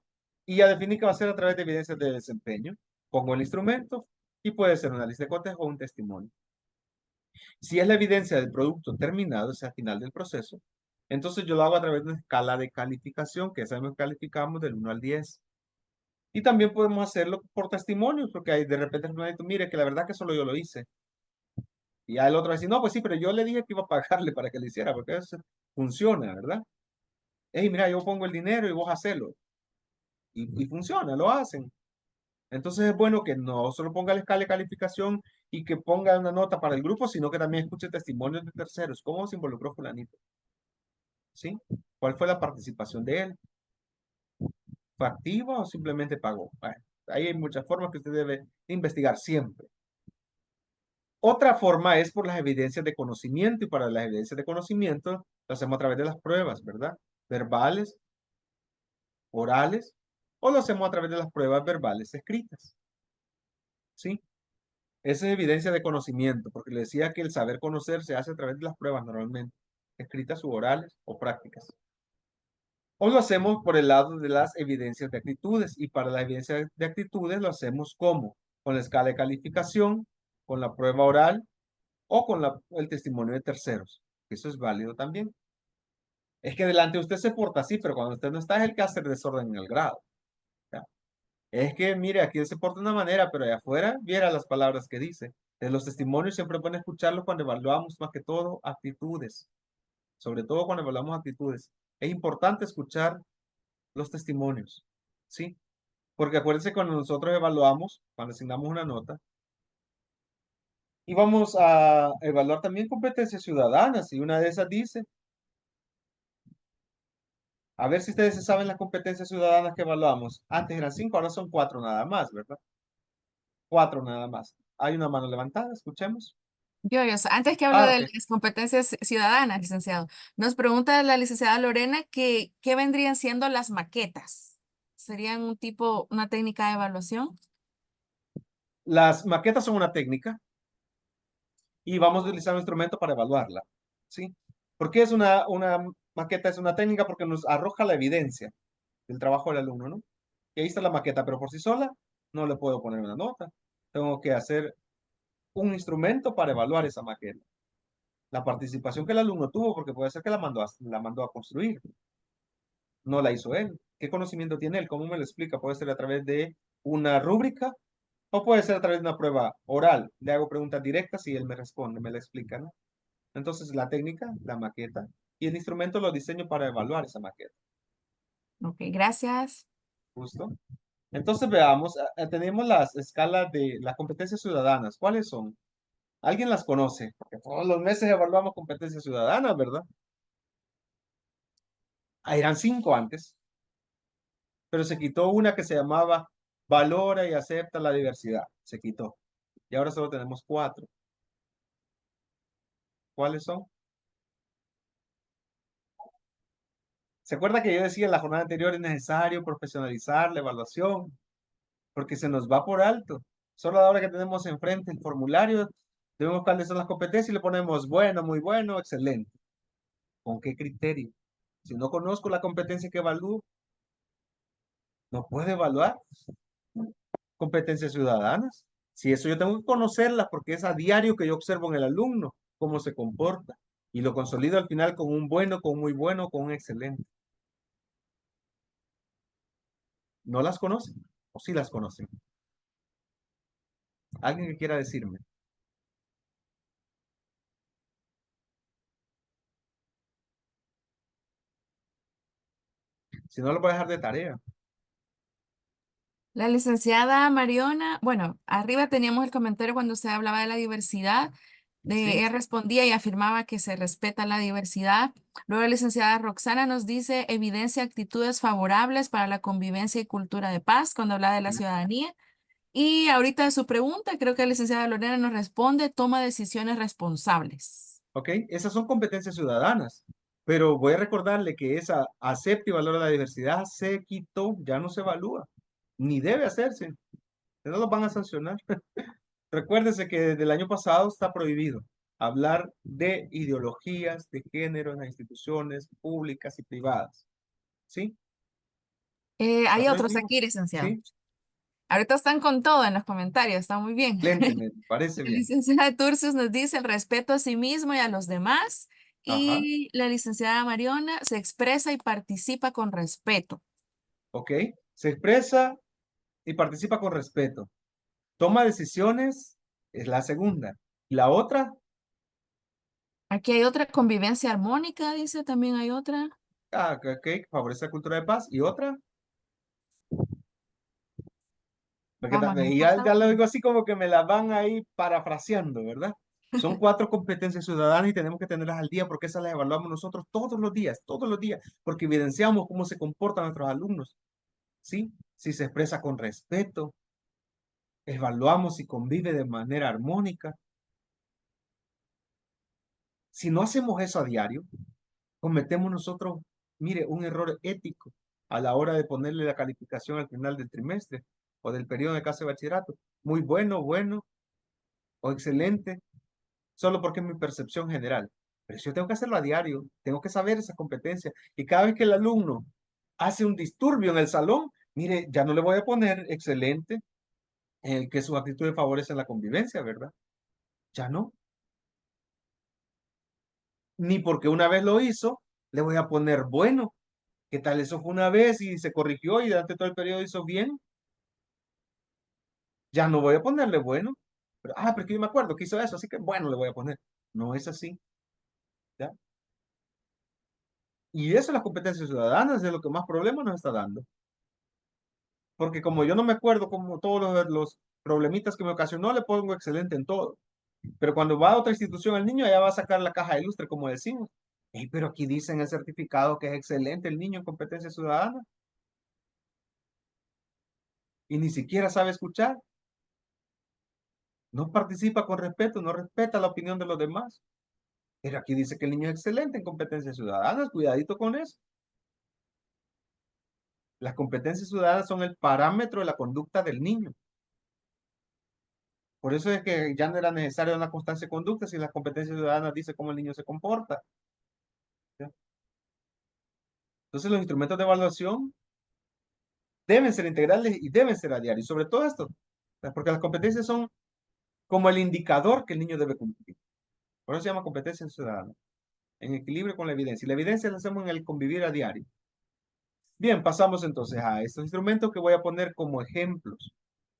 y ya definí que va a ser a través de evidencias de desempeño. Pongo el instrumento y puede ser una lista de cotejo o un testimonio. Si es la evidencia del producto terminado, o sea, al final del proceso, entonces yo lo hago a través de una escala de calificación, que sabemos que calificamos del 1 al 10. Y también podemos hacerlo por testimonios, porque hay de repente el planeta, mire, que la verdad que solo yo lo hice. Y ya el otro va a decir, no, pues sí, pero yo le dije que iba a pagarle para que lo hiciera, porque eso funciona, ¿verdad? Hey, mira, yo pongo el dinero y vos hacelo. Y funciona, lo hacen. Entonces es bueno que no solo ponga la escala de calificación y que ponga una nota para el grupo, sino que también escuche testimonios de terceros. ¿Cómo se involucró fulanito? ¿Sí? ¿Cuál fue la participación de él? ¿Fue activa o simplemente pagó? Bueno, ahí hay muchas formas que usted debe investigar siempre. Otra forma es por las evidencias de conocimiento y para las evidencias de conocimiento lo hacemos a través de las pruebas, ¿verdad? Verbales orales, o lo hacemos a través de las pruebas verbales escritas. ¿Sí? Esa es evidencia de conocimiento, porque le decía que el saber conocer se hace a través de las pruebas normalmente, escritas u orales o prácticas. O lo hacemos por el lado de las evidencias de actitudes, y para la evidencia de actitudes lo hacemos ¿cómo? Con la escala de calificación, con la prueba oral o con el testimonio de terceros. Eso es válido también. Es que delante usted se porta así, pero cuando usted no está es el que hace desorden en el grado. ¿Ya? Es que, mire, aquí él se porta de una manera, pero allá afuera viera las palabras que dice. De los testimonios siempre pueden escucharlos cuando evaluamos más que todo actitudes. Sobre todo cuando evaluamos actitudes. Es importante escuchar los testimonios. ¿Sí? Porque acuérdense cuando nosotros evaluamos, cuando asignamos una nota, y vamos a evaluar también competencias ciudadanas, y una de esas dice, a ver si ustedes se saben las competencias ciudadanas que evaluamos. Antes eran 5, ahora son 4 nada más, ¿verdad? 4 nada más. Hay una mano levantada, escuchemos. Antes que hable Ah, de ok. las competencias ciudadanas, licenciado, nos pregunta la licenciada Lorena que qué vendrían siendo las maquetas. ¿Serían un tipo, una técnica de evaluación? Las maquetas son una técnica y vamos a utilizar un instrumento para evaluarla, ¿sí? ¿Por qué es una maqueta? Es una técnica porque nos arroja la evidencia del trabajo del alumno, ¿no? Y ahí está la maqueta, pero por sí sola no le puedo poner una nota. Tengo que hacer un instrumento para evaluar esa maqueta. La participación que el alumno tuvo, porque puede ser que la mandó a construir, no la hizo él. ¿Qué conocimiento tiene él? ¿Cómo me lo explica? Puede ser a través de una rúbrica o puede ser a través de una prueba oral. Le hago preguntas directas y él me responde, me la explica, ¿no? Entonces, la técnica, la maqueta y el instrumento lo diseño para evaluar esa maqueta. Ok, gracias. ¿Justo? Entonces, veamos, tenemos las escalas de las competencias ciudadanas. ¿Cuáles son? ¿Alguien las conoce? Porque todos los meses evaluamos competencias ciudadanas, ¿verdad? Ah, eran 5 antes, pero se quitó una que se llamaba Valora y acepta la diversidad. Se quitó. Y ahora solo tenemos 4. ¿Cuáles son? ¿Se acuerda que yo decía en la jornada anterior es necesario profesionalizar la evaluación? Porque se nos va por alto. Solo a la hora que tenemos enfrente el formulario, debemos cuáles son las competencias y le ponemos bueno, muy bueno, excelente. ¿Con qué criterio? Si no conozco la competencia que evalúo, no puedo evaluar competencias ciudadanas. Si eso yo tengo que conocerlas porque es a diario que yo observo en el alumno cómo se comporta y lo consolido al final con un bueno, con un muy bueno, con un excelente. ¿No las conocen? ¿O sí las conocen? ¿Alguien que quiera decirme? Si no, lo voy a dejar de tarea. La licenciada Mariona, bueno, arriba teníamos el comentario cuando se hablaba de la diversidad. ¿Sí? Ella respondía y afirmaba que se respeta la diversidad. Luego la licenciada Roxana nos dice evidencia actitudes favorables para la convivencia y cultura de paz cuando habla de la ciudadanía. Y ahorita de su pregunta, creo que la licenciada Lorena nos responde toma decisiones responsables. ¿Ok? Esas son competencias ciudadanas. Pero voy a recordarle que esa acepta y valora la diversidad se quitó, ya no se evalúa, ni debe hacerse. No los van a sancionar. Recuérdese que desde el año pasado está prohibido hablar de ideologías de género en las instituciones públicas y privadas. ¿Sí? Está Hay otros prohibido. aquí, licenciado. ¿Sí? Ahorita están con todo en los comentarios, está muy bien. Excelente, me parece La bien. licenciada Turcios nos dice el respeto a sí mismo y a los demás. Ajá. Y la licenciada Mariona se expresa y participa con respeto. ¿Ok? Se expresa y participa con respeto. Toma decisiones es la segunda. La otra, Aquí hay otra convivencia armónica, dice, también hay otra. que favorece la cultura de paz. Y otra, porque Vamos, no también, me y ya lo falta. digo así como que me la van ahí parafraseando, ¿verdad? Son 4 competencias ciudadanas y tenemos que tenerlas al día porque esas las evaluamos nosotros todos los días, porque evidenciamos cómo se comportan nuestros alumnos, ¿sí? Si se expresa con respeto, evaluamos si convive de manera armónica. Si no hacemos eso a diario, cometemos nosotros, mire, un error ético. a la hora de ponerle la calificación al final del trimestre o del periodo de clase de bachillerato. Muy bueno, bueno o excelente, solo porque es mi percepción general. Pero si yo tengo que hacerlo a diario, tengo que saber esa competencia. Y cada vez que el alumno hace un disturbio en el salón, mire, ya no le voy a poner excelente en el que sus actitudes favorecen la convivencia, ¿verdad? Ya no. Ni porque una vez lo hizo, le voy a poner bueno. ¿Qué tal? Eso fue una vez y se corrigió y durante todo el periodo hizo bien. Ya no voy a ponerle bueno. Pero es que yo me acuerdo que hizo eso, así que bueno le voy a poner. No es así, ¿ya? Y eso, las competencias ciudadanas, es lo que más problemas nos está dando. Porque como yo no me acuerdo como todos los problemitas que me ocasionó, le pongo excelente en todo. Pero cuando va a otra institución el niño, allá va a sacar la caja ilustre, como decimos. Ey, pero aquí dice en el certificado que es excelente el niño en competencia ciudadana y ni siquiera sabe escuchar. No participa con respeto, no respeta la opinión de los demás. Pero aquí dice que el niño es excelente en competencias ciudadanas. Cuidadito con eso. Las competencias ciudadanas son el parámetro de la conducta del niño. Por eso es que ya no era necesaria una constancia de conducta si las competencias ciudadanas dice cómo el niño se comporta. ¿Ya? Entonces los instrumentos de evaluación deben ser integrales y deben ser a diario. Y sobre todo esto, porque las competencias son como el indicador que el niño debe cumplir. Por eso se llama competencia ciudadana, en equilibrio con la evidencia. Y la evidencia la hacemos en el convivir a diario. Bien, pasamos entonces a estos instrumentos que voy a poner como ejemplos.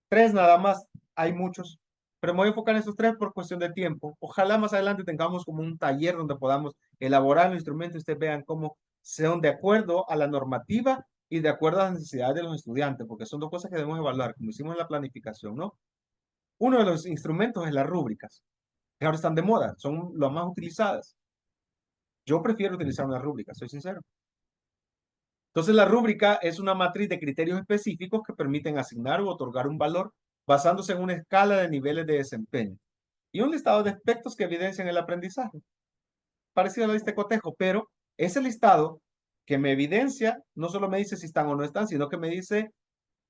Tres nada más, hay muchos, pero me voy a enfocar en estos tres por cuestión de tiempo. Ojalá más adelante tengamos como un taller donde podamos elaborar los instrumentos y ustedes vean cómo sean de acuerdo a la normativa y de acuerdo a las necesidades de los estudiantes, porque son dos cosas que debemos evaluar, como hicimos en la planificación, ¿no? Uno de los instrumentos es las rúbricas, que ahora están de moda, son las más utilizadas. Yo prefiero utilizar una rúbrica, soy sincero. Entonces, la rúbrica es una matriz de criterios específicos que permiten asignar o otorgar un valor basándose en una escala de niveles de desempeño y un listado de aspectos que evidencian el aprendizaje, parecido a la lista de cotejo, pero ese listado que me evidencia no solo me dice si están o no están, sino que me dice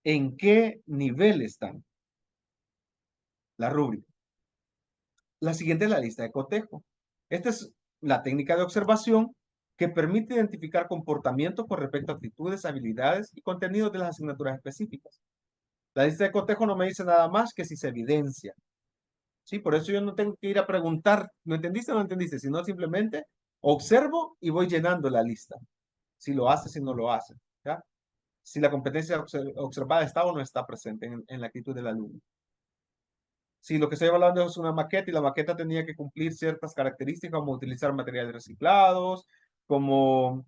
en qué nivel están, la rúbrica. La siguiente es la lista de cotejo. Esta es la técnica de observación que permite identificar comportamientos con respecto a actitudes, habilidades y contenidos de las asignaturas específicas. La lista de cotejo no me dice nada más que si se evidencia. ¿Sí? Por eso yo no tengo que ir a preguntar, ¿no entendiste o no entendiste? Sino simplemente observo y voy llenando la lista. Si lo hace, si no lo hace. ¿Ya? Si la competencia observada está o no está presente en la actitud del alumno. Si lo que estoy evaluando es una maqueta y la maqueta tenía que cumplir ciertas características como utilizar materiales reciclados, como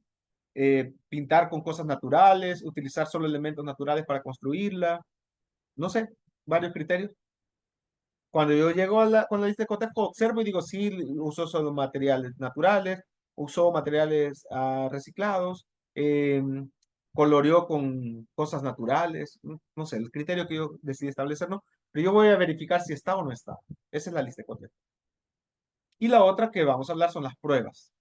pintar con cosas naturales, utilizar solo elementos naturales para construirla, no sé, varios criterios. Cuando yo llego con la lista de cotejo, observo y digo, sí, uso solo materiales naturales, uso materiales reciclados, coloreó con cosas naturales, no sé, el criterio que yo decidí establecer, ¿no? Pero yo voy a verificar si está o no está. Esa es la lista de cotejo. Y la otra que vamos a hablar son las pruebas.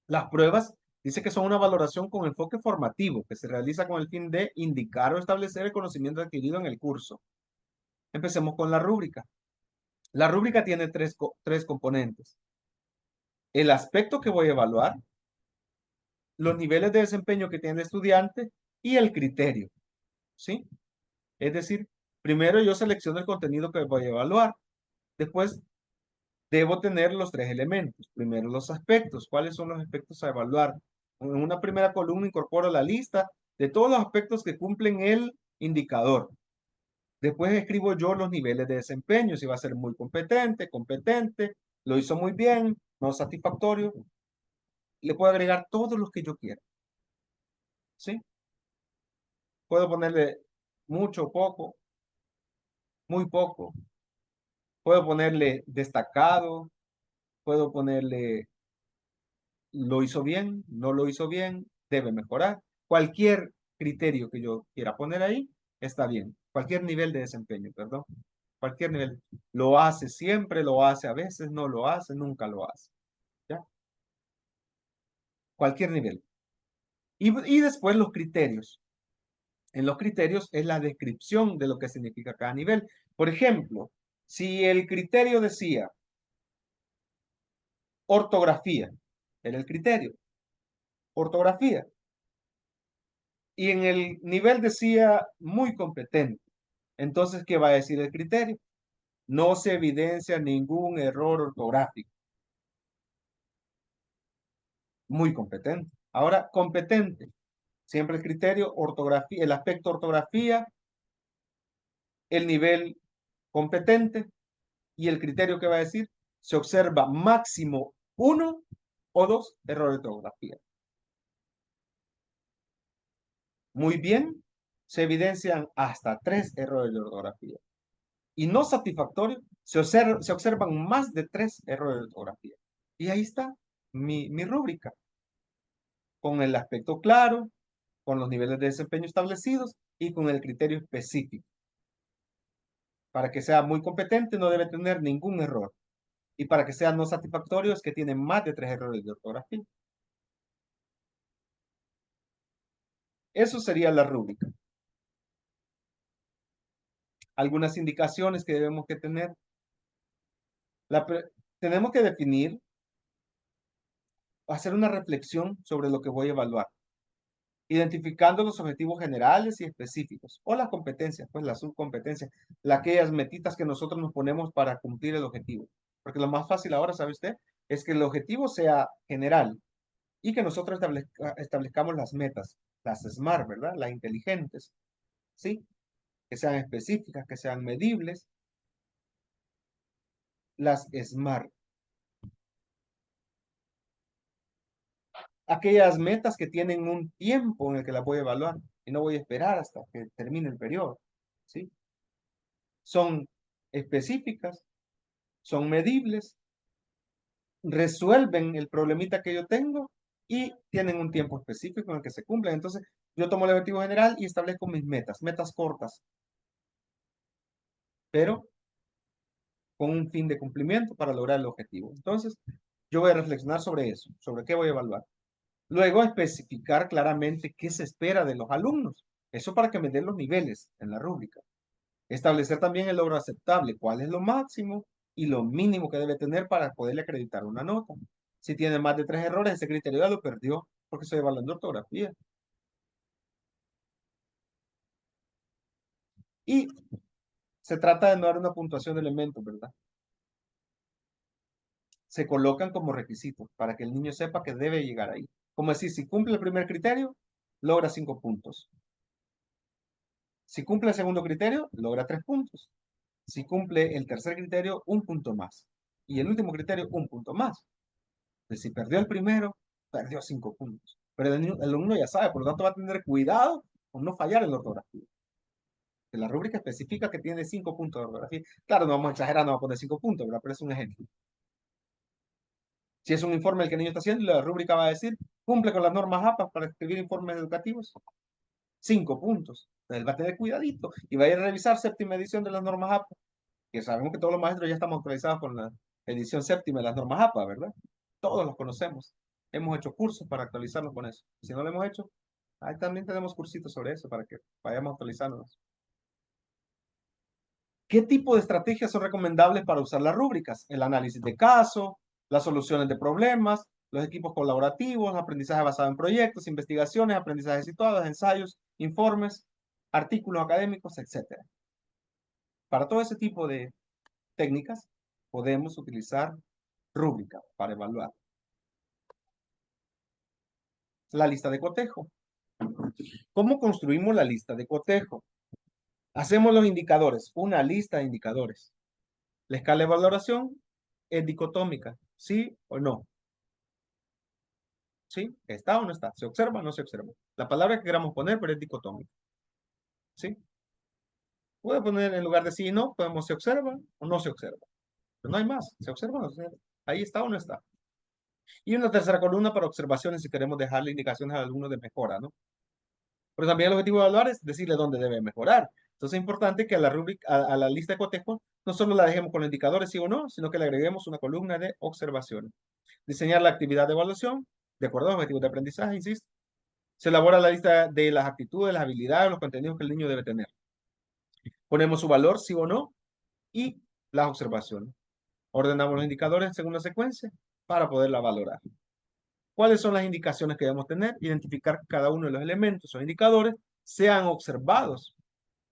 Las pruebas dice que son una valoración con enfoque formativo que se realiza con el fin de indicar o establecer el conocimiento adquirido en el curso. Empecemos con la rúbrica. La rúbrica tiene tres componentes. El aspecto que voy a evaluar, los niveles de desempeño que tiene el estudiante y el criterio. ¿Sí? Es decir, primero yo selecciono el contenido que voy a evaluar. Después debo tener los tres elementos. Primero los aspectos. ¿Cuáles son los aspectos a evaluar? En una primera columna incorporo la lista de todos los aspectos que cumplen el indicador. Después escribo yo los niveles de desempeño, si va a ser muy competente, competente, lo hizo muy bien, no satisfactorio. Le puedo agregar todos los que yo quiera. ¿Sí? Puedo ponerle mucho, poco, muy poco. Puedo ponerle destacado, puedo ponerle lo hizo bien, no lo hizo bien, debe mejorar. Cualquier criterio que yo quiera poner ahí está bien. Cualquier nivel de desempeño, perdón. Cualquier nivel. Lo hace siempre, lo hace a veces, no lo hace, nunca lo hace. ¿Ya? Cualquier nivel. Y después los criterios. En los criterios es la descripción de lo que significa cada nivel. Por ejemplo, si el criterio decía ortografía, era el criterio, ortografía, y en el nivel decía muy competente, entonces, ¿qué va a decir el criterio? No se evidencia ningún error ortográfico. Muy competente. Ahora, competente. Siempre el criterio, ortografía, el aspecto ortografía, el nivel competente y el criterio que va a decir, se observa máximo 1 o 2 errores de ortografía. Muy bien, se evidencian hasta 3 errores de ortografía. Y no satisfactorio, se observan más de 3 errores de ortografía. Y ahí está mi rúbrica, con el aspecto claro, con los niveles de desempeño establecidos y con el criterio específico. Para que sea muy competente no debe tener ningún error. Y para que sea no satisfactorio es que tiene más de 3 errores de ortografía. Eso sería la rúbrica. Algunas indicaciones que debemos que tener. Tenemos que definir, hacer una reflexión sobre lo que voy a evaluar, identificando los objetivos generales y específicos, o las competencias, pues las subcompetencias, aquellas metitas que nosotros nos ponemos para cumplir el objetivo. Porque lo más fácil ahora, ¿sabe usted? Es que el objetivo sea general y que nosotros establezcamos las metas, las SMART, ¿verdad? Las inteligentes, ¿sí? Que sean específicas, que sean medibles, las SMART. Aquellas metas que tienen un tiempo en el que las voy a evaluar y no voy a esperar hasta que termine el periodo, ¿sí? Son específicas, son medibles, resuelven el problemita que yo tengo y tienen un tiempo específico en el que se cumplen. Entonces, yo tomo el objetivo general y establezco mis metas, metas cortas, pero con un fin de cumplimiento para lograr el objetivo. Entonces, yo voy a reflexionar sobre eso, sobre qué voy a evaluar. Luego, especificar claramente qué se espera de los alumnos. Eso para que me den los niveles en la rúbrica. Establecer también el logro aceptable, cuál es lo máximo y lo mínimo que debe tener para poderle acreditar una nota. Si tiene más de 3 errores, ese criterio ya lo perdió porque estoy evaluando ortografía. Y se trata de no dar una puntuación de elementos, ¿verdad? Se colocan como requisitos para que el niño sepa que debe llegar ahí. Como decir, si cumple el primer criterio, logra 5 puntos. Si cumple el segundo criterio, logra 3 puntos. Si cumple el tercer criterio, 1 punto más. Y el último criterio, 1 punto más. Entonces, si perdió el primero, perdió 5 puntos. Pero el alumno ya sabe, por lo tanto va a tener cuidado con no fallar en la ortografía. Que la rúbrica especifica que tiene 5 puntos de ortografía. Claro, no vamos a exagerar, no vamos a poner 5 puntos, ¿verdad? Pero es un ejemplo. Si es un informe el que el niño está haciendo, la rúbrica va a decir, cumple con las normas APA para escribir informes educativos. 5 puntos. Entonces, él va a tener cuidadito y va a ir a revisar séptima edición de las normas APA, que sabemos que todos los maestros ya estamos actualizados con la edición séptima de las normas APA, ¿verdad? Todos los conocemos. Hemos hecho cursos para actualizarnos con eso. Si no lo hemos hecho, ahí también tenemos cursitos sobre eso para que vayamos actualizándonos. ¿Qué tipo de estrategias son recomendables para usar las rúbricas? El análisis de caso, las soluciones de problemas, los equipos colaborativos, aprendizaje basado en proyectos, investigaciones, aprendizajes situados, ensayos, informes, artículos académicos, etc. Para todo ese tipo de técnicas podemos utilizar rúbrica para evaluar. La lista de cotejo. ¿Cómo construimos la lista de cotejo? Hacemos los indicadores, una lista de indicadores. La escala de valoración es dicotómica, ¿sí o no? ¿Sí? ¿Está o no está? ¿Se observa o no se observa? La palabra que queramos poner, pero es dicotómica. ¿Sí? Puede poner en lugar de sí y no, podemos se observa o no se observa. Pero no hay más. ¿Se observa o no se observa? Ahí está o no está. Y una tercera columna para observaciones si queremos dejarle indicaciones a alguno de mejora, ¿no? Pero también el objetivo de evaluar es decirle dónde debe mejorar. Entonces es importante que a la rúbrica, a la lista de cotejo, no solo la dejemos con los indicadores sí o no, sino que le agreguemos una columna de observaciones. Diseñar la actividad de evaluación de acuerdo a los objetivos de aprendizaje, insisto. Se elabora la lista de las actitudes, las habilidades, los contenidos que el niño debe tener. Ponemos su valor, sí o no, y las observaciones. Ordenamos los indicadores según la secuencia para poderla valorar. ¿Cuáles son las indicaciones que debemos tener? Identificar cada uno de los elementos o indicadores sean observados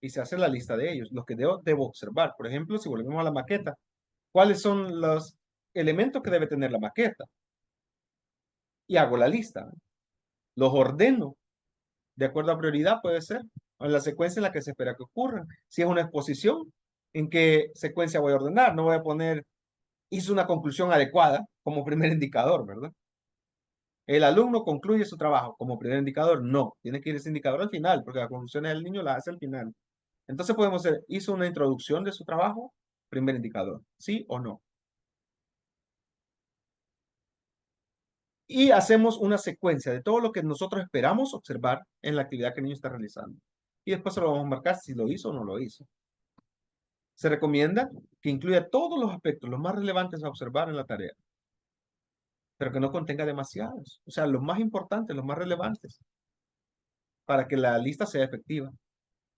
y se hace la lista de ellos, los que debo observar. Por ejemplo, si volvemos a la maqueta, ¿cuáles son los elementos que debe tener la maqueta? Y hago la lista. Los ordeno de acuerdo a prioridad, puede ser, o en la secuencia en la que se espera que ocurran. Si es una exposición, ¿en qué secuencia voy a ordenar? No voy a poner, hizo una conclusión adecuada como primer indicador, ¿verdad? El alumno concluye su trabajo como primer indicador. No, tiene que ir ese indicador al final, porque las conclusiones del niño las hace al final. Entonces podemos hacer, hizo una introducción de su trabajo, primer indicador, ¿sí o no? Y hacemos una secuencia de todo lo que nosotros esperamos observar en la actividad que el niño está realizando. Y después se lo vamos a marcar si lo hizo o no lo hizo. Se recomienda que incluya todos los aspectos, los más relevantes a observar en la tarea, pero que no contenga demasiados. O sea, los más importantes, los más relevantes, para que la lista sea efectiva.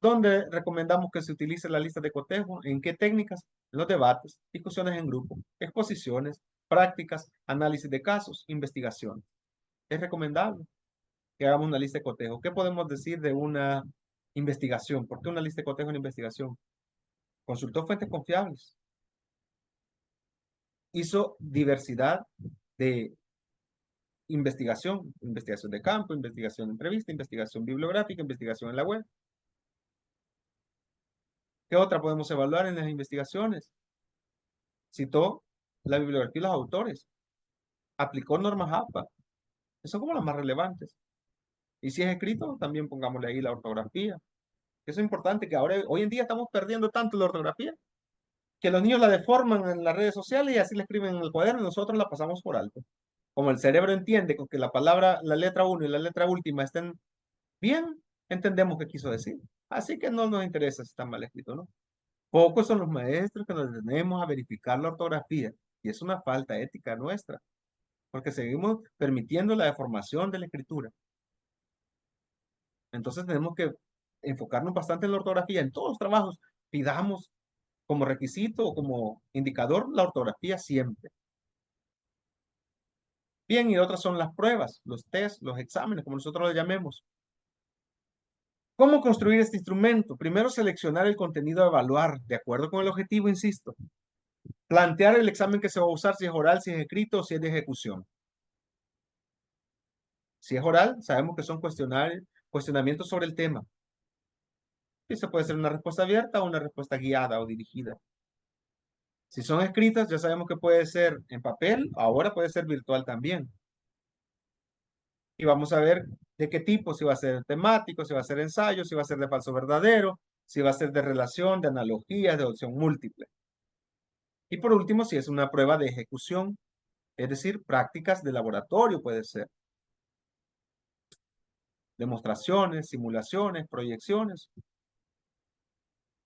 ¿Dónde recomendamos que se utilice la lista de cotejo? ¿En qué técnicas? En los debates, discusiones en grupo, exposiciones, prácticas, análisis de casos, investigación. Es recomendable que hagamos una lista de cotejo. ¿Qué podemos decir de una investigación? ¿Por qué una lista de cotejo en investigación? Consultó fuentes confiables. Hizo diversidad de investigación, investigación de campo, investigación de entrevista, investigación bibliográfica, investigación en la web. ¿Qué otra podemos evaluar en las investigaciones? Citó la bibliografía y los autores. Aplicó normas APA. Esas son como las más relevantes. Y si es escrito, también pongámosle ahí la ortografía. Eso es importante, que ahora, hoy en día estamos perdiendo tanto la ortografía, que los niños la deforman en las redes sociales y así la escriben en el cuaderno y nosotros la pasamos por alto. Como el cerebro entiende que la palabra, la letra 1 y la letra última estén bien, entendemos qué quiso decir. Así que no nos interesa si está mal escrito, ¿no? Pocos son los maestros que nos detenemos a verificar la ortografía y es una falta ética nuestra, porque seguimos permitiendo la deformación de la escritura. Entonces tenemos que enfocarnos bastante en la ortografía. En todos los trabajos pidamos como requisito o como indicador la ortografía siempre. Bien, y otras son las pruebas, los test, los exámenes, como nosotros los llamemos. ¿Cómo construir este instrumento? Primero, seleccionar el contenido a evaluar, de acuerdo con el objetivo, insisto. Plantear el examen que se va a usar, si es oral, si es escrito o si es de ejecución. Si es oral, sabemos que son cuestionamientos sobre el tema. Y se puede ser una respuesta abierta o una respuesta guiada o dirigida. Si son escritas, ya sabemos que puede ser en papel, ahora puede ser virtual también. Y vamos a ver de qué tipo, si va a ser temático, si va a ser ensayo, si va a ser de falso verdadero, si va a ser de relación, de analogías, de opción múltiple. Y por último, si es una prueba de ejecución, es decir, prácticas de laboratorio puede ser. Demostraciones, simulaciones, proyecciones.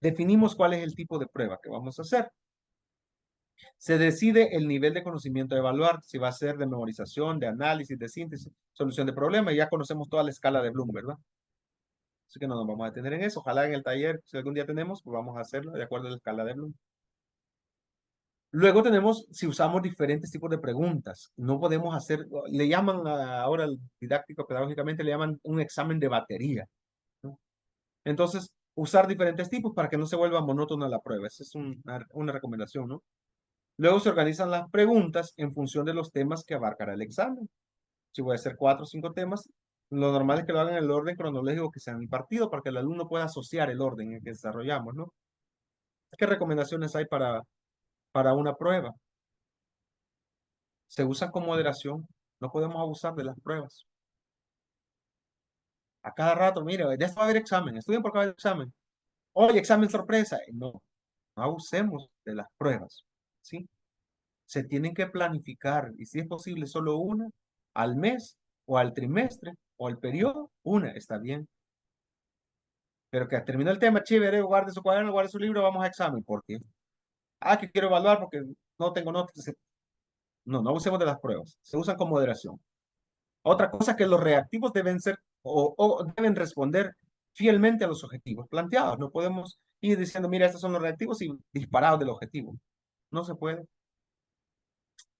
Definimos cuál es el tipo de prueba que vamos a hacer. Se decide el nivel de conocimiento a evaluar, si va a ser de memorización, de análisis, de síntesis, solución de problemas. Ya conocemos toda la escala de Bloom, ¿verdad? Así que no nos vamos a detener en eso. Ojalá en el taller, si algún día tenemos, pues vamos a hacerlo de acuerdo a la escala de Bloom. Luego tenemos, si usamos diferentes tipos de preguntas, no podemos hacer, le llaman ahora didáctico, pedagógicamente, le llaman un examen de batería, ¿no? Entonces, usar diferentes tipos para que no se vuelva monótona la prueba. Esa es una recomendación, ¿no? Luego se organizan las preguntas en función de los temas que abarcará el examen. Si voy a hacer 4 o 5 temas, lo normal es que lo hagan en el orden cronológico que se han impartido para que el alumno pueda asociar el orden en el que desarrollamos, ¿no? ¿Qué recomendaciones hay para una prueba? Se usan con moderación. No podemos abusar de las pruebas. A cada rato, mire, ya va a haber examen. Estudien por cada examen. Oye, examen sorpresa. No, no abusemos de las pruebas, ¿sí? Se tienen que planificar y si es posible solo una al mes o al trimestre o al periodo, una está bien. Pero que terminó el tema, chévere, guarde su cuaderno, guarde su libro, vamos a examen. ¿Por qué? Ah, que quiero evaluar porque no tengo notas. No, no abusemos de las pruebas. Se usan con moderación. Otra cosa es que los reactivos deben ser o deben responder fielmente a los objetivos planteados. No podemos ir diciendo, mira, estos son los reactivos y disparados del objetivo. No se puede.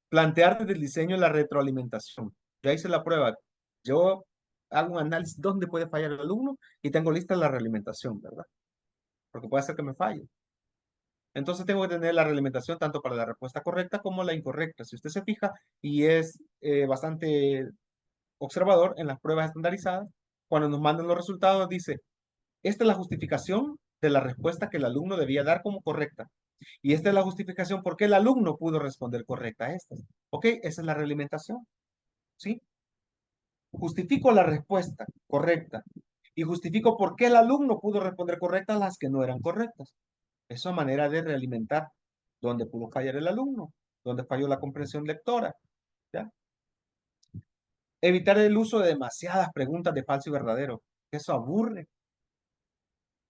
Plantear desde el diseño la retroalimentación. Ya hice la prueba. Yo hago un análisis dónde puede fallar el alumno y tengo lista la realimentación, ¿verdad? Porque puede ser que me falle. Entonces tengo que tener la realimentación tanto para la respuesta correcta como la incorrecta. Si usted se fija y es bastante observador en las pruebas estandarizadas, cuando nos mandan los resultados dice, esta es la justificación de la respuesta que el alumno debía dar como correcta. Y esta es la justificación por qué el alumno pudo responder correcta a estas. ¿Ok? Esa es la realimentación. ¿Sí? Justifico la respuesta correcta y justifico por qué el alumno pudo responder correctas las que no eran correctas. Esa manera de realimentar dónde pudo fallar el alumno, dónde falló la comprensión lectora. ¿Ya? Evitar el uso de demasiadas preguntas de falso y verdadero. Eso aburre.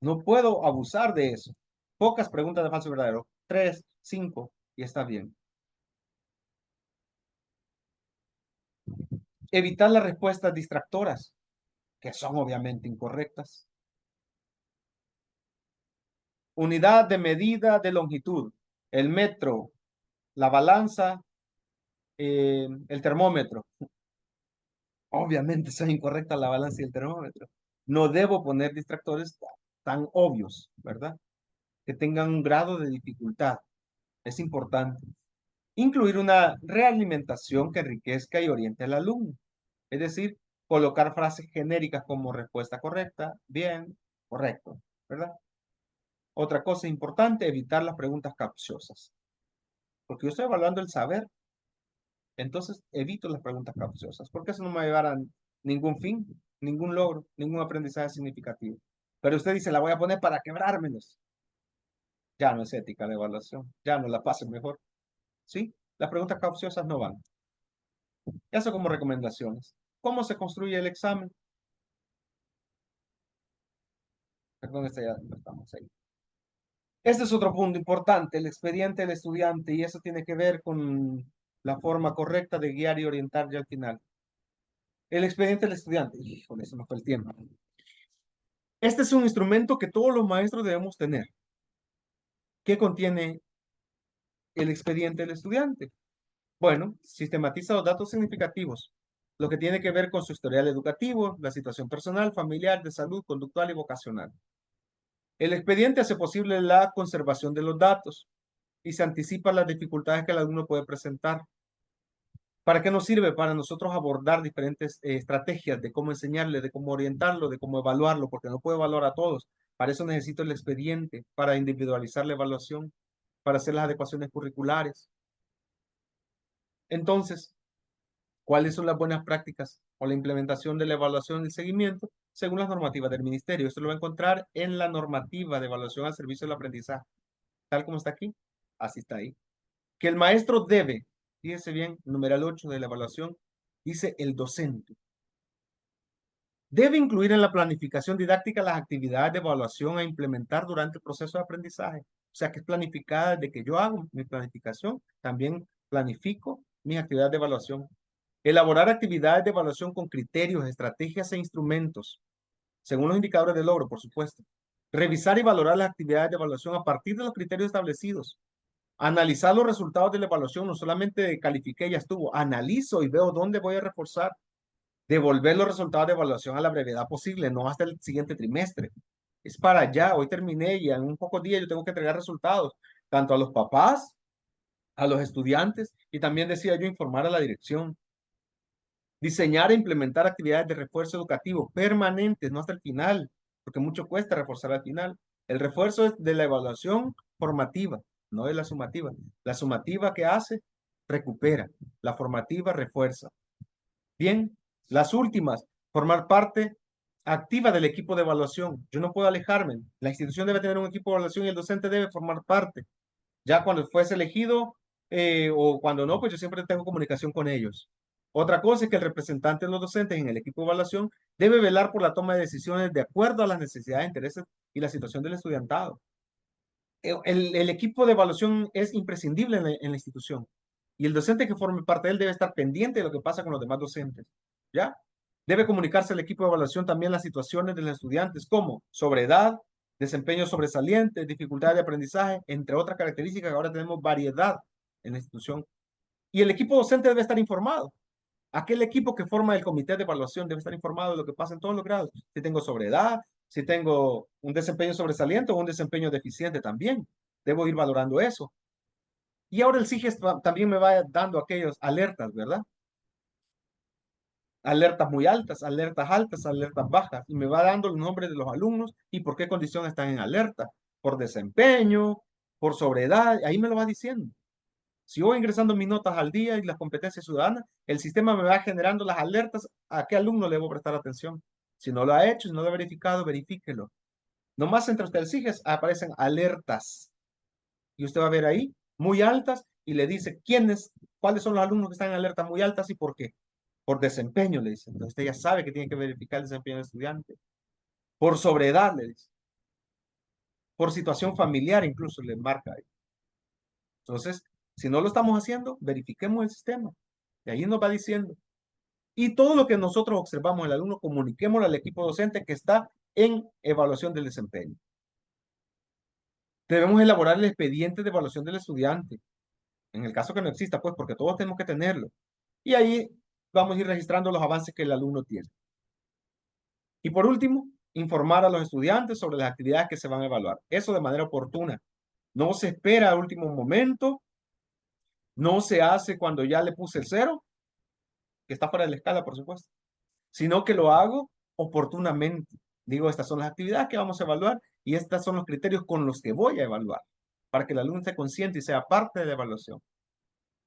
No puedo abusar de eso. Pocas preguntas de falso y verdadero. 3, 5 y está bien. Evitar las respuestas distractoras, que son obviamente incorrectas. Unidad de medida de longitud. El metro, la balanza, el termómetro. Obviamente son incorrectas la balanza y el termómetro. No debo poner distractores tan obvios, ¿verdad? Que tengan un grado de dificultad. Es importante. Incluir una realimentación que enriquezca y oriente al alumno. Es decir, colocar frases genéricas como respuesta correcta, bien, correcto, ¿verdad? Otra cosa importante, evitar las preguntas capciosas. Porque yo estoy evaluando el saber, entonces evito las preguntas capciosas, porque eso no me va a llevar a ningún fin, ningún logro, ningún aprendizaje significativo. Pero usted dice, la voy a poner para quebrármelos. Ya no es ética la evaluación, ya no la pasen mejor. ¿Sí? Las preguntas capciosas no van. Eso como recomendaciones. ¿Cómo se construye el examen? Perdón, ya no estamos ahí. Este es otro punto importante, el expediente del estudiante, y eso tiene que ver con la forma correcta de guiar y orientar ya al final. El expediente del estudiante. Híjole, eso no fue el tiempo. Este es un instrumento que todos los maestros debemos tener. ¿Qué contiene el expediente del estudiante? Bueno, sistematiza los datos significativos, lo que tiene que ver con su historial educativo, la situación personal, familiar, de salud, conductual y vocacional. El expediente hace posible la conservación de los datos y se anticipa las dificultades que el alumno puede presentar. ¿Para qué nos sirve? Para nosotros abordar diferentes estrategias de cómo enseñarle, de cómo orientarlo, de cómo evaluarlo, porque no puedo evaluar a todos. Para eso necesito el expediente, para individualizar la evaluación, para hacer las adecuaciones curriculares. Entonces, ¿cuáles son las buenas prácticas o la implementación de la evaluación y el seguimiento según las normativas del ministerio? Esto lo va a encontrar en la normativa de evaluación al servicio del aprendizaje, tal como está aquí. Así está ahí. Que el maestro debe, fíjese bien, numeral 8 de la evaluación, dice el docente. Debe incluir en la planificación didáctica las actividades de evaluación a implementar durante el proceso de aprendizaje. O sea, que es planificada desde que yo hago mi planificación, también planifico mis actividades de evaluación. Elaborar actividades de evaluación con criterios, estrategias e instrumentos, según los indicadores de logro, por supuesto. Revisar y valorar las actividades de evaluación a partir de los criterios establecidos. Analizar los resultados de la evaluación, no solamente califiqué y ya estuvo, analizo y veo dónde voy a reforzar. Devolver los resultados de evaluación a la brevedad posible, no hasta el siguiente trimestre. Es para allá, hoy terminé y en un pocos días yo tengo que entregar resultados, tanto a los papás, a los estudiantes y también decía yo informar a la dirección. Diseñar e implementar actividades de refuerzo educativo permanentes, no hasta el final, porque mucho cuesta reforzar al final. El refuerzo es de la evaluación formativa, no de la sumativa. La sumativa que hace, recupera. La formativa refuerza. Bien, las últimas, formar parte activa del equipo de evaluación. Yo no puedo alejarme. La institución debe tener un equipo de evaluación y el docente debe formar parte. Ya cuando fuese elegido o cuando no, pues yo siempre tengo comunicación con ellos. Otra cosa es que el representante de los docentes en el equipo de evaluación debe velar por la toma de decisiones de acuerdo a las necesidades, intereses y la situación del estudiantado. El equipo de evaluación es imprescindible en la institución y el docente que forme parte de él debe estar pendiente de lo que pasa con los demás docentes. ¿Ya? Debe comunicarse al equipo de evaluación también las situaciones de los estudiantes, como sobre edad, desempeño sobresaliente, dificultad de aprendizaje, entre otras características. Ahora tenemos variedad en la institución. Y el equipo docente debe estar informado. Aquel equipo que forma el comité de evaluación debe estar informado de lo que pasa en todos los grados. Si tengo sobredad, si tengo un desempeño sobresaliente o un desempeño deficiente también. Debo ir valorando eso. Y ahora el CIGES también me va dando aquellos alertas, ¿verdad? Alertas muy altas, alertas bajas. Y me va dando los nombres de los alumnos y por qué condición están en alerta. Por desempeño, por sobredad, ahí me lo va diciendo. Si voy ingresando mis notas al día y las competencias ciudadanas, el sistema me va generando las alertas a qué alumno le debo prestar atención. Si no lo ha hecho, si no lo ha verificado, verifíquelo. Nomás entre usted el SIGES aparecen alertas y usted va a ver ahí muy altas y le dice cuáles son los alumnos que están en alerta muy altas y por qué. Por desempeño, le dice. Entonces usted ya sabe que tiene que verificar el desempeño del estudiante. Por sobredad, le dice. Por situación familiar, incluso le marca ahí. Entonces, si no lo estamos haciendo, verifiquemos el sistema. Y ahí nos va diciendo. Y todo lo que nosotros observamos en el alumno, comuniquémoslo al equipo docente que está en evaluación del desempeño. Debemos elaborar el expediente de evaluación del estudiante, en el caso que no exista, pues, porque todos tenemos que tenerlo. Y ahí vamos a ir registrando los avances que el alumno tiene. Y por último, informar a los estudiantes sobre las actividades que se van a evaluar. Eso de manera oportuna. No se espera al último momento, no se hace cuando ya le puse el cero, que está fuera de la escala, por supuesto, sino que lo hago oportunamente. Digo, estas son las actividades que vamos a evaluar y estos son los criterios con los que voy a evaluar, para que el alumno esté consciente y sea parte de la evaluación.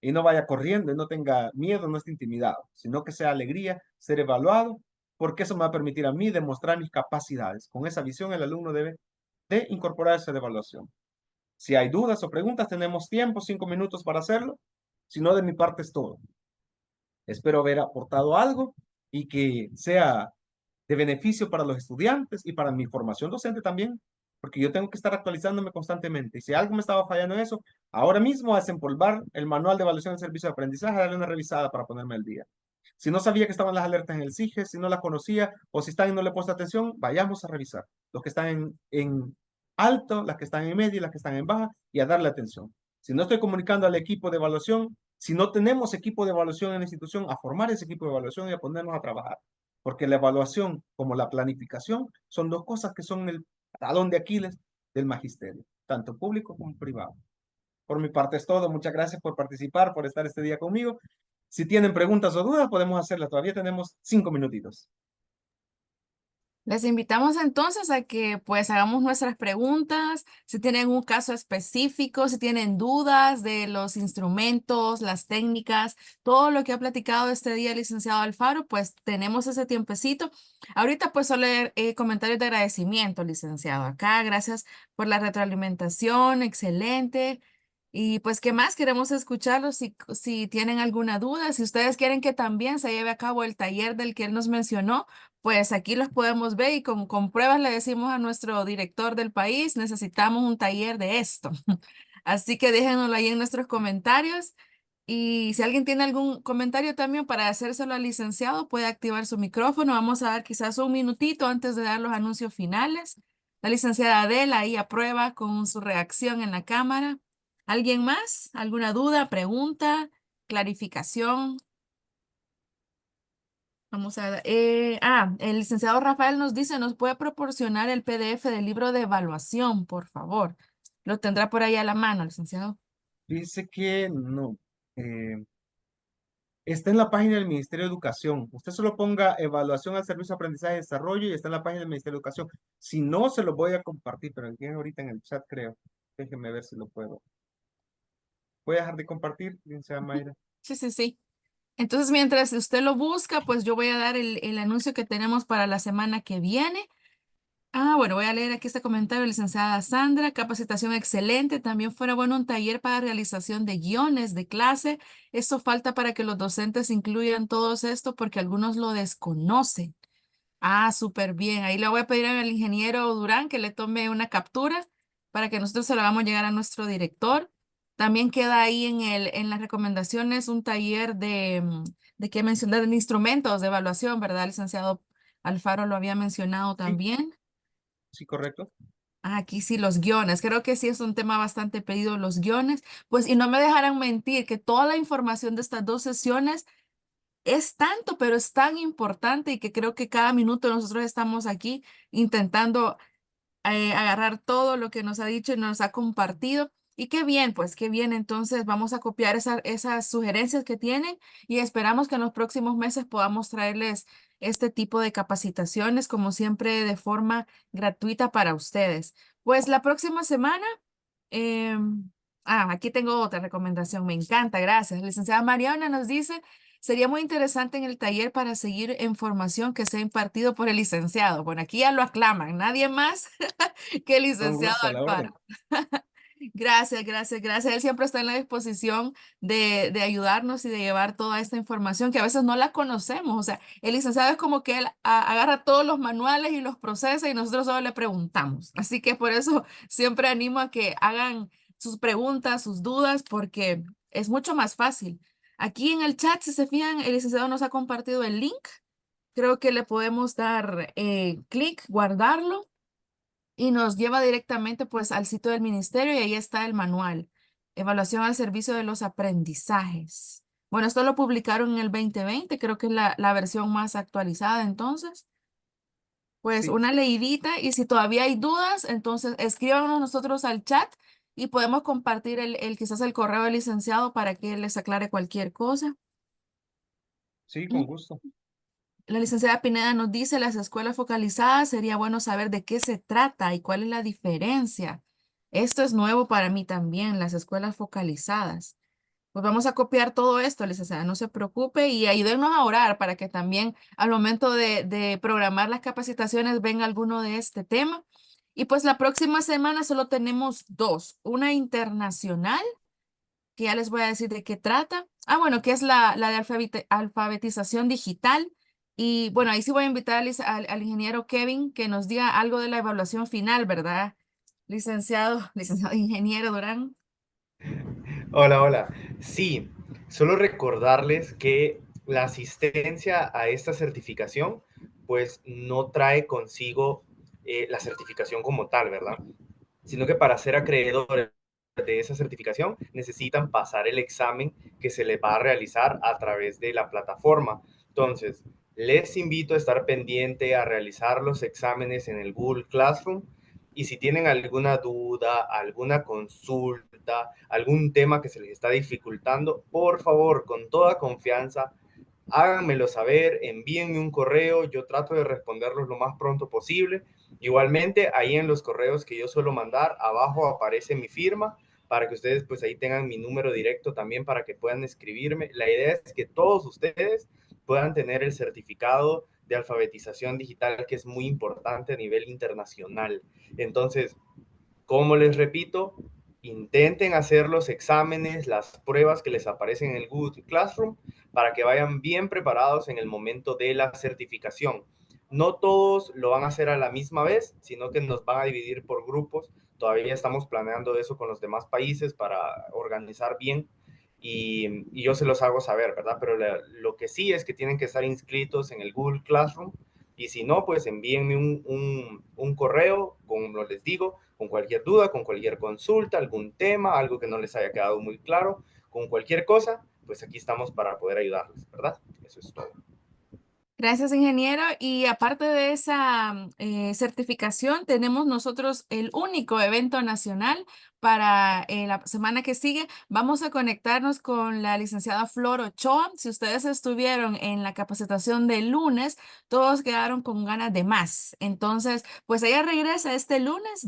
Y no vaya corriendo y no tenga miedo, no esté intimidado, sino que sea alegría ser evaluado, porque eso me va a permitir a mí demostrar mis capacidades. Con esa visión el alumno debe de incorporarse a la evaluación. Si hay dudas o preguntas, tenemos tiempo, 5 minutos para hacerlo. Si no, de mi parte es todo. Espero haber aportado algo y que sea de beneficio para los estudiantes y para mi formación docente también, porque yo tengo que estar actualizándome constantemente. Y si algo me estaba fallando en eso, ahora mismo a desempolvar el manual de evaluación del servicio de aprendizaje, darle una revisada para ponerme al día. Si no sabía que estaban las alertas en el SIGE, si no las conocía o si están y no le he puesto atención, vayamos a revisar. Los que están en alto, las que están en medio y las que están en baja y a darle atención. Si no estoy comunicando al equipo de evaluación, si no tenemos equipo de evaluación en la institución, a formar ese equipo de evaluación y a ponernos a trabajar. Porque la evaluación como la planificación son dos cosas que son el talón de Aquiles del magisterio, tanto público como privado. Por mi parte es todo. Muchas gracias por participar, por estar este día conmigo. Si tienen preguntas o dudas, podemos hacerlas. Todavía tenemos 5 minutitos. Les invitamos entonces a que pues hagamos nuestras preguntas, si tienen un caso específico, si tienen dudas de los instrumentos, las técnicas, todo lo que ha platicado este día el licenciado Alfaro, pues tenemos ese tiempecito. Ahorita pues solo comentarios de agradecimiento, licenciado. Acá, gracias por la retroalimentación, excelente. Y pues, ¿qué más? Queremos escucharlos si tienen alguna duda, si ustedes quieren que también se lleve a cabo el taller del que él nos mencionó, pues aquí los podemos ver y con pruebas le decimos a nuestro director del país, necesitamos un taller de esto. Así que déjenoslo ahí en nuestros comentarios. Y si alguien tiene algún comentario también para hacérselo al licenciado, puede activar su micrófono. Vamos a dar quizás un minutito antes de dar los anuncios finales. La licenciada Adela ahí aprueba con su reacción en la cámara. ¿Alguien más? ¿Alguna duda, pregunta, clarificación? Vamos a ver. El licenciado Rafael nos dice, ¿nos puede proporcionar el PDF del libro de evaluación, por favor? Lo tendrá por ahí a la mano, licenciado. Dice que no. eh, Está en la página del Ministerio de Educación. Usted solo ponga evaluación al servicio de aprendizaje y desarrollo y está en la página del Ministerio de Educación. Si no, se lo voy a compartir, pero aquí ahorita en el chat creo. Déjeme ver si lo puedo. Voy a dejar de compartir, licenciada Mayra. Sí, sí, sí. Entonces, mientras usted lo busca, pues yo voy a dar el anuncio que tenemos para la semana que viene. Bueno, voy a leer aquí este comentario, licenciada Sandra. Capacitación excelente. También fuera bueno un taller para realización de guiones de clase. Eso falta para que los docentes incluyan todo esto porque algunos lo desconocen. Súper bien. Ahí le voy a pedir al ingeniero Durán que le tome una captura para que nosotros se lo hagamos llegar a nuestro director. También queda ahí en las recomendaciones un taller de qué mencionar, de instrumentos de evaluación, ¿verdad? El licenciado Alfaro lo había mencionado Sí, también. sí, correcto. Aquí sí, los guiones. Creo que sí es un tema bastante pedido, los guiones. Pues, y no me dejarán mentir que toda la información de estas dos sesiones es tanto, pero es tan importante y que creo que cada minuto nosotros estamos aquí intentando agarrar todo lo que nos ha dicho y nos ha compartido. Y qué bien, pues qué bien. Entonces vamos a copiar esas sugerencias que tienen y esperamos que en los próximos meses podamos traerles este tipo de capacitaciones, como siempre, de forma gratuita para ustedes. Pues la próxima semana, aquí tengo otra recomendación. Me encanta, gracias. La licenciada Mariana nos dice, sería muy interesante en el taller para seguir en formación que sea impartido por el licenciado. Bueno, aquí ya lo aclaman, nadie más que el Con licenciado gusto, a la orden. Alfaro. Gracias, gracias, gracias. Él siempre está en la disposición de ayudarnos y de llevar toda esta información que a veces no la conocemos. O sea, el licenciado es como que él agarra todos los manuales y los procesa y nosotros solo le preguntamos. Así que por eso siempre animo a que hagan sus preguntas, sus dudas, porque es mucho más fácil. Aquí en el chat, si se fijan, el licenciado nos ha compartido el link. Creo que le podemos dar clic, guardarlo y nos lleva directamente pues al sitio del ministerio y ahí está el manual. Evaluación al servicio de los aprendizajes. Bueno, esto lo publicaron en el 2020, creo que es la versión más actualizada entonces. Pues Sí, una leidita y si todavía hay dudas, entonces escríbanos nosotros al chat y podemos compartir quizás el correo del licenciado para que les aclare cualquier cosa. sí, con gusto. La licenciada Pineda nos dice, las escuelas focalizadas, sería bueno saber de qué se trata y cuál es la diferencia. Esto es nuevo para mí también, las escuelas focalizadas. Pues vamos a copiar todo esto, licenciada, no se preocupe y ayúdenos a orar para que también al momento de programar las capacitaciones venga alguno de este tema. Y pues la próxima semana solo tenemos dos, una internacional que ya les voy a decir de qué trata. Bueno, que es la de alfabetización digital. Y bueno, ahí sí voy a invitar al ingeniero Kevin que nos diga algo de la evaluación final, ¿verdad? Licenciado, licenciado ingeniero Durán. Hola, hola. Sí, solo recordarles que la asistencia a esta certificación, pues no trae consigo la certificación como tal, ¿verdad? Sino que para ser acreedores de esa certificación necesitan pasar el examen que se les va a realizar a través de la plataforma. Entonces, les invito a estar pendiente a realizar los exámenes en el Google Classroom y si tienen alguna duda, alguna consulta, algún tema que se les está dificultando, por favor, con toda confianza, háganmelo saber, envíenme un correo, yo trato de responderlos lo más pronto posible. Igualmente, ahí en los correos que yo suelo mandar, abajo aparece mi firma para que ustedes pues ahí tengan mi número directo también para que puedan escribirme. La idea es que todos ustedes puedan tener el certificado de alfabetización digital que es muy importante a nivel internacional. Entonces, como les repito, intenten hacer los exámenes, las pruebas que les aparecen en el Google Classroom para que vayan bien preparados en el momento de la certificación. No todos lo van a hacer a la misma vez, sino que nos van a dividir por grupos. Todavía estamos planeando eso con los demás países para organizar bien y yo se los hago saber, ¿verdad? Pero lo que sí es que tienen que estar inscritos en el Google Classroom y si no, pues envíenme un correo, como les digo, con cualquier duda, con cualquier consulta, algún tema, algo que no les haya quedado muy claro, con cualquier cosa, pues aquí estamos para poder ayudarles, ¿verdad? Eso es todo. Gracias, ingeniero. Y aparte de esa certificación, tenemos nosotros el único evento nacional para la semana que sigue. Vamos a conectarnos con la licenciada Flor Ochoa. Si ustedes estuvieron en la capacitación del lunes, todos quedaron con ganas de más. Entonces, pues ella regresa este lunes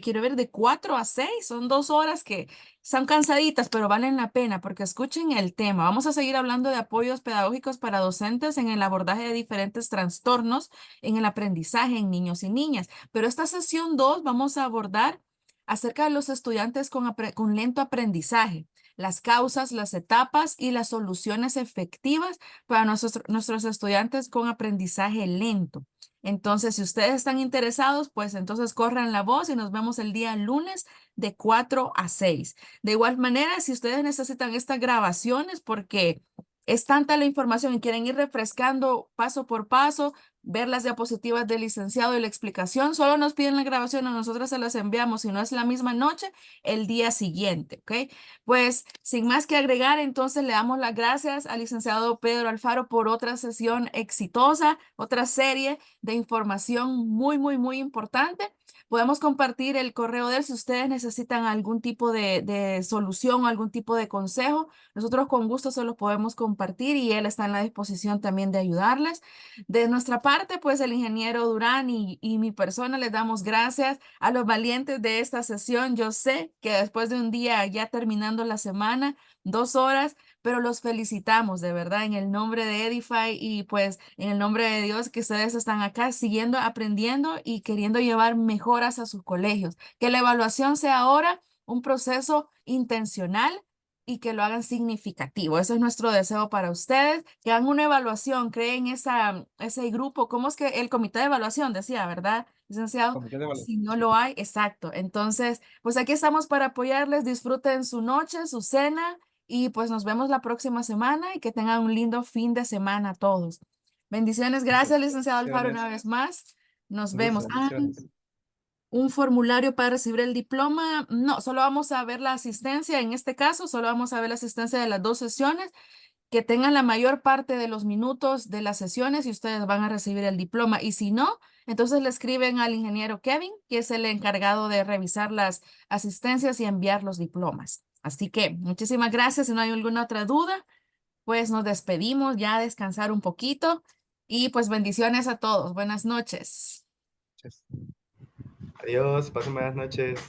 quiero ver, de 4 a 6. Son 2 horas que son cansaditas, pero valen la pena porque escuchen el tema. Vamos a seguir hablando de apoyos pedagógicos para docentes en el abordaje de diferentes trastornos en el aprendizaje en niños y niñas. Pero esta sesión 2 vamos a abordar acerca de los estudiantes con lento aprendizaje, las causas, las etapas y las soluciones efectivas para nuestros estudiantes con aprendizaje lento. Entonces, si ustedes están interesados, pues entonces corran la voz y nos vemos el día lunes de 4 a 6. De igual manera, si ustedes necesitan estas grabaciones porque es tanta la información y quieren ir refrescando paso por paso, ver las diapositivas del licenciado y la explicación, solo nos piden la grabación a nosotros se las enviamos, si no es la misma noche, el día siguiente, ¿ok? Pues sin más que agregar, entonces le damos las gracias al licenciado Pedro Alfaro por otra sesión exitosa, otra serie de información muy importante. Podemos compartir el correo de él si ustedes necesitan algún tipo de solución o algún tipo de consejo. Nosotros con gusto se los podemos compartir y él está en la disposición también de ayudarles. De nuestra parte, pues el ingeniero Durán y mi persona les damos gracias a los valientes de esta sesión. Yo sé que después de un día ya terminando la semana, 2 horas, pero los felicitamos de verdad en el nombre de Edify y pues en el nombre de Dios que ustedes están acá siguiendo aprendiendo y queriendo llevar mejoras a sus colegios. Que la evaluación sea ahora un proceso intencional y que lo hagan significativo. Ese es nuestro deseo para ustedes, que hagan una evaluación, creen ese grupo, ¿cómo es que el comité de evaluación decía, verdad, licenciado? Comité de Si evaluación. no Sí. lo hay, exacto. Entonces, pues aquí estamos para apoyarles, disfruten su noche, su cena y pues nos vemos la próxima semana y que tengan un lindo fin de semana todos. Bendiciones, gracias, licenciado Alfaro, una Bendiciones. vez más. Nos Un gusto, vemos. bendiciones. Un formulario para recibir el diploma. No, solo vamos a ver la asistencia. En este caso, solo vamos a ver la asistencia de las 2 sesiones. Que tengan la mayor parte de los minutos de las sesiones y ustedes van a recibir el diploma. Y si no, entonces le escriben al ingeniero Kevin, que es el encargado de revisar las asistencias y enviar los diplomas. Así que muchísimas gracias. Si no hay alguna otra duda, pues nos despedimos ya a descansar un poquito y pues bendiciones a todos. Buenas noches. Adiós, pasen buenas noches.